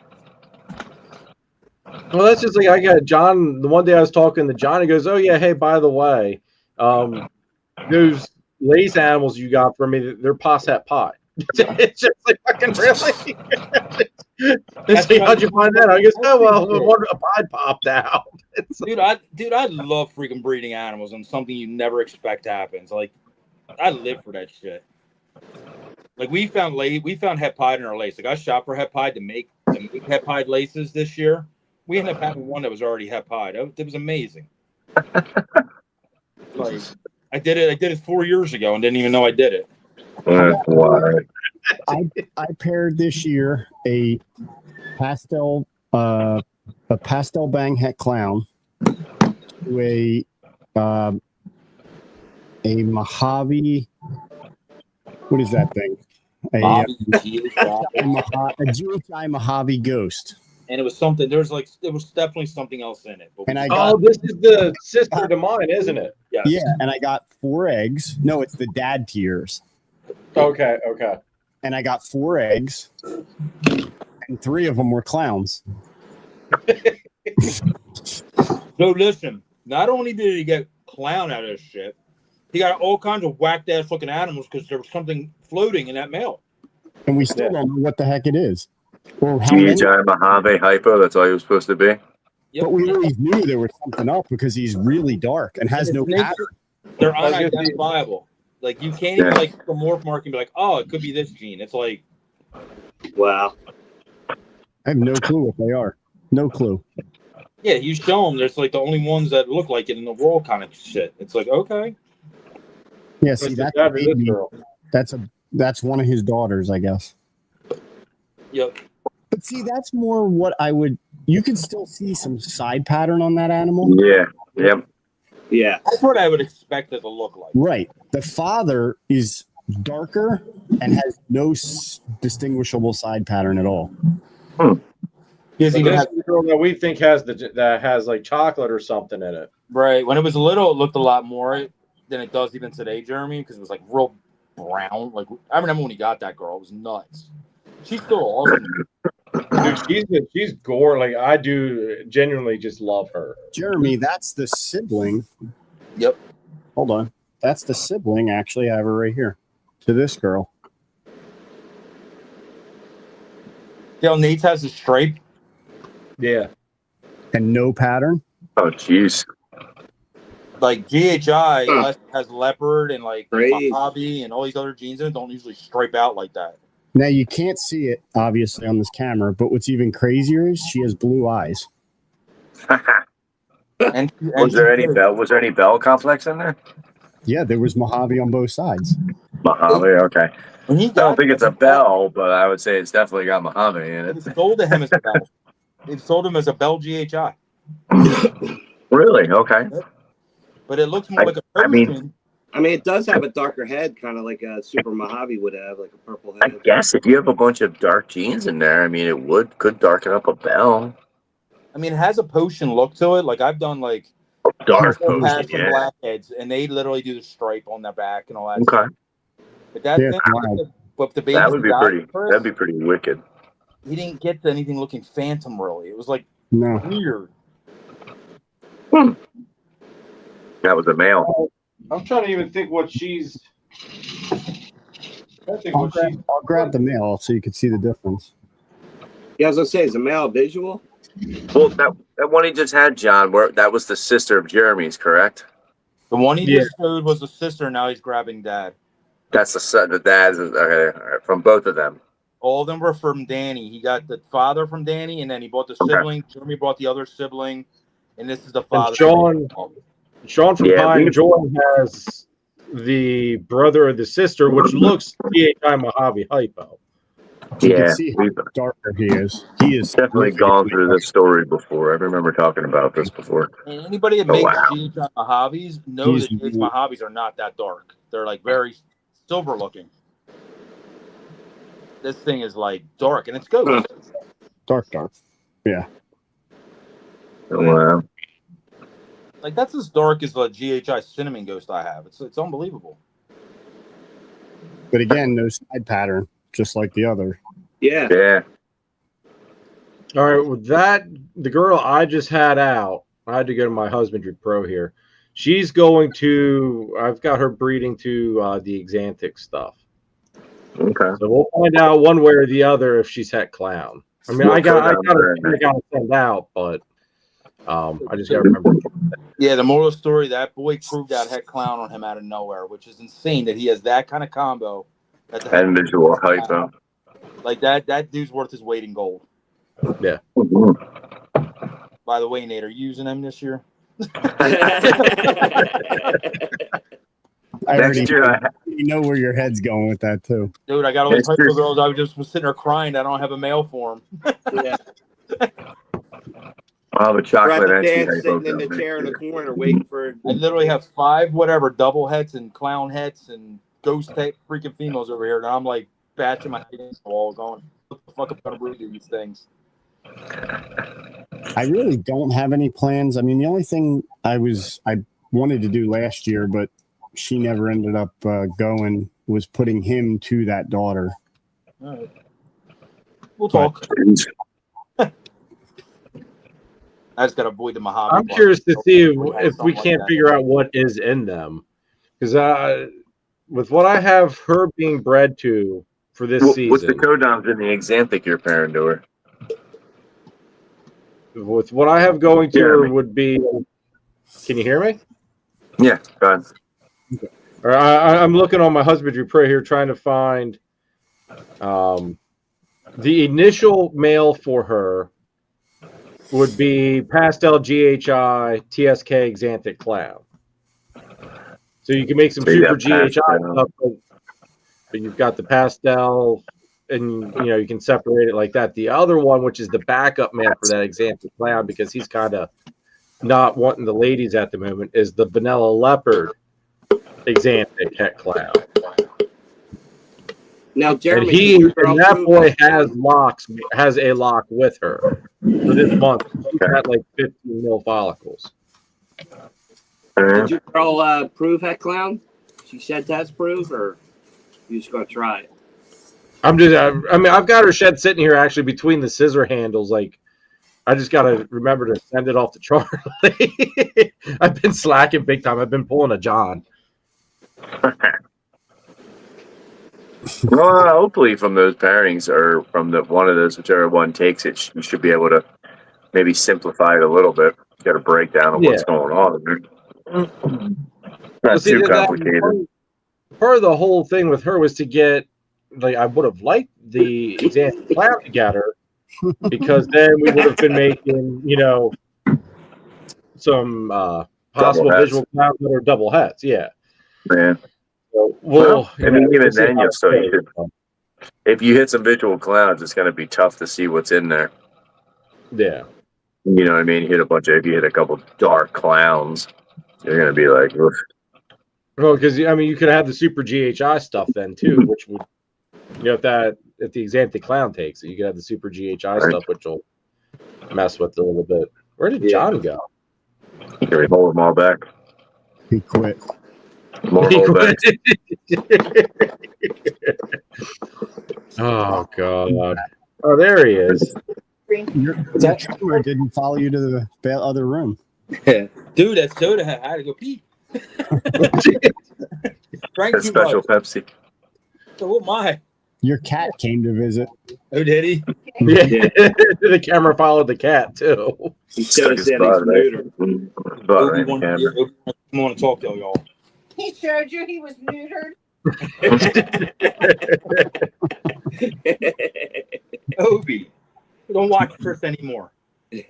Speaker 1: Well, that's just like I got John. The one day I was talking to John, he goes, "Oh yeah, hey, by the way, those lace animals you got for me, they're posset pot." It's just like fucking really. It's like, how'd you find that? I guess, oh well, a pod popped out. It's
Speaker 5: Dude, I love freaking breeding animals, and something you never expect happens. Like, I live for that shit. Like, we found het pied in our lace. Like, I shot for het pied to make het pied laces this year. We ended up having one that was already het pied. It was amazing. Like, I did it 4 years ago and didn't even know I did it.
Speaker 2: Why?
Speaker 4: I paired this year a pastel bang het clown to a Mojave. What is that thing? A GHI Mojave Ghost.
Speaker 5: And it was something. There was definitely something else in it. But
Speaker 4: And I got,
Speaker 1: this is the sister to mine, isn't it?
Speaker 5: yes.
Speaker 4: yeah, and I got 4 eggs. No, it's the dad tiers.
Speaker 1: Okay.
Speaker 4: And I got 4 eggs, and 3 of them were clowns.
Speaker 5: So listen, not only did he get clown out of this shit, he got all kinds of whacked ass looking animals because there was something floating in that mail.
Speaker 4: And we still don't know what the heck it is. Or how many,
Speaker 2: GHI Mojave Hypo, that's all he was supposed to be.
Speaker 5: Yep.
Speaker 4: but we always knew there was something up because he's really dark and has no pattern.
Speaker 5: They're unidentifiable. Like, you can't even like the morph mark and be like, oh, it could be this gene. It's like,
Speaker 3: Wow.
Speaker 4: I have no clue what they are. No clue.
Speaker 5: yeah, you show them. There's like the only ones that look like it in the world, kind of shit. It's like, okay,
Speaker 4: Yeah, see, that's a baby. That's one of his daughters, I guess.
Speaker 5: yep.
Speaker 4: But see, that's more what I would. You can still see some side pattern on that animal.
Speaker 2: Yeah. Yep.
Speaker 3: Yeah.
Speaker 5: That's what I would expect it to look like.
Speaker 4: Right. The father is darker and has no distinguishable side pattern at all.
Speaker 5: Because
Speaker 1: But
Speaker 5: even
Speaker 1: that's the girl that we think has like chocolate or something in it.
Speaker 5: right when it was little, it looked a lot more than it does even today, Jeremy, because it was like real brown. Like, I remember when he got that girl, it was nuts. She's still awesome.
Speaker 1: Dude, she's gore. Like, I do genuinely just love her.
Speaker 4: Jeremy, that's the sibling.
Speaker 5: Yep.
Speaker 4: Hold on. That's the sibling, actually. I have her right here to this girl.
Speaker 5: Dale Nate's has a stripe.
Speaker 1: Yeah.
Speaker 4: And no pattern.
Speaker 2: Oh, jeez.
Speaker 5: Like, GHI has leopard and like
Speaker 3: Crazy.
Speaker 5: Mojave and all these other genes in it don't usually stripe out like that.
Speaker 4: Now, you can't see it, obviously, on this camera, but what's even crazier is she has blue eyes.
Speaker 5: And
Speaker 2: Was there any bell complex in there?
Speaker 4: Yeah, there was Mojave on both sides.
Speaker 2: Mojave, okay.
Speaker 5: when he
Speaker 2: I don't think it's a bell, but I would say it's definitely got Mojave in
Speaker 5: It's
Speaker 2: it.
Speaker 5: sold to him as a bell. It sold him as a bell GHI.
Speaker 2: Really? Okay.
Speaker 5: But it looks more like a
Speaker 2: I mean-
Speaker 5: Persian.
Speaker 3: I mean, it does have a darker head, kind of like a Super Mojave would have, like a purple
Speaker 2: I
Speaker 3: head.
Speaker 2: guess if you have a bunch of dark genes in there, I mean, it could darken up a bell.
Speaker 5: I mean, it has a potion look to it. Like, I've done like
Speaker 2: Dark
Speaker 5: full pass
Speaker 2: potion,
Speaker 5: from
Speaker 2: yeah.
Speaker 5: blackheads, and they literally do the stripe on their back and all that.
Speaker 2: Okay.
Speaker 5: Stuff. But that
Speaker 4: Yeah,
Speaker 5: thing,
Speaker 4: wow.
Speaker 5: but the baby
Speaker 2: That would be
Speaker 5: died
Speaker 2: pretty.
Speaker 5: first,
Speaker 2: That'd be pretty wicked.
Speaker 5: he didn't get to anything looking phantom really. It was like
Speaker 4: No.
Speaker 5: weird.
Speaker 2: That was a male.
Speaker 1: I'm trying to even think what she's. I think what she's.
Speaker 4: I'll grab the male so you can see the difference.
Speaker 3: Yeah, I was gonna say, is a male visual?
Speaker 2: Well, that one he just had, John, that was the sister of Jeremy's, correct?
Speaker 5: The one he just showed was the sister. Now he's grabbing dad.
Speaker 2: That's the son. The dad's okay, all right, from both of them.
Speaker 5: All of them were from Danny. He got the father from Danny, and then he bought the sibling. Jeremy bought the other sibling, and this is the father.
Speaker 1: Sean from Pine Joy has the brother or the sister, which looks GHI Mojave Hypo.
Speaker 4: You can see how darker he is. He is
Speaker 2: Definitely gone through this story before. I remember talking about this before.
Speaker 5: And anybody that makes GHI Mojaves knows that GHI Mojaves are not that dark. They're like very silver looking. This thing is like dark, and it's good.
Speaker 4: Dark. Yeah.
Speaker 2: Wow.
Speaker 5: Like, that's as dark as the GHI cinnamon ghost I have. It's unbelievable.
Speaker 4: But again, no side pattern, just like the other.
Speaker 3: Yeah.
Speaker 2: Yeah.
Speaker 1: All right, with that, the girl I just had out, I had to go to my husbandry pro here. She's going to, I've got her breeding to the Exanthic stuff.
Speaker 2: Okay.
Speaker 1: So we'll find out one way or the other if she's het clown. I mean, I got to send out, but I just got to remember.
Speaker 5: Yeah, the moral of the story, that boy proved that het clown on him out of nowhere, which is insane that he has that kind of combo.
Speaker 2: And visual hypo.
Speaker 5: Like that dude's worth his weight in gold.
Speaker 1: Yeah.
Speaker 5: By the way, Nate, are you using them this year?
Speaker 4: I already know where your head's going with that too.
Speaker 5: Dude, I got all these hypo girls. I was sitting there crying. I don't have a male for them.
Speaker 3: Yeah.
Speaker 2: I'll have a chocolate
Speaker 3: Brad the dad sitting in the chair in the corner waiting for.
Speaker 5: I literally have 5 double heads and clown heads and ghost type freaking females over here. And I'm like batching my head against the wall going, what the fuck am I going to do these things?
Speaker 4: I really don't have any plans. I mean, the only thing I wanted to do last year, but she never ended up going, was putting him to that daughter.
Speaker 5: All right. We'll talk. I just got to avoid the Mojave.
Speaker 1: I'm curious to see if we can't figure out what is in them. Because with what I have her being bred to for this season.
Speaker 2: What's the codoms in the Exanthic you're pairing to her?
Speaker 1: With what I have going to her would be. Can you hear me?
Speaker 2: Yeah, go ahead.
Speaker 1: Okay. All right, I'm looking on my husbandry pro here trying to find the initial male for her would be Pastel GHI TSK Exanthic Clown. So you can make some super GHI stuff, but you've got the Pastel, and you can separate it like that. The other one, which is the backup man for that Exanthic Clown, because he's kind of not wanting the ladies at the moment, is the Vanilla Leopard Exanthic Het Clown.
Speaker 3: Now, Jeremy,
Speaker 1: and that boy has a lock with her for this month. She's got like 15 mil follicles.
Speaker 3: Did your girl prove Het Clown? She shed test proof, or you just gonna try it?
Speaker 1: I mean, I've got her shed sitting here actually between the scissor handles. Like, I just got to remember to send it off the Charlie. I've been slacking big time. I've been pulling a John.
Speaker 2: Well, hopefully from those pairings or from one of those, whichever one takes it, you should be able to maybe simplify it a little bit. Get a breakdown of what's going on. Not too complicated.
Speaker 1: Part of the whole thing with her was to get, like, I would have liked the Exanthic Clown to get her, because then we would have been making, some possible visual clowns that are double heads. Yeah.
Speaker 2: Man.
Speaker 1: So,
Speaker 2: I mean, even then, if you hit some visual clouds, it's going to be tough to see what's in there.
Speaker 1: Yeah.
Speaker 2: You know what I mean? If you hit a couple dark clowns, you're going to be like, oof.
Speaker 1: Well, because, I mean, you could have the super GHI stuff then, too, which would, if the Exanthic Clown takes it, you could have the super GHI stuff, which will mess with it a little bit. Where did John go?
Speaker 2: Can we hold them all back?
Speaker 4: He quit.
Speaker 2: More hold back.
Speaker 1: Oh, God. Oh, there he is.
Speaker 4: Your camera didn't follow you to the other room.
Speaker 5: Dude, that soda I had to go pee.
Speaker 2: Drank too special much. Pepsi.
Speaker 5: So what am I?
Speaker 4: Your cat came to visit.
Speaker 5: Oh, did he?
Speaker 1: Yeah. The camera followed the cat, too.
Speaker 3: He showed us that he's neutered.
Speaker 5: I want to talk to y'all.
Speaker 9: He showed you he was neutered.
Speaker 5: Obi, don't watch Chris anymore. These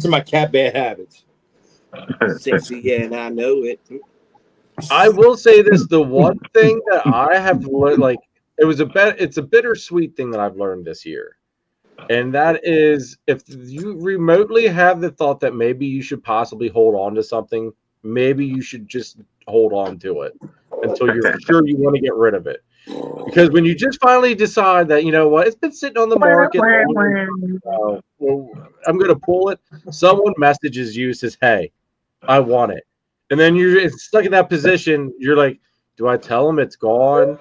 Speaker 5: are my cat bad habits.
Speaker 3: Sexy, yeah, and I know it.
Speaker 1: I will say this: the one thing that I have learned, like, it's a bittersweet thing that I've learned this year, and that is, if you remotely have the thought that maybe you should possibly hold on to something, maybe you should just hold on to it until you're sure you want to get rid of it. Because when you just finally decide that, it's been sitting on the market, I'm going to pull it. Someone messages you, says, "Hey, I want it," and then you're stuck in that position. You're like, do I tell them it's gone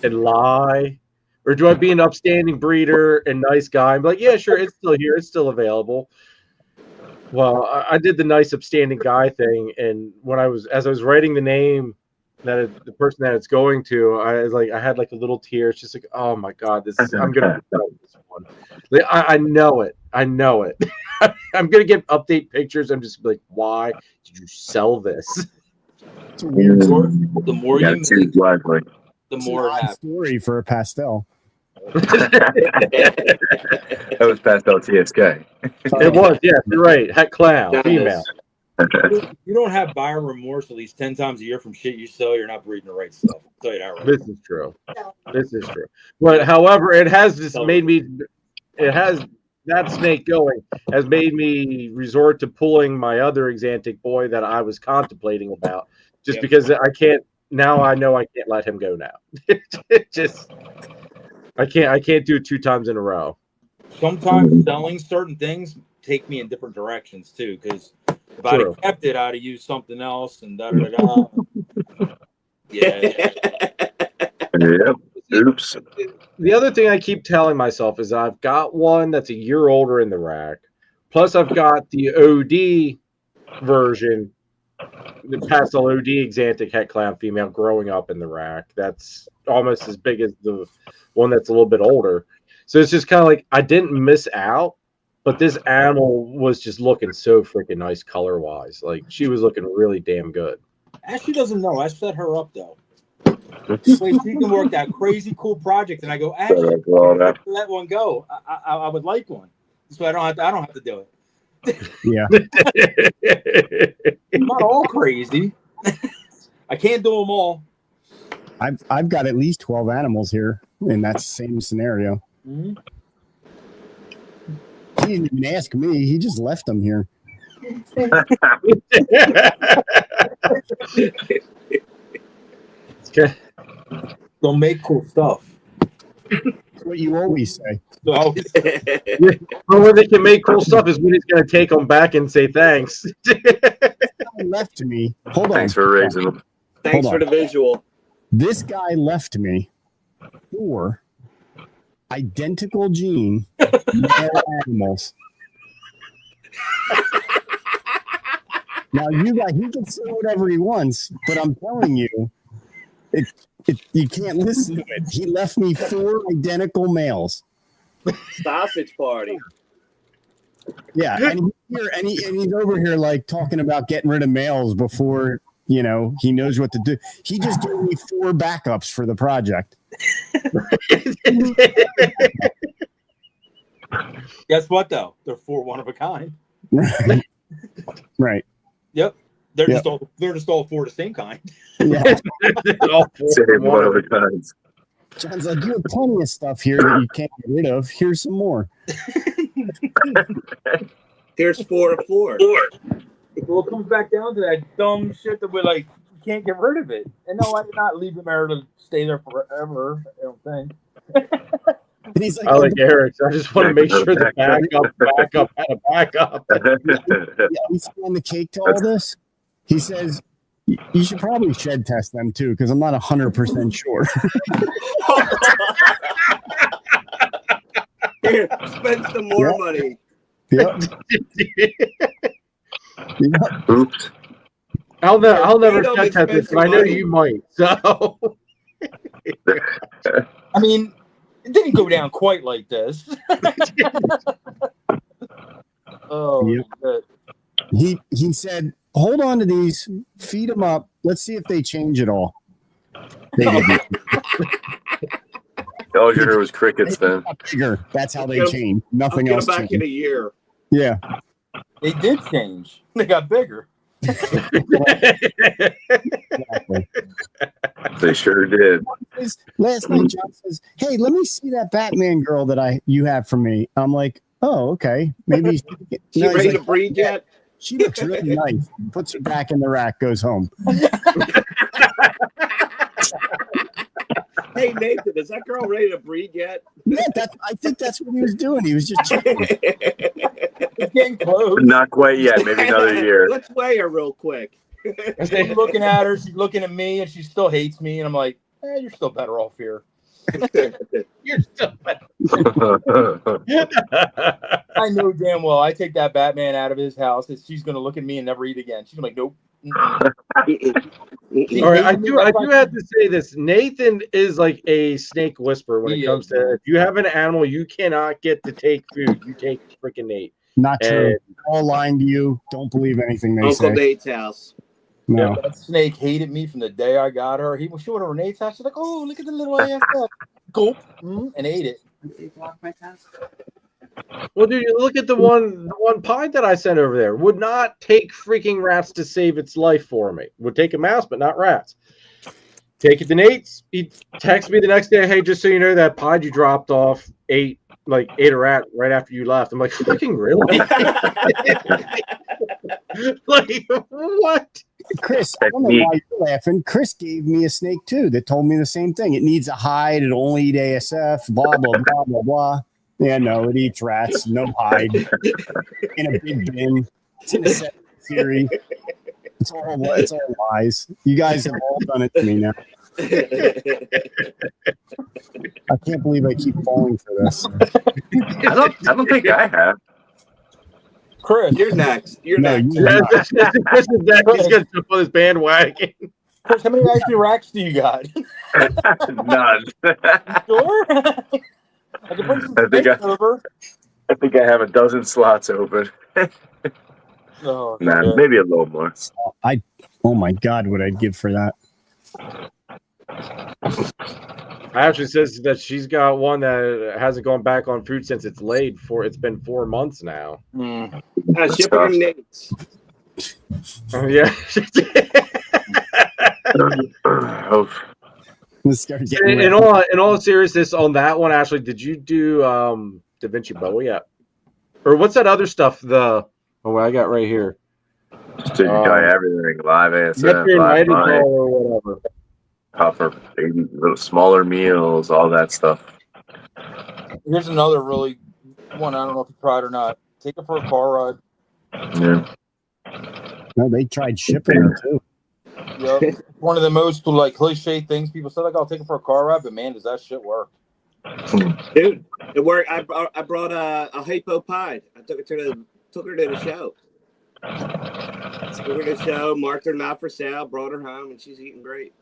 Speaker 1: and lie, Or do I be an upstanding breeder and nice guy? I'm like, yeah, sure, it's still here, it's still available. Well, I did the nice upstanding guy thing, and as I was writing the name the person that it's going to, I had like a little tear. It's just like, oh my god, I'm gonna this one. Like, I know it. I'm gonna get update pictures. I'm just like, why did you sell this?
Speaker 4: It's a weird story.
Speaker 5: The more you make, the more it happens.
Speaker 4: Story for a pastel.
Speaker 2: That was pastel TSK.
Speaker 1: It was, yeah, you're right. Het clown, female.
Speaker 5: You don't have buyer remorse at least 10 times a year from shit you sell. You're not breeding the right stuff. I'll tell you that right.
Speaker 1: This is true. This is true. But however, it has just made me. It has that snake going has made me resort to pulling my other Exantic boy that I was contemplating about, just because I can't. Now I know I can't let him go now. It just I can't do it 2 times in a row.
Speaker 5: Sometimes selling certain things take me in different directions too, because if I'd have kept it, I'd have used something else and da da da. Yeah.
Speaker 2: Yep. Oops.
Speaker 1: The other thing I keep telling myself is I've got one that's a year older in the rack. Plus, I've got the OD version, the pastel OD Exantic Het Clown female growing up in the rack. That's almost as big as the one that's a little bit older. So it's just kind of like I didn't miss out, but this animal was just looking so freaking nice color wise. Like she was looking really damn good.
Speaker 5: Ashley doesn't know. I set her up though. This way she can work that crazy cool project, and I go, Ashley, let one go. I would like one, so I don't have to do it.
Speaker 4: Yeah,
Speaker 5: not all crazy. I can't do them all.
Speaker 4: I've got at least 12 animals here in that same scenario.
Speaker 5: Mm-hmm.
Speaker 4: He didn't even ask me. He just left them here.
Speaker 1: Okay.
Speaker 5: They'll make cool stuff.
Speaker 4: That's what you always say.
Speaker 1: Well, where they can make cool stuff is when he's going to take them back and say thanks.
Speaker 4: Left me. Hold on.
Speaker 2: Thanks for raising them.
Speaker 3: Thanks for the visual.
Speaker 4: This guy left me 4 identical gene male animals. Now he can say whatever he wants, but I'm telling you, you can't listen to it. He left me 4 identical males.
Speaker 3: Sausage party.
Speaker 4: Yeah, and he's over here like talking about getting rid of males before he knows what to do. He just gave me 4 backups for the project.
Speaker 5: Guess what though? They're 4 one of a kind.
Speaker 4: Right.
Speaker 5: Yep. They're just all 4 the same kind.
Speaker 4: Yeah.
Speaker 2: All 4 same one of a kind.
Speaker 4: John's like, you have plenty of stuff here that you can't get rid of. Here's some more.
Speaker 3: Here's 4 of 4.
Speaker 5: Well, it comes back down to that dumb shit that we're like, you can't get rid of it. And no, I did not leave them there to stay there forever. I don't think.
Speaker 4: And he's like,
Speaker 1: I like Eric's. I just want to make sure the backup had a backup.
Speaker 4: Yeah, he's on the cake to all this. He says, you should probably shed test them too, because I'm not 100% sure.
Speaker 3: Here, spend some more money.
Speaker 4: Yep.
Speaker 2: Oops.
Speaker 1: I'll never shed test this, but I know you might. So,
Speaker 5: I mean, it didn't go down quite like this. Oh,
Speaker 4: yep. He said, hold on to these, feed them up. Let's see if they change at all. They didn't.
Speaker 2: All you heard was crickets then.
Speaker 4: Bigger. That's how they change. Nothing else
Speaker 3: back
Speaker 4: changed.
Speaker 3: in a year.
Speaker 4: Yeah.
Speaker 5: They did change. They got bigger.
Speaker 4: Exactly.
Speaker 2: They sure did.
Speaker 4: Last night, John says, "Hey, let me see that Batman girl that you have for me." I'm like, "Oh, okay. Maybe
Speaker 3: she ready to breed yet?"
Speaker 4: She looks really nice. Puts her back in the rack, goes home.
Speaker 3: Hey Nathan, is that girl ready to breed yet?
Speaker 4: Yeah, I think that's what he was doing. He was just checking.
Speaker 5: It's getting close.
Speaker 2: Not quite yet. Maybe another year.
Speaker 3: Let's weigh her real quick.
Speaker 5: I'm looking at her. She's looking at me, and she still hates me. And I'm like, you're still better off here.
Speaker 1: You're still.
Speaker 5: I know damn well I take that Batman out of his house, and she's gonna look at me and never eat again. She's gonna be like, nope.
Speaker 1: All right, I do have to say this. Nathan is like a snake whisperer when it comes to if you have an animal, you cannot get to take food. You take freaking Nate.
Speaker 4: Not true. All lying to you. Don't believe anything they say.
Speaker 3: Uncle Nate's house.
Speaker 4: No.
Speaker 5: That snake hated me from the day I got her. She went over to Nate's house. She's like, oh, look at the little ass stuff. Gulp, and ate it.
Speaker 1: Well, dude, look at the one pie that I sent over there. Would not take freaking rats to save its life for me. Would take a mouse, but not rats. Take it to Nate's. He texted me the next day, hey, just so you know, that pie you dropped off ate a rat right after you left. I'm like, freaking really? Like, what?
Speaker 4: Chris, I don't know why you're laughing. Chris gave me a snake too that told me the same thing. It needs a hide. It'll only eat ASF, blah, blah, blah, blah, blah. Yeah, no, it eats rats, no hide. In a big bin. It's in a series. It's all lies. You guys have all done it to me now. I can't believe I keep falling for this.
Speaker 2: I don't think I have.
Speaker 5: Chris,
Speaker 3: you're next. You're next.
Speaker 1: Chris is next. He's going to jump on this bandwagon.
Speaker 5: Chris, how many icy racks do you got?
Speaker 2: None.
Speaker 5: Sure? I can bring some over.
Speaker 2: I think I have a dozen slots open. Maybe a little more.
Speaker 4: Oh my God, what I'd give for that.
Speaker 1: Actually says that she's got one that hasn't gone back on food since it's laid for. It's been 4 months now.
Speaker 3: Shipping Nate's.
Speaker 1: Yeah. In all seriousness, on that one, Ashley, did you do Da Vinci Boa yet? Or what's that other stuff? I got right here.
Speaker 2: Just everything live ASF, live
Speaker 1: or whatever.
Speaker 2: Puffer, baby, little smaller meals, all that stuff.
Speaker 5: Here's another really one. I don't know if you tried or not. Take it for a car ride.
Speaker 2: Yeah.
Speaker 4: No, they tried shipping it too.
Speaker 5: Yep. One of the most cliche things people say, I'll take it for a car ride, but man, does that shit work?
Speaker 3: Dude, it worked. I brought a hypopod. I took her to the show. Took her to the show, marked her not for sale, brought her home, and she's eating great.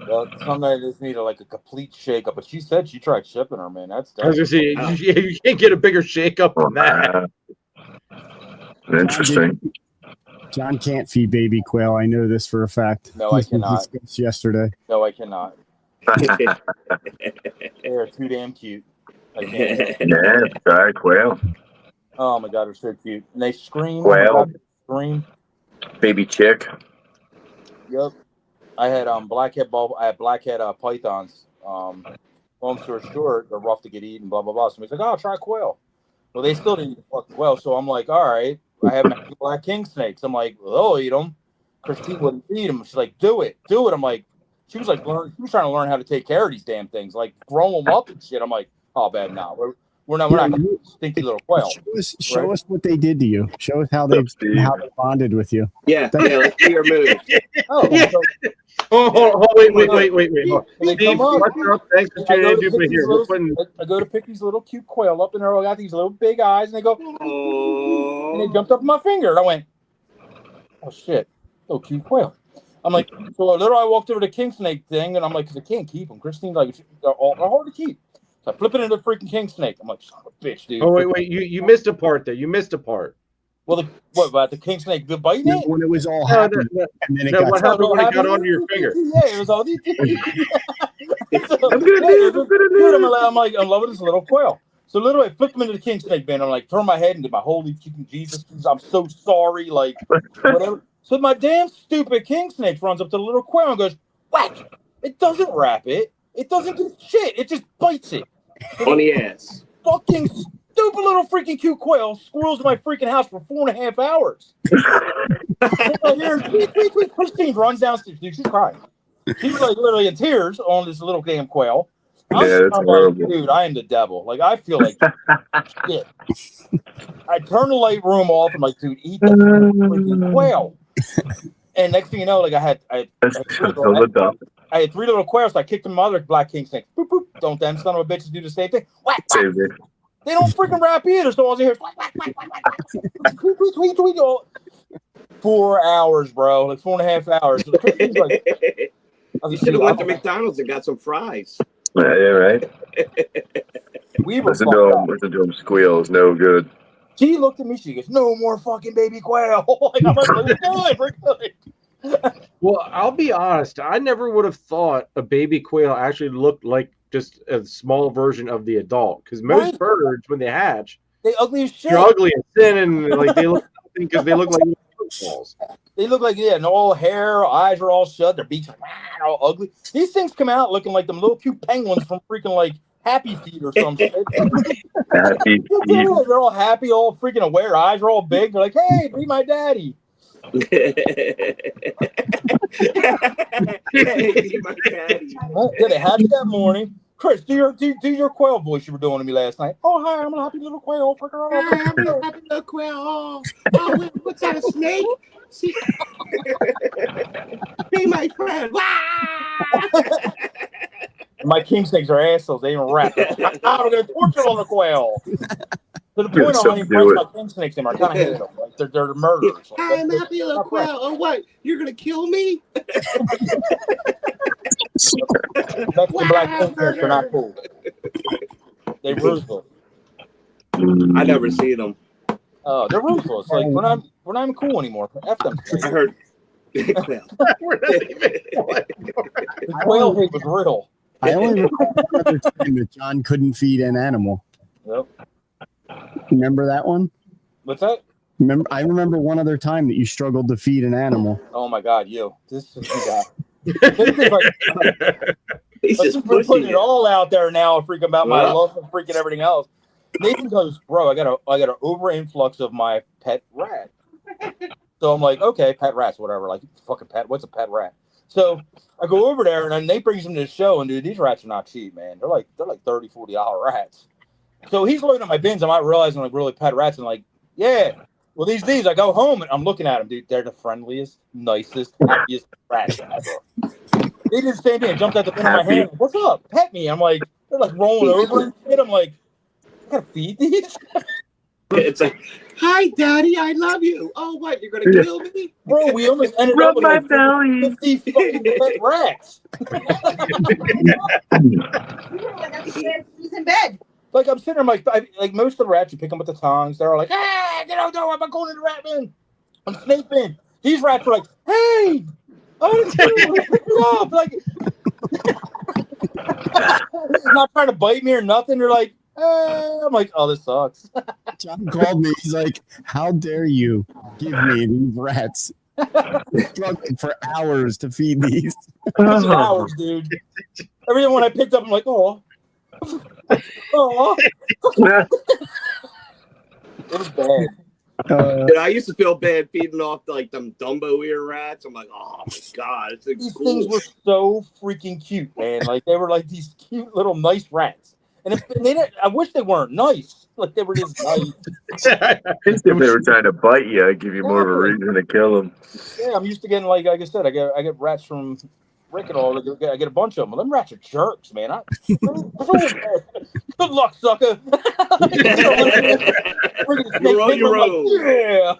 Speaker 5: Well, sometimes just need a complete shake-up, but she said she tried shipping her, man. That's
Speaker 1: I was gonna say you can't get a bigger shake-up than that.
Speaker 2: Interesting.
Speaker 4: John can't feed baby quail. I know this for a fact.
Speaker 5: No, I cannot.
Speaker 4: Discussed yesterday.
Speaker 5: No, I cannot. They're too damn cute. I can't.
Speaker 2: Yeah, try quail.
Speaker 5: Oh my God, they're so cute, and they scream.
Speaker 2: Quail.
Speaker 5: Oh God, scream.
Speaker 2: Baby chick.
Speaker 5: Yep. I had blackhead pythons. Long story short, they're rough to get eaten. Blah blah blah. Somebody's like, "Oh, try quail." Well, they still didn't eat fucking quail, so I'm like, "All right." I have black king snakes. I'm like, "Well, they'll eat them." Christine wouldn't feed them. She's like, "Do it." I'm like, she was trying to learn how to take care of these damn things, like grow them up and shit. I'm like, "Oh, bad, nah. We're not stinky little quail."
Speaker 4: Show us what they did to you. Show us how they bonded with you.
Speaker 3: Yeah, let's see your move.
Speaker 1: Wait. Steve, thanks for tuning in.
Speaker 5: I go to pick these little cute quail up, and they're all got these little big eyes, and they go, and they jumped up my finger, and I went, "Oh shit, little cute quail." I'm like, so literally, I walked over to king snake thing, and I'm like, because I can't keep them. Christine's like, they're hard to keep. So I flip it into the freaking king snake. I'm like, son of a bitch, dude.
Speaker 1: Oh wait, you missed a part there. You missed a part.
Speaker 5: Well, what about the king snake biting it?
Speaker 4: When it was all happening, and then it got
Speaker 1: what happened when it got onto your finger?
Speaker 5: Yeah, it was all these. I'm like, I'm loving this little quail. So literally, I flipped him into the king snake bin. I'm like, turn my head into my holy fucking Jesus. I'm so sorry, like whatever. So my damn stupid king snake runs up to the little quail and goes, whack! It doesn't wrap it. It doesn't do shit. It just bites it.
Speaker 3: On the ass.
Speaker 5: Fucking stupid little freaking cute quail squirrels in my freaking house for 4.5 hours. Christine runs downstairs. Dude, she's crying. She's like literally in tears on this little damn quail. I'm like, dude, I am the devil. Like, I feel like shit. I turn the light room off. I'm like, dude, eat the freaking quail. And next thing you know, like I I had 3 little quails, so I kicked them other black king snakes. Boop, boop. Don't them son of a bitches do the same thing? Whack, whack.
Speaker 2: Same thing.
Speaker 5: They don't freaking rap either, so all I hear is whack, whack, whack, whack, whack, whack. Tweet, tweet, tweet, tweet, all. 4 hours, bro. Like 4.5 hours. So like,
Speaker 3: you should have went to McDonald's and got some fries.
Speaker 2: Yeah, right.
Speaker 5: We were
Speaker 2: listen to him squeal is no good.
Speaker 5: She looked at me. She goes, "No more fucking baby quail." Like, I'm like, we're good.
Speaker 1: Well, I'll be honest. I never would have thought a baby quail actually looked like just a small version of the adult. Because most birds, when they hatch,
Speaker 5: they ugly as shit.
Speaker 1: They're ugly and thin, and like they look because they look like balls.
Speaker 5: They look like and all hair, eyes are all shut, their beaks are all ugly. These things come out looking like them little cute penguins from freaking like Happy Feet or some shit.
Speaker 2: Happy Feet.
Speaker 5: They're all happy, all freaking aware. Eyes are all big. They're like, "Hey, be my daddy."
Speaker 3: Be my daddy.
Speaker 5: Yeah, they hatched that morning. Chris, do your quail voice you were doing to me last night. "Oh, hi, I'm a happy little quail."
Speaker 3: Hi, I'm a happy little quail. Oh, what's that, a snake? See? Be my friend.
Speaker 5: My king snakes are assholes. They even rap. I'm going to torture on the quail. To the point on how many my king snakes them are kind of hate them. Like they're murderers. Like,
Speaker 3: I'm a happy little quail. Oh, what? You're going to kill me?
Speaker 5: That's the black king snakes are not cool. They're ruthless.
Speaker 3: I never seen them.
Speaker 5: Oh, they're ruthless. Like we're not even cool anymore. F them.
Speaker 3: I heard.
Speaker 5: Quail hate was real.
Speaker 4: I only remember another time that John couldn't feed an animal.
Speaker 5: Yep.
Speaker 4: Remember that one?
Speaker 5: What's that?
Speaker 4: I remember one other time that you struggled to feed an animal.
Speaker 5: Oh my God, you! This is like,
Speaker 3: he's just
Speaker 5: putting it all out there now, freaking about my love and freaking everything else. Nathan goes, "Bro, I got an over influx of my pet rat." So I'm like, "Okay, pet rats, whatever. Like, fucking pet. What's a pet rat?" So I go over there, and then Nate brings them to the show, and dude, these rats are not cheap, man. They're like $30, $40 rats. So he's looking at my bins. I'm not realizing like really pet rats, and like, yeah. Well, these I go home and I'm looking at them, dude. They're the friendliest, icest, happiest rats ever. They did the same thing. Jumped out the bin of my hand. "What's up? Pet me." I'm like, they're like rolling over and shit. I'm like, I gotta feed these.
Speaker 3: It's like, "Hi, Daddy, I love you." "Oh, what? You're gonna kill me?"
Speaker 5: Bro, we almost ended up with like 50 fucking pet rats.
Speaker 9: He's in bed.
Speaker 5: Like I'm sitting there, like most of the rats, you pick them with the tongs. They're all like, "Hey, get out there! I'm going to the rat bin. I'm snake bin." These rats are like, "Hey, oh, pick it up!" Like, not trying to bite me or nothing. They're like, "Hey." I'm like, "Oh, this sucks."
Speaker 4: John called me. He's like, "How dare you give me these rats?" Struggling for hours to feed these.
Speaker 5: Hours, dude. Every one I picked up, I'm like, "Oh." Oh, it was bad.
Speaker 3: Dude, I used to feel bad feeding off like them Dumbo ear rats. I'm like, "Oh my God, it's
Speaker 5: these
Speaker 3: cool."
Speaker 5: things were so freaking cute, man. Like they were like these cute little nice rats. And I wish they weren't nice. Like they were just nice.
Speaker 2: If they were trying to bite you, I'd give you more of a reason to kill them.
Speaker 5: Yeah, I'm used to getting like I said, I get rats from Rick and all. I get a bunch of them. Them rats are jerks, man. Good luck, sucker.
Speaker 3: You're on your own.
Speaker 5: Yeah.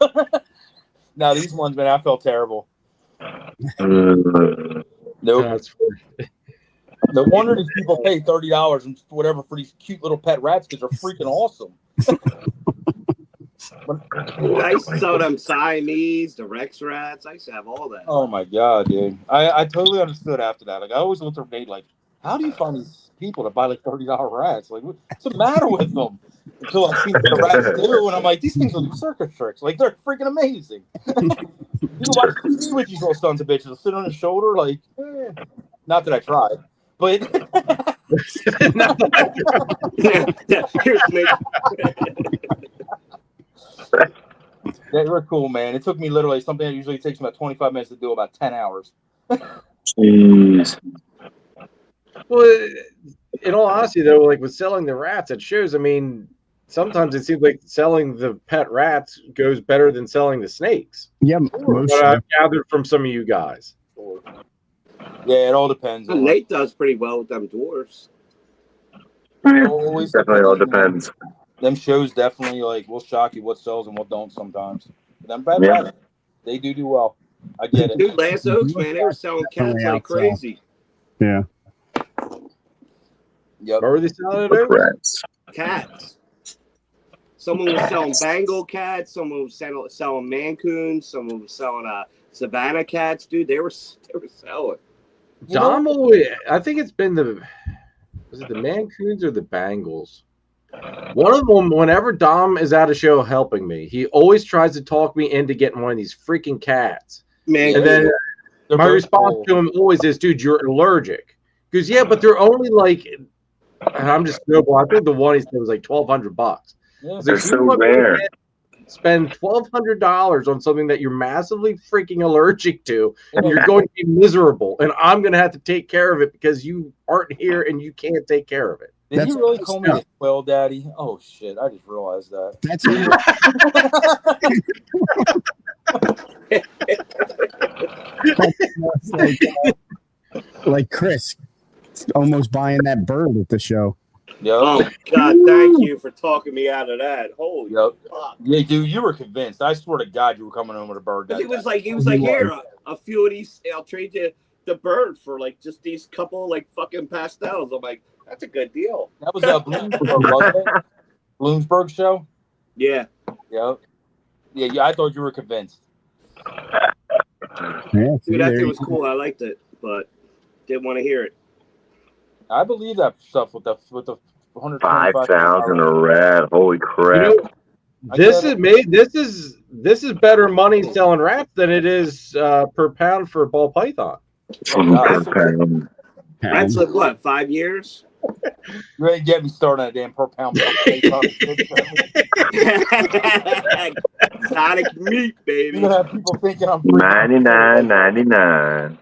Speaker 5: Now these ones, man, I felt terrible. Nope.
Speaker 1: That's
Speaker 5: No wonder these people pay $30 and whatever for these cute little pet rats because they're freaking awesome.
Speaker 3: I used to sell them Siamese, the Rex rats. I used to have all that.
Speaker 5: Oh my God, dude. I totally understood after that. Like I always looked at Nate like, how do you find these people to buy like $30 rats? Like what's the matter with them? Until I see what the rats do, and I'm like, these things are like circus tricks. Like they're freaking amazing. You can watch TV with these little sons of bitches. They'll sit on his shoulder, like not that I tried. But
Speaker 3: Here's me.
Speaker 5: they were cool, man. It took me literally something that usually takes me about 25 minutes to do about 10 hours.
Speaker 2: Jeez.
Speaker 1: Well, in all honesty, though, like with selling the rats, it shows. I mean, sometimes it seems like selling the pet rats goes better than selling the snakes.
Speaker 4: Yeah,
Speaker 1: What I've gathered from some of you guys.
Speaker 5: Yeah, it all depends. On
Speaker 3: Nate does pretty well with them dwarfs.
Speaker 5: Always
Speaker 2: Definitely all depends.
Speaker 5: Them shows definitely will shock you what sells and what don't sometimes. Them bad
Speaker 2: Yeah.
Speaker 5: bad. They do well. I get it.
Speaker 3: Dude, Last Oaks, man, they were selling cats like crazy.
Speaker 4: Yeah.
Speaker 5: Yep.
Speaker 1: What were they selling it over?
Speaker 2: Rats.
Speaker 3: Cats. Someone was selling Bengal cats. Someone was selling Mancoons. Someone was selling Savannah cats. Dude, they were selling.
Speaker 1: Dom, I think it's been was it the Mancoons or the Bengals? One of them, whenever Dom is at a show helping me, he always tries to talk me into getting one of these freaking cats.
Speaker 3: Man,
Speaker 1: and then my response to him always is, dude, you're allergic. Because, yeah, but they're only I'm just snowball. I think the one he said was like $1,200.
Speaker 5: Yeah.
Speaker 2: They're so rare.
Speaker 1: Spend $1,200 on something that you're massively freaking allergic to, and you're going to be miserable. And I'm going to have to take care of it because you aren't here and you can't take care of it.
Speaker 5: Did he really call me a well daddy? Oh shit! I just realized that.
Speaker 4: That's like Chris almost buying that bird at the show.
Speaker 5: Yep.
Speaker 3: Oh God, thank you for talking me out of that. Holy fuck.
Speaker 5: Yeah, dude, you were convinced. I swear to God, you were coming home with a bird.
Speaker 3: He was like, here, a few of these. I'll trade you the bird for just these couple fucking pastels. I'm like, that's a good deal.
Speaker 5: That was Bloomsburg, wasn't it? Bloomsburg show.
Speaker 3: Yeah.
Speaker 5: Yep. Yeah. I thought you were convinced.
Speaker 4: Yeah,
Speaker 3: dude, that thing was cool. I liked it, but didn't want to hear it.
Speaker 5: I believe that stuff with the
Speaker 2: 5,000 a rat. Holy crap!
Speaker 1: This is better money selling rats than it is per pound for a ball python.
Speaker 3: That's what, 5 years?
Speaker 5: You ain't get me started on a damn per pound.
Speaker 3: Exotic meat, baby.
Speaker 5: You have people thinking I'm
Speaker 2: $99.99.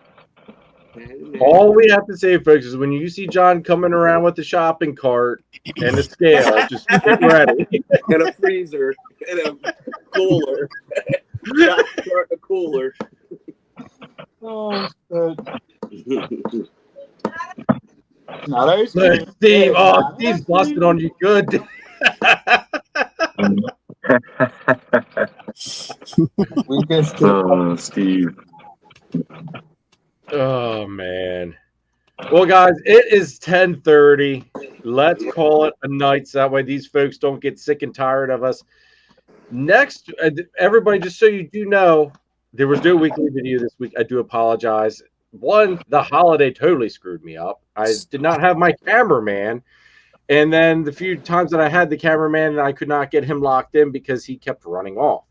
Speaker 1: All we have to say, folks, is when you see John coming around with the shopping cart and the scale, just get ready.
Speaker 3: And a freezer and a cooler. A cooler.
Speaker 5: Oh, shit.
Speaker 1: Steve, Steve's busted on you good.
Speaker 2: Steve.
Speaker 1: Oh man. Well, guys, it is 10:30. Let's call it a night so that way these folks don't get sick and tired of us. Next, everybody, just so you do know, there was no weekly video this week. I do apologize. One, the holiday totally screwed me up. I did not have my cameraman. And then the few times that I had the cameraman, I could not get him locked in because he kept running off.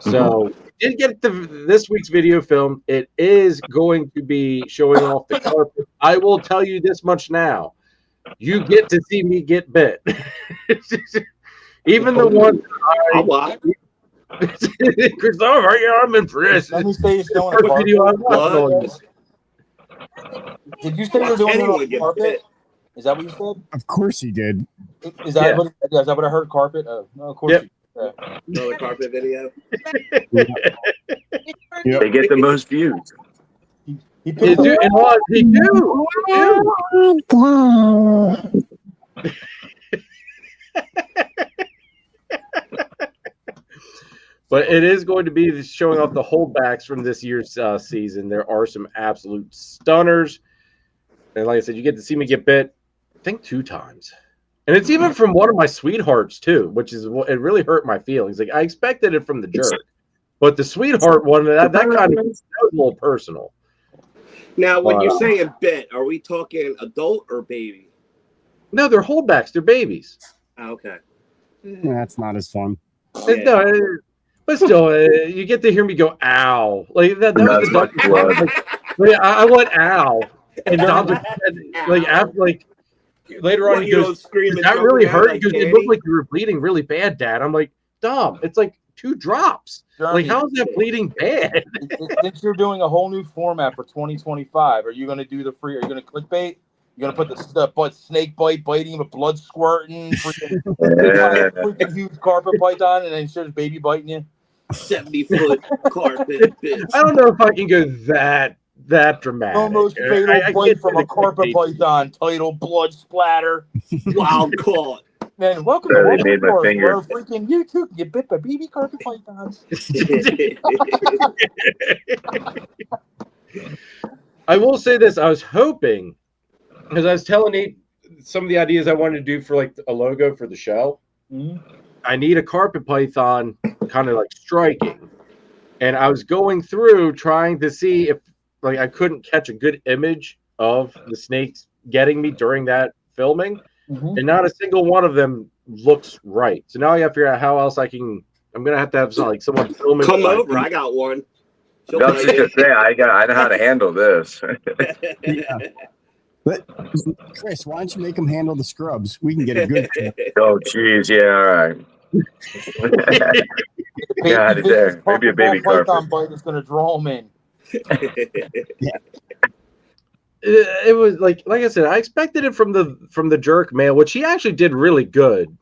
Speaker 1: So we did get this week's video film. It is going to be showing off the carpet. I will tell you this much now. You get to see me get bit. Even the one Chris, I'm impressed.
Speaker 5: Let me say it's doing a carpet. Did you say you're doing it on the carpet? Is that what you said?
Speaker 4: Of course he did.
Speaker 5: Is that what I heard? Carpet? No, of course.
Speaker 1: Yep.
Speaker 3: Another carpet video.
Speaker 4: Yep.
Speaker 2: They get the most views.
Speaker 1: He do. But it is going to be showing off the holdbacks from this year's season. There are some absolute stunners. And like I said, you get to see me get bit, I think 2 times. And it's even from one of my sweethearts, too, which is what it really hurt my feelings. Like, I expected it from the jerk. But the sweetheart one, that kind of was a little personal.
Speaker 3: Now, when you're saying bit, are we talking adult or baby?
Speaker 1: No, they're holdbacks. They're babies.
Speaker 3: Oh, okay.
Speaker 4: That's not as fun.
Speaker 3: Yeah.
Speaker 1: No, but still, you get to hear me go, ow. Like, that was the I went, ow. And Dom said, later on, he goes, "Did that really hurt?" He goes, "It looked like you were bleeding really bad, Dad." I'm like, Dom, it's like 2 drops.
Speaker 5: Jeremy,
Speaker 1: like, how is that bleeding bad?
Speaker 5: Since you're doing a whole new format for 2025, are you going to do the free? Are you going to clickbait? You're going to put the snake biting with blood squirting, freaking huge carpet python, and then there's baby biting you.
Speaker 3: 70-foot carpet bit.
Speaker 1: I don't know if I can go that that dramatic.
Speaker 5: Almost
Speaker 1: I
Speaker 5: fatal
Speaker 1: can't
Speaker 5: bite
Speaker 1: say
Speaker 5: from
Speaker 1: the
Speaker 5: a carpet
Speaker 1: clickbait.
Speaker 5: python. Title: Blood splatter.
Speaker 3: Wild caught.
Speaker 5: Man, welcome
Speaker 2: Yeah,
Speaker 5: to
Speaker 2: they
Speaker 5: World
Speaker 2: made my
Speaker 5: Wars,
Speaker 2: finger.
Speaker 5: where freaking you too can get bit by baby carpet pythons.
Speaker 1: I will say this: I was hoping, because I was telling Nate some of the ideas I wanted to do for like a logo for the show.
Speaker 5: Mhm.
Speaker 1: I need a carpet python, kind of like striking, and I was going through trying to see if like I couldn't catch a good image of the snakes getting me during that filming,
Speaker 5: Mhm.
Speaker 1: and not a single one of them looks right. So now I got to figure out how else I can. I'm gonna have to have some, like someone filming.
Speaker 3: Come
Speaker 1: my
Speaker 3: over. I got one. She'll
Speaker 2: I was just gonna say, I know how to handle this.
Speaker 4: Yeah. But Chris, why don't you make them handle the scrubs? We can get a good.
Speaker 2: Oh, geez, yeah, all right. God,
Speaker 5: Baby
Speaker 2: there. Maybe a baby
Speaker 5: python
Speaker 2: carpet.
Speaker 5: bite is going to draw them in.
Speaker 1: It was like I said, I expected it from the jerk male, which he actually did really good,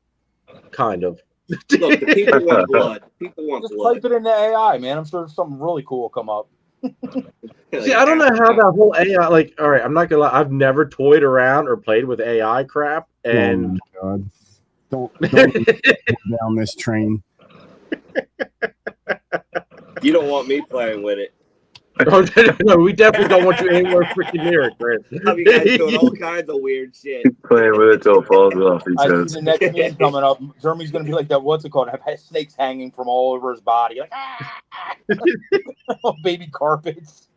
Speaker 1: kind of.
Speaker 3: Look, the people want blood. People want
Speaker 5: Just
Speaker 3: blood.
Speaker 5: type it into AI, man. I'm sure something really cool will come up.
Speaker 1: See, I don't know how that whole AI. Like, all right, I'm not gonna lie, I've never toyed around or played with AI crap, and
Speaker 4: Oh my God. Don't go down this train.
Speaker 3: You don't want me playing with it.
Speaker 1: oh, no, we definitely don't want you anywhere freaking near it, Chris.
Speaker 3: Have you guys doing all kinds of weird shit?
Speaker 2: Playing with it till it falls off, he
Speaker 5: I see
Speaker 2: says.
Speaker 5: the next meme coming up. Jeremy's going to be like that. What's it called? Have snakes hanging from all over his body. Like, baby carpets.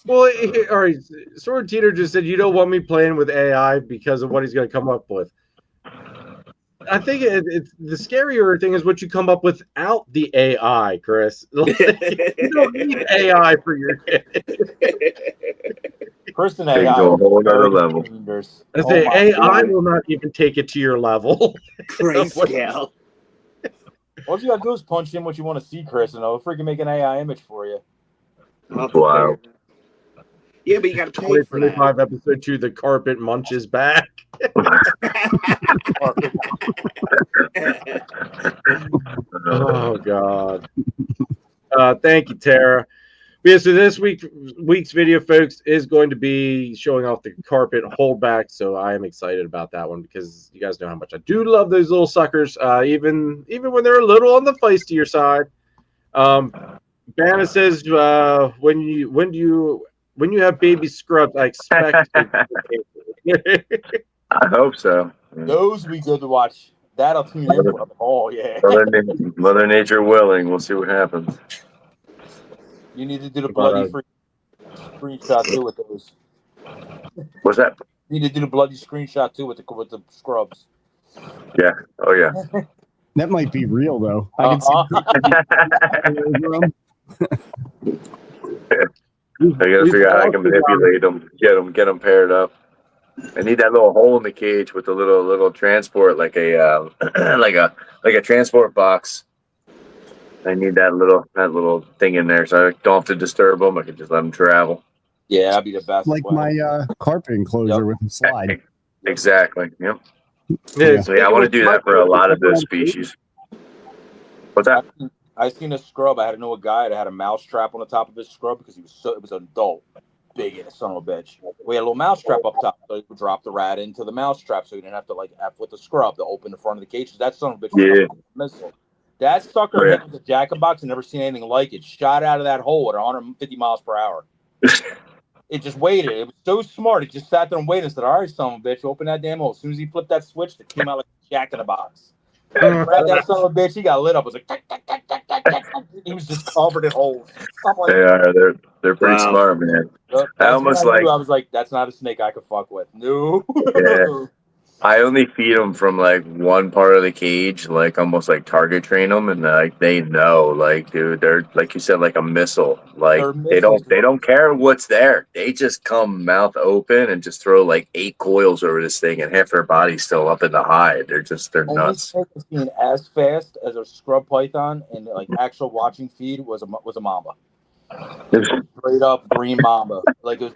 Speaker 1: Well, all right. Sword Teeter just said you don't want me playing with AI because of what he's going to come up with. I think it's the scarier thing is what you come up without the AI, Chris. Like, you don't need AI for your kid.
Speaker 5: Chris and
Speaker 2: They
Speaker 5: AI
Speaker 2: go a whole other
Speaker 5: very
Speaker 2: level.
Speaker 5: dangerous.
Speaker 1: I
Speaker 5: Oh
Speaker 1: say
Speaker 5: my
Speaker 1: AI
Speaker 5: God.
Speaker 1: will not even take it to your level.
Speaker 3: Grayscale.
Speaker 5: All you got to do is punch in what you want to see, Chris, and it'll freaking make an AI image for you.
Speaker 2: Wow.
Speaker 3: Yeah, but you got to pay for that.
Speaker 1: 2025 episode 2, the carpet munches back. Oh God. Thank you, Tara. Yeah, so this week's video, folks, is going to be showing off the carpet holdback. So I am excited about that one because you guys know how much I do love those little suckers, even when they're a little on the feistier side. Banna says, when you have baby scrubs, I expect.
Speaker 2: I hope so.
Speaker 5: Those will be good to watch. That'll tune in for. Oh, yeah.
Speaker 2: Mother Nature willing, we'll see what happens.
Speaker 5: You need to do the bloody free screenshot too with those.
Speaker 2: What's that?
Speaker 5: You need to do the bloody screenshot too with the scrubs.
Speaker 2: Yeah. Oh yeah.
Speaker 4: That might be real though. I can see.
Speaker 2: I gotta figure out how I can manipulate them, get them paired up. I need that little hole in the cage with the little transport, like a like a transport box. I need that little thing in there, so I don't have to disturb them. I can just let them travel.
Speaker 5: Yeah, that'd be the best.
Speaker 4: Like my carpet enclosure with a slide.
Speaker 2: Exactly. Yep.
Speaker 1: Yeah,
Speaker 2: So yeah, I want to do that for a lot of those species. What's that?
Speaker 5: I seen a scrub. I had to know a guy that had a mouse trap on the top of his scrub because it was an adult, big in a son of a bitch. We had a little mouse trap up top, so he would drop the rat into the mouse trap, so he didn't have to like F with the scrub to open the front of the cage. That son of a bitch was a missile. That sucker hit with a jacket box and never seen anything like it. Shot out of that hole at 150 miles per hour. It just waited. It was so smart. It just sat there and waited and said, "All right, son of a bitch, open that damn hole." As soon as he flipped that switch, it came out like a jack in the box. Grabbed that son of a bitch. He got lit up. It was like, he was just covered in holes. Like,
Speaker 2: they're pretty smart, man.
Speaker 5: I was like, that's not a snake I could fuck with. No.
Speaker 2: Yeah. I only feed them from like one part of the cage, like almost like target train them, and like they know, like dude, they're like you said, like a missile. Like they don't care what's there. They just come mouth open and just throw like 8 coils over this thing, and half their body's still up in the hide. They're nuts.
Speaker 5: Only snake being as fast as a scrub python and like actual watching feed was a mamba. Straight up green mamba. Like you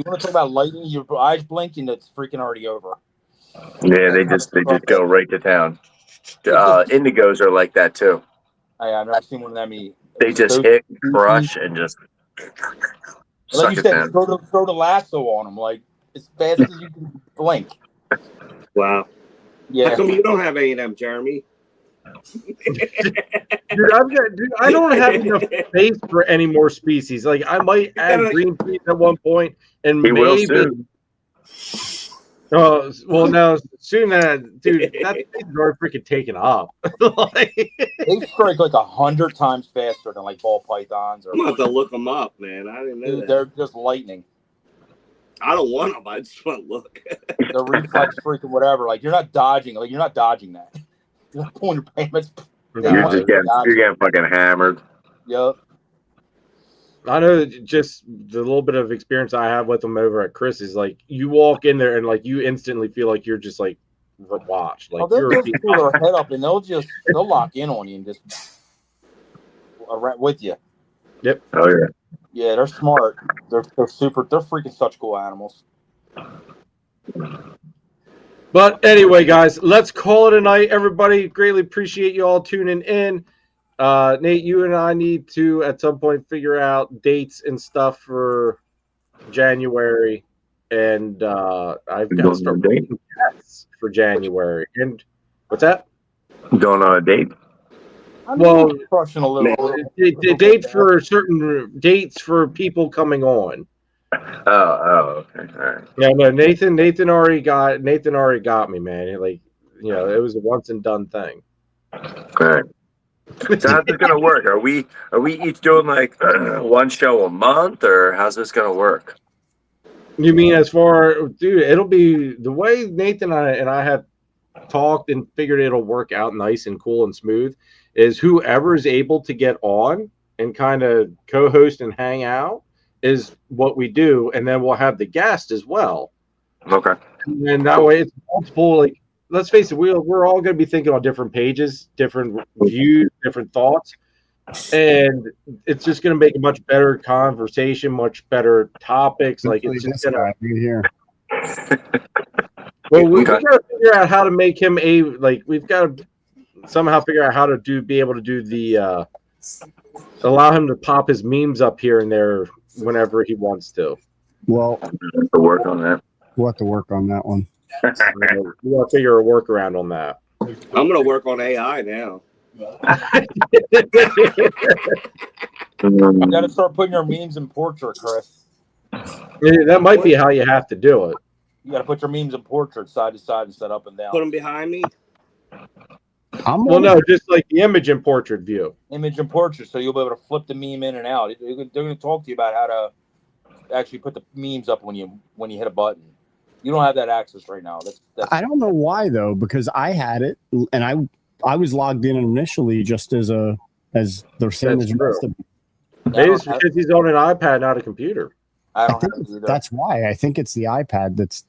Speaker 5: want to talk about lightning, your eyes blinking, that's freaking already over.
Speaker 2: Yeah, they just go right to town. Indigos are like that too.
Speaker 5: I've never seen one of them eat.
Speaker 2: They just hit, crush, and just
Speaker 5: like
Speaker 2: suck
Speaker 5: you
Speaker 2: it
Speaker 5: said,
Speaker 2: down.
Speaker 5: throw the lasso on them like as fast as you can blink.
Speaker 3: Wow.
Speaker 5: Yeah.
Speaker 3: How come you don't have any of them, Jeremy?
Speaker 1: Dude, I don't have enough space for any more species. Like I might add green peas at one point, and
Speaker 2: He will
Speaker 1: maybe.
Speaker 2: soon.
Speaker 1: Oh well, no, soon that dude, that is already freaking taken up. Like,
Speaker 5: They strike like 100 times faster than like ball pythons. Or
Speaker 3: I'm gonna have to look them up, man. I didn't know
Speaker 5: dude,
Speaker 3: that.
Speaker 5: they're just lightning.
Speaker 3: I don't want them. I just want to look.
Speaker 5: The reflex freaking whatever. Like you're not dodging. Like you're not dodging that. You're not pulling your payments.
Speaker 2: You're getting fucking hammered.
Speaker 5: Yep.
Speaker 1: I know just the little bit of experience I have with them over at Chris is like you walk in there and like you instantly feel like you're just like watched. Like
Speaker 5: They'll
Speaker 1: you're
Speaker 5: just pull their head up and they'll lock in on you and just with you.
Speaker 1: Yep.
Speaker 2: Oh yeah.
Speaker 5: Yeah, they're smart. They're freaking such cool animals.
Speaker 1: But anyway, guys, let's call it a night. Everybody, greatly appreciate you all tuning in. Nate, you and I need to at some point figure out dates and stuff for January, and I've got to start making guests for January. And what's that?
Speaker 2: Going on a date?
Speaker 1: Well,
Speaker 5: crushing a little.
Speaker 1: Dates for certain dates for people coming on.
Speaker 2: Oh, okay. All right.
Speaker 1: Yeah, no, Nathan already got me, man. Like, you know, it was a once and done thing.
Speaker 2: All right. So how's this gonna work? Are we each doing like one show a month, or how's this gonna work?
Speaker 1: You mean as far, dude? It'll be the way Nathan and I have talked and figured it'll work out nice and cool and smooth. Is whoever is able to get on and kind of co-host and hang out is what we do, and then we'll have the guest as well.
Speaker 2: Okay.
Speaker 1: And that way, it's multiple. Like, let's face it, we're all going to be thinking on different pages, different views, different thoughts, and it's just going to make a much better conversation, much better topics. Like it's just going to
Speaker 4: right here.
Speaker 1: Well, we've got to figure out how to make him we've got to somehow figure out how to be able to do the allow him to pop his memes up here and there whenever he wants to.
Speaker 4: Well,
Speaker 2: we'll have to work on that.
Speaker 4: We'll have to work on that one.
Speaker 1: We got to figure a workaround on that.
Speaker 3: I'm gonna work on AI now.
Speaker 5: You got to start putting your memes in portrait, Chris.
Speaker 1: Yeah, that might be how you have to do it.
Speaker 5: You got to put your memes in portrait side to side instead up and down.
Speaker 3: Put them behind me.
Speaker 1: Well, no, just like the image in portrait view.
Speaker 5: Image and portrait, so you'll be able to flip the meme in and out. They're going to talk to you about how to actually put the memes up when you hit a button. You don't have that access right now. That's
Speaker 4: I don't know why though, because I had it and I was logged in initially just as the same as rest of
Speaker 1: Maybe it's because he's on an iPad, not a computer.
Speaker 5: I don't have it either.
Speaker 4: That's why. I think it's the iPad that's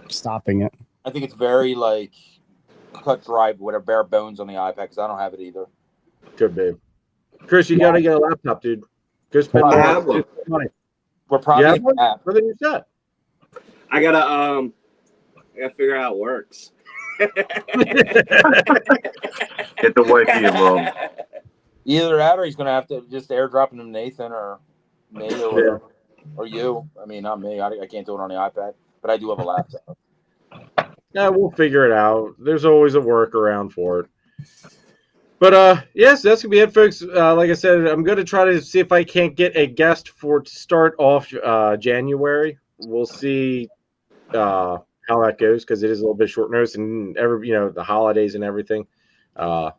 Speaker 4: stopping it.
Speaker 5: I think it's very like cut dry, whatever, bare bones on the iPad because I don't have it either.
Speaker 1: Could be. Chris, you got to get a laptop, dude. Chris, spend money.
Speaker 5: We're probably
Speaker 1: what you said.
Speaker 3: I gotta figure out how it works.
Speaker 2: Get the wifey involved.
Speaker 5: Either that, or he's gonna have to just airdrop him to Nathan or me or whatever. Or you. I mean, not me. I can't do it on the iPad, but I do have a laptop.
Speaker 1: Yeah, we'll figure it out. There's always a workaround for it. But yes, that's gonna be it, folks. Like I said, I'm gonna try to see if I can't get a guest to start off January. We'll see how that goes because it is a little bit short notice and the holidays and everything. Yeah,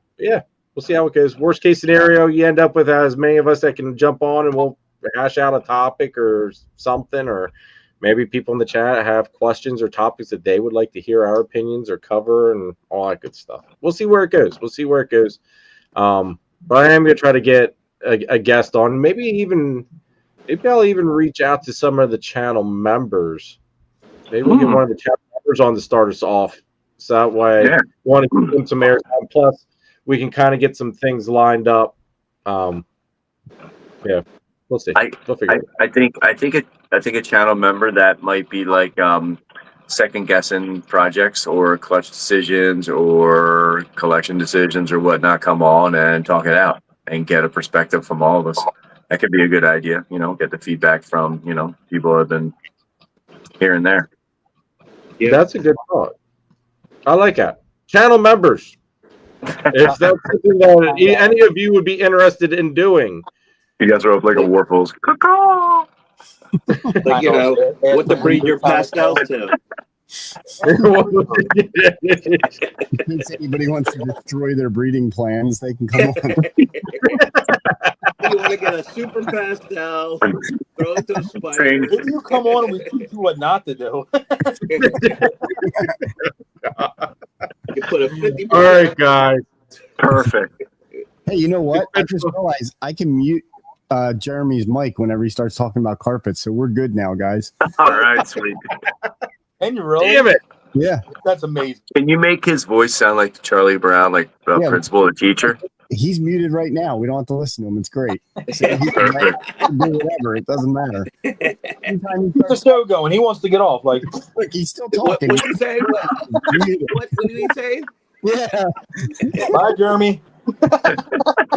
Speaker 1: we'll see how it goes. Worst case scenario, you end up with as many of us that can jump on and we'll hash out a topic or something, or maybe people in the chat have questions or topics that they would like to hear our opinions or cover and all that good stuff. We'll see where it goes. But I am going to try to get a guest on. Maybe I'll even reach out to some of the channel members. Maybe we'll get one of the channel members on to start us off. So that way, we want to give them some airtime. Plus, we can kind of get some things lined up. Yeah, we'll see. We'll figure it out.
Speaker 2: I think a channel member that might be like second guessing projects or clutch decisions or collection decisions or whatnot come on and talk it out. and get a perspective from all of us. That could be a good idea. Get the feedback from people that have been here and there.
Speaker 3: Yeah.
Speaker 1: That's a good thought. I like that. Channel members, if that's something that any of you would be interested in doing,
Speaker 2: You guys are up like a Warfels.
Speaker 3: Like, what to breed your pastels to.
Speaker 4: In case anybody wants to destroy their breeding plans, they can come on.
Speaker 3: You want to get a super pastel, throw it to a spider.
Speaker 5: Maybe you come on and we teach you what not to do.
Speaker 3: You put a 50%.
Speaker 1: All right, guys.
Speaker 2: Perfect.
Speaker 4: Hey, you know what? I just realized I can mute Jeremy's mic whenever he starts talking about carpets, so we're good now, guys.
Speaker 2: All right, sweet.
Speaker 5: And you really?
Speaker 1: Damn it.
Speaker 4: Yeah.
Speaker 5: That's amazing.
Speaker 2: Can you make his voice sound like Charlie Brown, like the principal or teacher?
Speaker 4: He's muted right now. We don't have to listen to him. It's great. So he can do whatever. It doesn't matter. Anytime he
Speaker 5: Keep the show going. He wants to get off. Like,
Speaker 4: look, he's still talking.
Speaker 3: What you say? What did he say?
Speaker 4: Yeah.
Speaker 5: bye, Jeremy.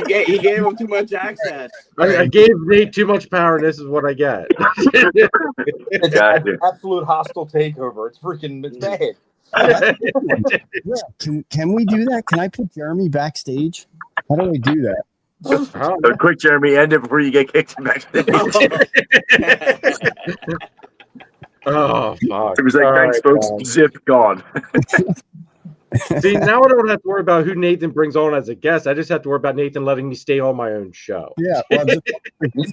Speaker 3: He gave him too much access.
Speaker 1: I gave Nate too much power, and this is what I get.
Speaker 5: It's
Speaker 2: Gotcha.
Speaker 5: an absolute hostile takeover. It's bad.
Speaker 4: Yeah. Can we do that? Can I put Jeremy backstage? How do I do that?
Speaker 2: Quick, Jeremy, end it before you get kicked backstage.
Speaker 1: Oh, fuck.
Speaker 2: It was like,
Speaker 1: All
Speaker 2: thanks,
Speaker 1: right,
Speaker 2: folks. Zip, gone.
Speaker 1: See, now I don't have to worry about who Nathan brings on as a guest. I just have to worry about Nathan letting me stay on my own show.
Speaker 4: Yeah. Well,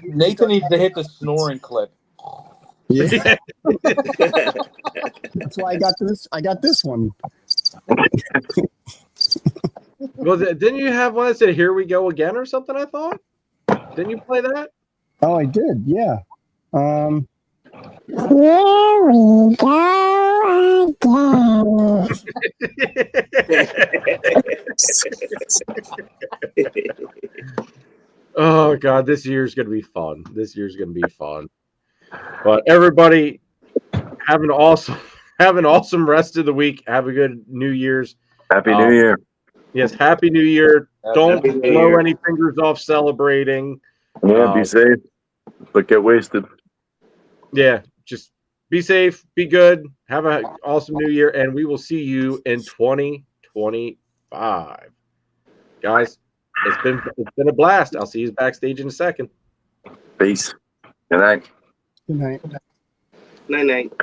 Speaker 5: Nathan needs to hit the snoring clip.
Speaker 4: yeah. That's why I got this. I got this one.
Speaker 1: Well, didn't you have one that said "Here we go again" or something? I thought. Didn't you play that?
Speaker 4: Oh, I did. Yeah.
Speaker 7: Here we go again.
Speaker 1: Oh God, this year's gonna be fun. This year's gonna be fun. But everybody, have an awesome rest of the week. Have a good New Year's.
Speaker 2: Happy New Year.
Speaker 1: Yes, Happy New Year. Don't
Speaker 3: Happy New
Speaker 1: blow
Speaker 3: Year.
Speaker 1: any fingers off celebrating.
Speaker 2: Yeah, be safe, but get wasted.
Speaker 1: Yeah, just be safe, be good, have an awesome New Year, and we will see you in 2025. Guys, it's been a blast. I'll see you backstage in a second.
Speaker 2: Peace. Good night.
Speaker 4: Good night.
Speaker 3: Night.